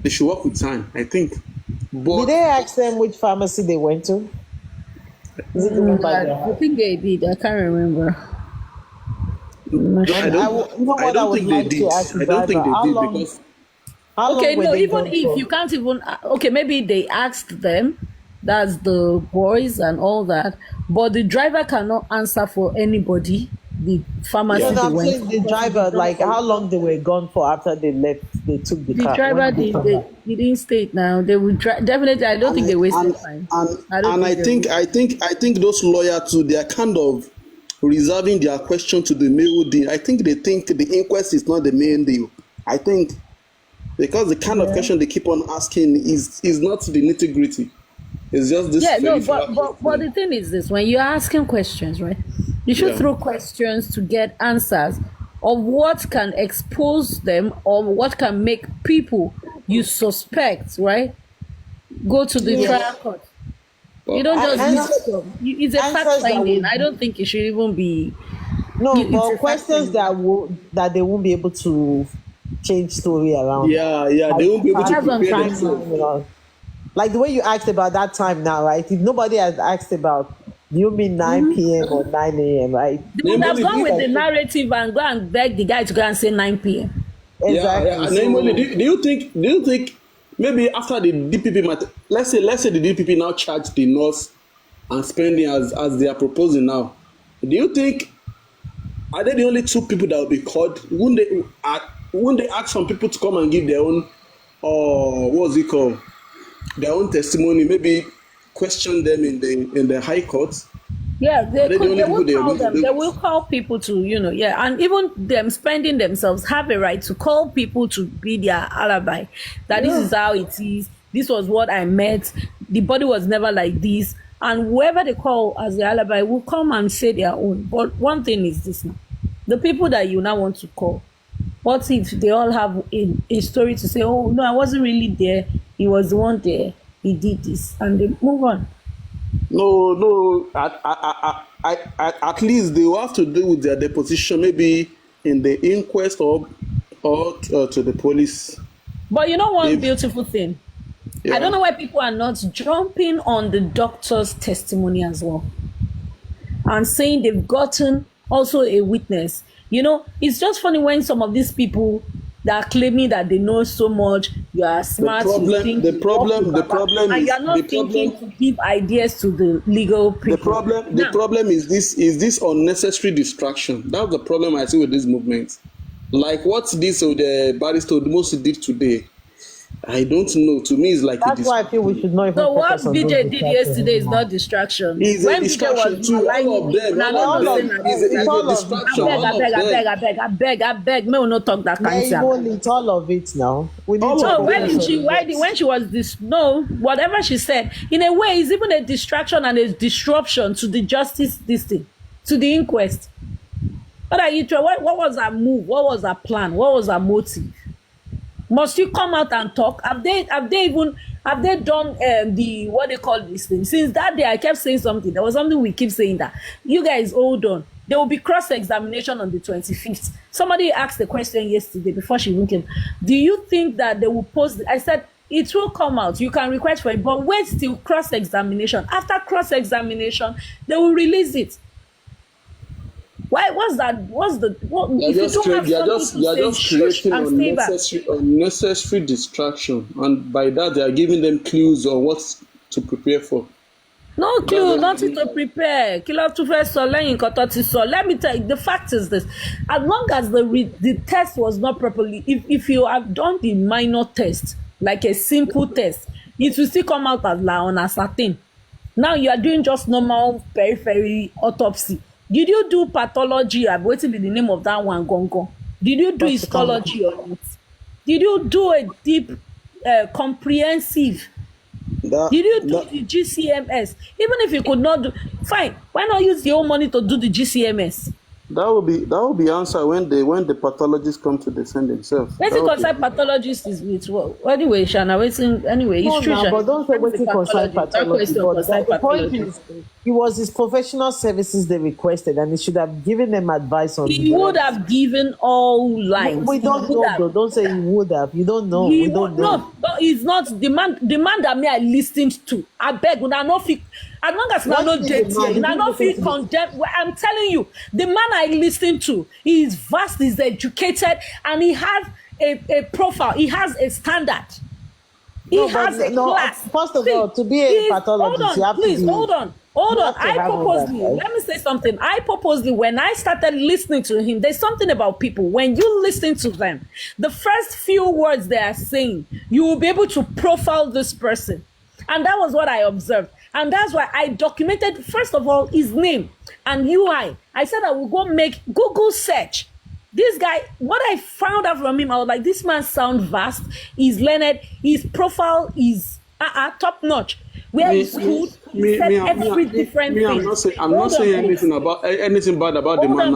they should work with time. I think. Did But they ask them which pharmacy they went to? Is it the one by their I house? think they did. I can't remember. I'm not no, sure. You know I what I don't would think they like did. to ask the I don't think driver? they did because How Okay, long were no, they even gone if for? you can't even, okay, maybe they asked them, that's the boys and all that, but the driver cannot answer for anybody, the No, pharmacy no, they I'm went saying to, the because driver, like how long they were gone for after they left, they took the the car. driver, When did they come back? they didn't state now. They would definitely, I don't think they wasted time. I don't and think they I think those lawyers too, they are kind of reserving their question to the main deal. I think they think the inquest is not the main deal. I think because the kind of Yeah. question they keep on asking is not the nitty gritty. It's just this Yeah, no, peripheral but question. the thing is this: when you're asking questions, right, you should Yeah. throw questions to get answers of what can expose them or what can make people you suspect, right, go to the Yeah. trial court. You Well, don't just And use it's a fact answers that finding. would I don't think it should even be. no, It's but a fact questions finding. that they won't be able to change story around. yeah, they Like won't be able to That's what I'm prepare trying to. themselves. timeline and all. Like the way you asked about that time now, right? If nobody has asked about, do you mean 9 p.m. or 9 a.m., right? They would have Namely, gone with the this, narrative and go and beg the guy to go and say 9 p.m. Exactly. and namely, So do you think maybe after the DPP matter, let's say the DPP now charge the nurse and spending as they are proposing now, do you think are they the only two people that will be called? Wouldn't they ask some people to come and give their own what's it called, their own testimony, maybe question them in the high court? Yeah, Are they the only they people will they are call going to them. do They it? will call people to, yeah, and even them spending themselves have a right to call people to be their alibi. That this is how it is. This was what I met. The body was never like this. And whoever they call as the alibi will come and say their own. But one thing is this now: the people that you now want to call, what if they all have a story to say? Oh no, I wasn't really there. He was the one there. He did this, and they move on. No. At least they will have to do with their deposition, maybe in the inquest or to the police. But you know one If, beautiful thing? yeah. I don't know why people are not jumping on the doctor's testimony as well and saying they've gotten also a witness. It's just funny when some of these people that are claiming that they know so much, you are smart, you think The problem and is you are not thinking to give ideas to the legal people. the problem is this unnecessary distraction. That's the problem I see with this movement. Like what this the barrister Odumosu did today, I don't know. To me, it's like a that's why I feel we should not even So what focus on those BJ did distractions yesterday is anymore. not distraction. It's a When BJ distraction was too. maligning All of them, people, now all no of say them. na It's It's a all of distraction. it. All of them. I beg, may we not talk that Yeah, kind of Igbo, it's all of it now. We need All to of No, when focus did on she? the When she was this? No, whatever she said, in a way, is even a distraction and a disruption to the justice. This thing, to the inquest. What are you trying? What was her move? What was her plan? What was her motive? Must you come out and talk? Have they done the what they call this thing? Since that day, I kept saying something. There was something we keep saying that you guys hold on. There will be cross-examination on the 25th. Somebody asked the question yesterday before she even came. Do you think that they will post? I said it will come out. You can request for it, but wait till cross-examination. After cross-examination, they will release it. Why? What's that? What's the? What, if you don't have something to say, shush creating and stay back. unnecessary distraction, and by that they are giving them clues on what to prepare for. No clue, nothing to prepare. Killer to first so let me tell you, the fact is this: as long as the test was not properly, if you have done the minor test, like a simple test, it will still come out as uncertain. Now you are doing just normal periphery autopsy. Did you do pathology? I'm waiting for the name of that one, Gongo. Did you do histology on it? Did you do a deep comprehensive? That, Did you do that the GCMS? Even if you could not do, fine. Why not use your own money to do the GCMS? that will be answer when the pathologists come to defend themselves. Let's concern pathologist is with well, anyway, Shana, anyway, No, it's true. no, but don't say What's the waiting concern pathology. But the point is, it was his professional services they requested, and he should have given them advice on. He would have given all lines. We don't know, though. Don't say he would have. You don't know. He We don't would, know. no, he's not the man. The man that me I listened to. I beg, una no fit. As long as una no date here, una no fit condemn. I'm telling you, the man I listened to, he is vast, he's educated, and he has a profile. He has a standard. He has a class. First of all, to be a pathologist, you have please, to be. hold on. I purposely, let me say something. I purposely, when I started listening to him, there's something about people. When you listen to them, the first few words they are saying, you will be able to profile this person. And that was what I observed. And that's why I documented, first of all, his name and UI. I said I will go make Google search. This guy, what I found out from him, I was like, this man sounds vast. He's learned. His profile is top notch. Where he's good, he said every different thing. I'm not saying anything bad about the man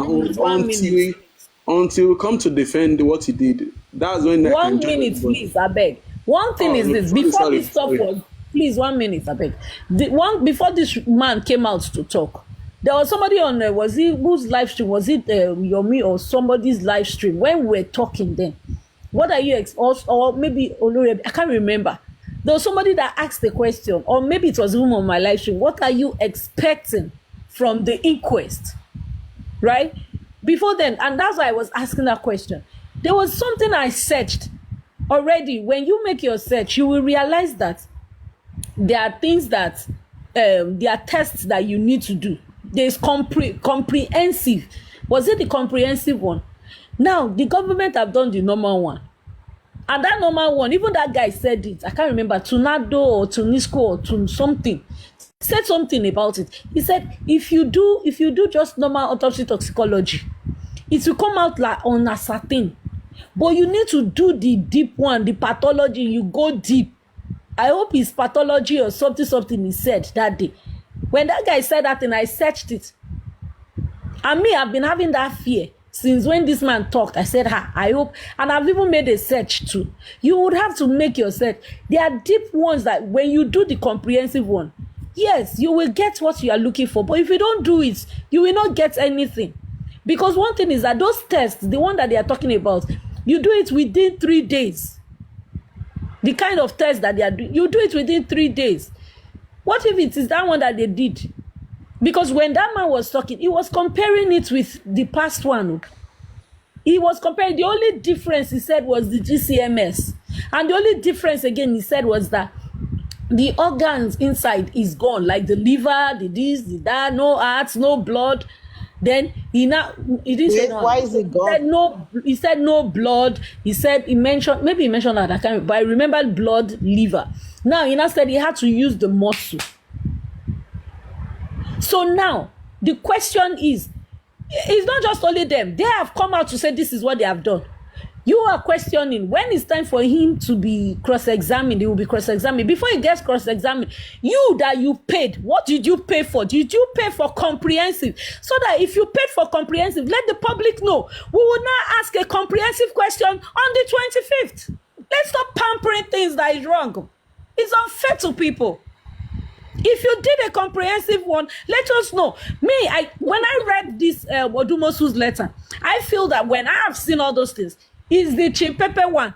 until we come to defend what he did. That's when 1 minute, please, I beg. One thing is this. Before this stuff was, please, 1 minute, I beg. Before this man came out to talk, there was somebody on was it whose live stream? Was it Yomi or somebody's live stream when we were talking then? What are you or maybe Olore, I can't remember. There was somebody that asked the question, or maybe it was even on my live stream. What are you expecting from the inquest? Right? Before then, and that's why I was asking that question. There was something I searched already. When you make your search, you will realize that there are things that there are tests that you need to do. There's comprehensive. Was it the comprehensive one? Now, the government have done the normal one. And that normal one, even that guy said it. I can't remember, Tunado or Tunisco or to something. Said something about it. He said, if you do just normal autopsy toxicology, it will come out like unascertain. But you need to do the deep one, the pathology. You go deep. I hope it's pathology or something he said that day. When that guy said that thing, I searched it. And me, I've been having that fear since when this man talked. I said, I hope. And I've even made a search too. You would have to make your search. There are deep ones that when you do the comprehensive one, yes, you will get what you are looking for. But if you don't do it, you will not get anything. Because one thing is that those tests, the one that they are talking about, you do it within 3 days. The kind of test that they are doing, you do it within 3 days. What if it is that one that they did? Because when that man was talking, he was comparing it with the past one. He was comparing. The only difference he said was the GCMS. And the only difference again he said was that the organs inside is gone, like the liver, the this, the that, no heart, no blood. Then he didn't say no. Why is it gone? He said no blood. He mentioned that, I can't remember, but I remember blood, liver. Now he now said he had to use the muscle. So now the question is, it's not just only them. They have come out to say this is what they have done. You are questioning when it's time for him to be cross-examined. He will be cross-examined. Before he gets cross-examined, you paid. What did you pay for? Did you pay for comprehensive? So that if you paid for comprehensive, let the public know. We will now ask a comprehensive question on the 25th. Let's stop pampering things that is wrong. It's unfair to people. If you did a comprehensive one, let us know. When I read this Odumosu's letter, I feel that when I have seen all those things, it's the Chimpepe one.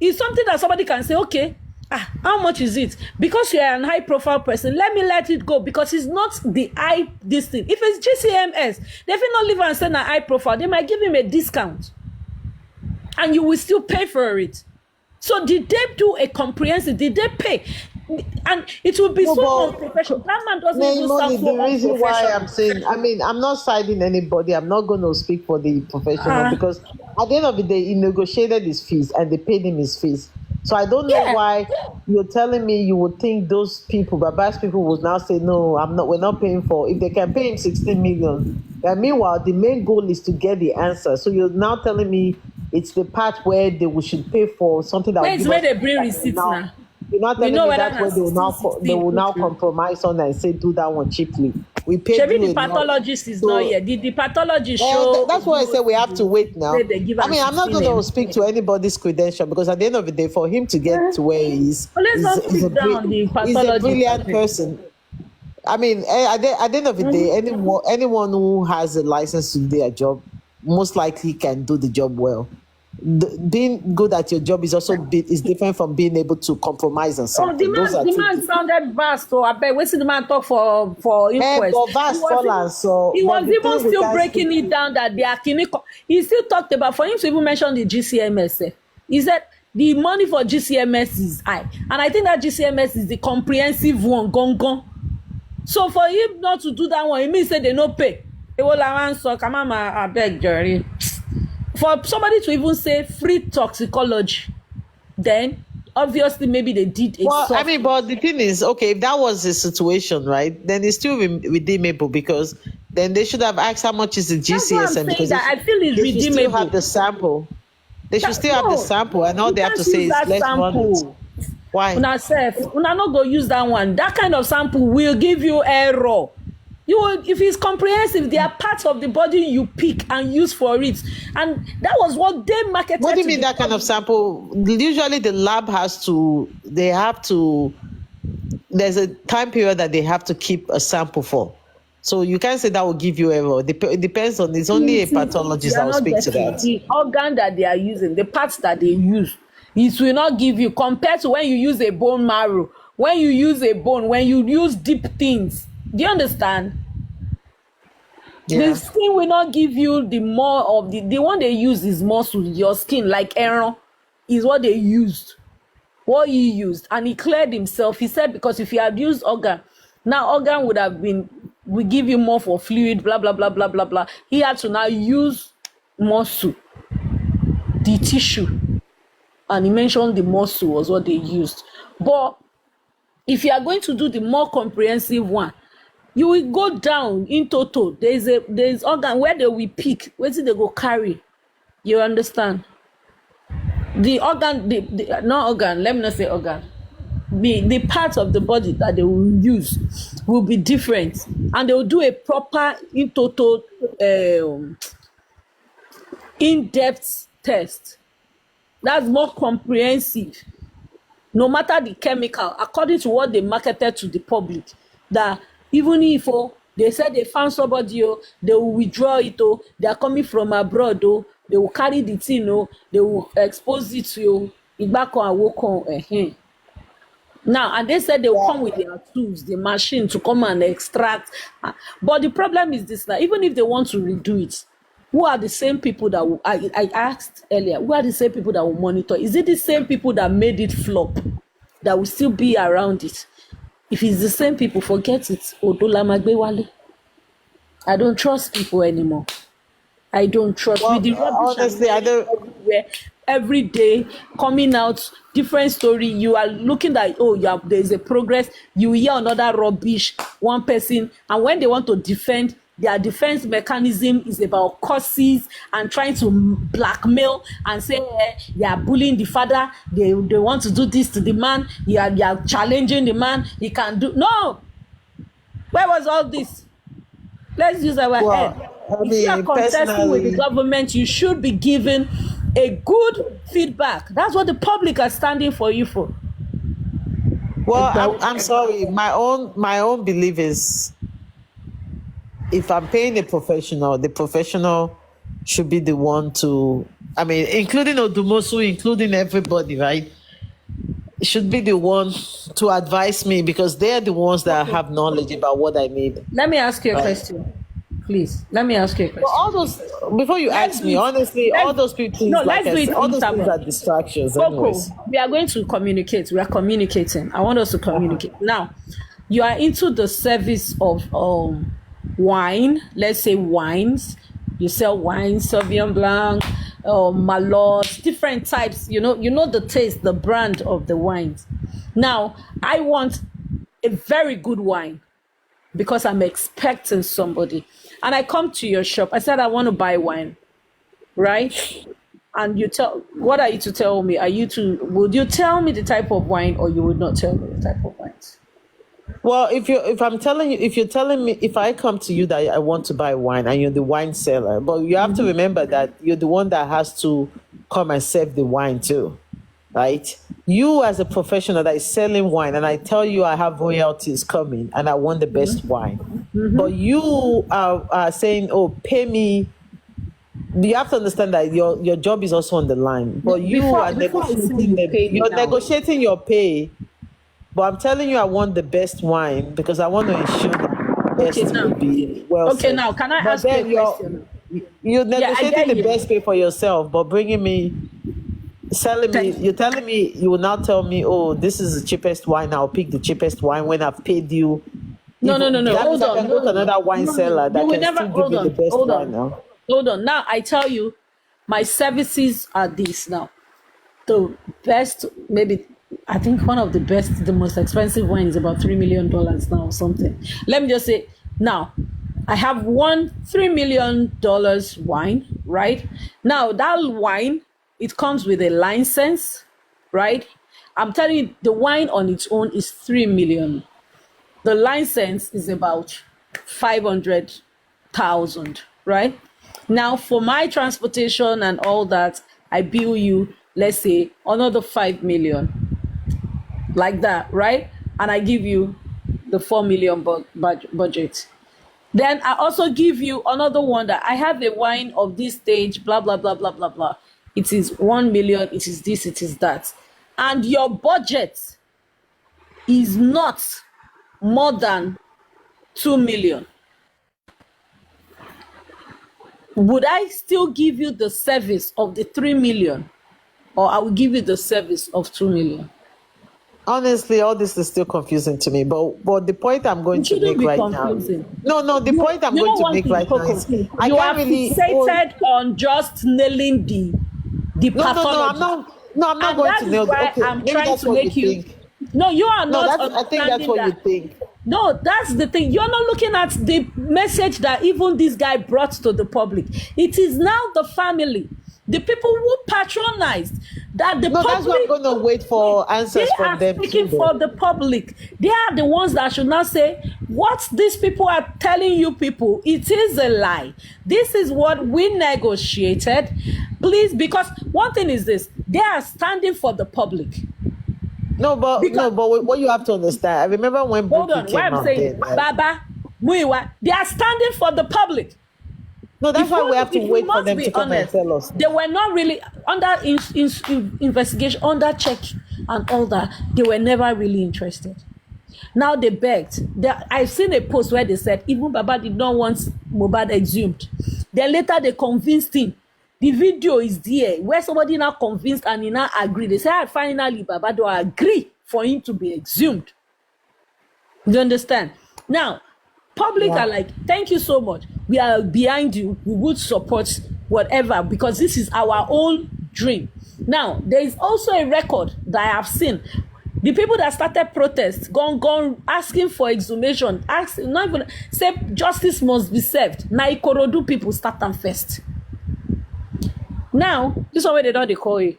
It's something that somebody can say, okay, how much is it? Because you are an high profile person, let it go, because it's not the this thing. If it's GCMS, they will not leave and send an high profile. They might give him a discount. And you will still pay for it. So did they do a comprehensive? Did they pay? And it will be so unprofessional. That man doesn't even sound so the reason why I'm unprofessional. saying, I'm not siding anybody. I'm not going to speak for the professional because at the end of the day, he negotiated his fees and they paid him his fees. So I don't know why you're telling me you would think those people, Baba's people, would now say, no, we're not paying for, if they can pay him 16 million. And meanwhile, the main goal is to get the answer. So you're now telling me it's the part where should pay for something that will Wait, give where us they bring receipts now. now? You're not We telling know me whether that's where na 16, they 16 will now put through. compromise on and say do that one cheaply. We paid Maybe you the enough. pathologist is So not here. Did the pathologist show? that's why I said we have to wait now. Say they give I am mean, I'm not 16 going to M. speak to anybody's credential because at the end of the day, for him to get to where he is, Well, let's not speak down the he's a pathologist. brilliant person. I mean, at the end of the day, anyone who has a license to do their job most likely can do the job well. Being good at your job is also is different from being able to compromise on Oh, something. the man sounded vast. So I bet wait till the man talk for inquest. But vast He was even still breaking it down that the Akini. He still talked about for him to even mention the GCMS. He said the money for GCMS is high, and I think that GCMS is the comprehensive one. Gong. So for him not to do that one, it means that they no pay. I beg Jerry. For somebody to even say free toxicology, then obviously maybe they did a well, soft. I mean, but the thing is, okay, if that was the situation, right, then it's still redeemable because then they should have asked how much is the GCSM because that I feel it's they should still redeemable. have the sample. They should still have the sample, and all they have to say is let's run it. Why? Una no go use that one. That kind of sample will give you error. If it's comprehensive, there are parts of the body you pick and use for it, and that was what they marketed. What do you mean that kind of sample? Usually, the lab there's a time period that they have to keep a sample for. So you can't say that will give you error. It depends on. It's only a pathologist that will speak to that. The organ that they are using, the parts that they use, it will not give you compared to when you use a bone marrow, when you use a bone, when you use deep things. Do you understand? Yeah. The skin will not give you the more of the one they use is muscle. Your skin, like Aaron, is what they used. What he used, and he cleared himself. He said because if he had used organ, now organ would have been we give you more for fluid, blah blah blah blah blah blah. He had to now use muscle, the tissue, and he mentioned the muscle was what they used. But if you are going to do the more comprehensive one, you will go down in total. There's organ where they will pick, where they go carry. You understand? The organ, not organ, let me not say organ. The parts of the body that they will use will be different, and they will do a proper in total in-depth test. That's more comprehensive. No matter the chemical, according to what they marketed to the public, that even if they said they found somebody, they will withdraw it, they are coming from abroad, they will carry the thing, they will expose it to Igbako and Wokon. Now, and they said they will come with their tools, the machine to come and extract. But the problem is this: that even if they want to redo it, who are the same people that will, I asked earlier, who are the same people that will monitor? Is it the same people that made it flop that will still be around it? If it's the same people, forget it. Odolamagbewale. I don't trust people anymore. I don't trust. Well, with the rubbish honestly, I don't. Everywhere, every day coming out different story. You are looking at there's a progress. You hear another rubbish, one person, and when they want to defend, their defense mechanism is about curses and trying to blackmail and say they are bullying the father. They want to do this to the man. You are challenging the man. He can do no. Where was all this? Let's use our head. If you are contesting with the government, you should be given a good feedback. That's what the public are standing for you for. Well, I'm sorry. My own belief is, if I'm paying a professional, the professional should be the one to, I mean, including Odumosu, including everybody, right? Should be the one to advise me because they're the ones that have knowledge about what I need. Let me ask you a question. Please, let me ask you a question. Well, all those, before you ask me, honestly, all those people, no, let's do it. all those things are distractions. Anyways. We are going to communicate. We are communicating. I want us to communicate. Now, you are into the service of wine. Let's say wines. You sell wine, Sauvignon Blanc, Malot, different types. You know the taste, the brand of the wines. Now, I want a very good wine because I'm expecting somebody. And I come to your shop. I said, I want to buy wine, right? and what are you to tell me? Would you tell me the type of wine, or you would not tell me the type of wines? Well, if you're telling me, if I come to you that I want to buy wine and you're the wine seller, but you have to remember that you're the one that has to come and serve the wine too, right? You as a professional that is selling wine, and I tell you I have royalties coming and I want the best wine, but you are saying, oh, pay me. You have to understand that your job is also on the line, but Before I say you pay me you're now. negotiating your pay. But I'm telling you, I want the best wine because I want to ensure that the Okay, best now. will be well Okay, served. now, can I But ask you a then you're question? you're Yeah, I negotiating get the you. best pay for yourself, but Thank you're telling me, you will now tell me, oh, this is the cheapest wine. I'll pick the cheapest wine when I've paid you. No, no, Even no, no. that means Hold I on. can go to another wine seller You that will can never. still give Hold you the on. best Hold wine on. now. Hold on. Now I tell you, my services are these now. The best, maybe I think one of the best, the most expensive wine is about $3 million now or something. Let me just say now, I have one $3 million wine, right? Now that wine, it comes with a license, right? I'm telling you, the wine on its own is 3 million. The license is about 500,000, right? Now for my transportation and all that, I bill you, let's say, another 5 million, like that, right? And I give you the 4 million budget. Then I also give you another one that I have a wine of this stage, blah, blah, blah, blah, blah, blah. It is 1 million, it is this, it is that. And your budget is not more than 2 million. Would I still give you the service of the 3 million, or I will give you the service of 2 million? Honestly, all this is still confusing to me. But the point I'm going It to shouldn't make be right now. confusing. No, the point I'm You going know to one make thing, right now Coco, is I you can't are really hold. fixated on just nailing the No, pathology. I'm not And going that to is nail. why Okay, I'm maybe trying that's to what you make you. think. No, you are No, not I think that's understanding what you that. think. No, that's the thing. You're not looking at the message that even this guy brought to the public. It is now the family, the people who patronized, that the No, that's why I'm public. going to wait for They answers are from them speaking too, for though. the public. They are the ones that should not say what these people are telling you people. It is a lie. This is what we negotiated. Please, because one thing is this: they are standing for the public. Because What you have to understand, I remember when hold Buki on, why came I'm out saying then, right? Baba Muiwa, they are standing for the public. No, that's why we have to If you wait for must them be to come and honest, tell us. they were not really under investigation, under check, and all that. They were never really interested. Now they begged. I've seen a post where they said even Baba did not want Mohbad exhumed. Then later they convinced him. The video is there where somebody now convinced and he now agreed. They said finally Baba do agree for him to be exhumed. You understand? Now, public Yeah. are like, thank you so much. We are behind you. We would support whatever because this is our own dream. Now, there is also a record that I have seen. The people that started protests, gone asking for exhumation, not even say justice must be served. Now, Ikorodu people start them first. Now, this one where they don't they call you.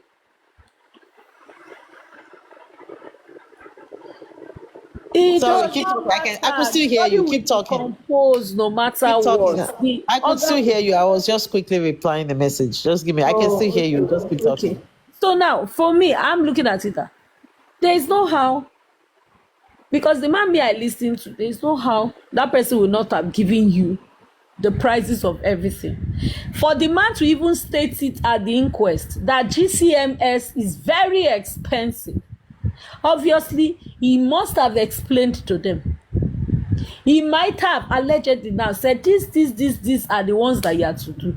It Sorry, does keep not talking. I could matter. still hear Nobody you. will Keep be talking. composed no matter Keep talking. what. The I could still other. hear you. I was just quickly replying the message. Just give me. I can still hear you. Just keep Okay. talking. So now, for me, I'm looking at it. There is no how, because the man me I listen to, there is no how that person will not have given you the prices of everything. For the man to even state it at the inquest that GCMS is very expensive, obviously he must have explained to them. He might have allegedly now said these are the ones that you have to do.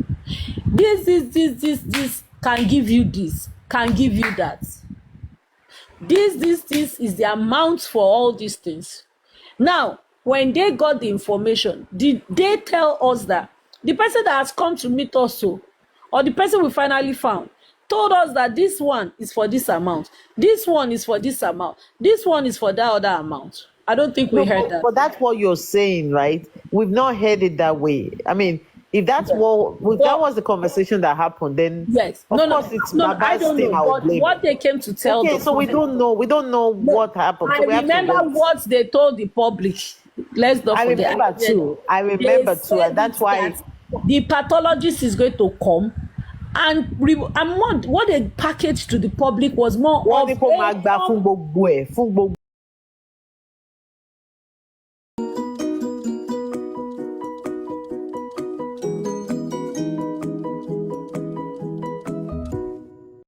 This can give you this, can give you that. This is the amount for all these things. Now, when they got the information, did they tell us that the person that has come to meet us or the person we finally found told us that this one is for this amount, this one is for this amount, this one is for that other amount? I don't think we heard that. But that's what you're saying, right? We've not heard it that way. I mean, If that's if that was the conversation that happened, then yes, of course it's Baba's I don't thing. know. I will But blame. what they came to tell Okay, the so we public, don't know. We don't know what happened. I So we have to remember wait. what they told the public. Let's not I forget. remember too. I They remember too, said and that's why. that the pathologist is going to come and what they packaged to the public was more Wọ́n of ní kó máa gbà fún gbogbo ẹ̀, fún gbogbo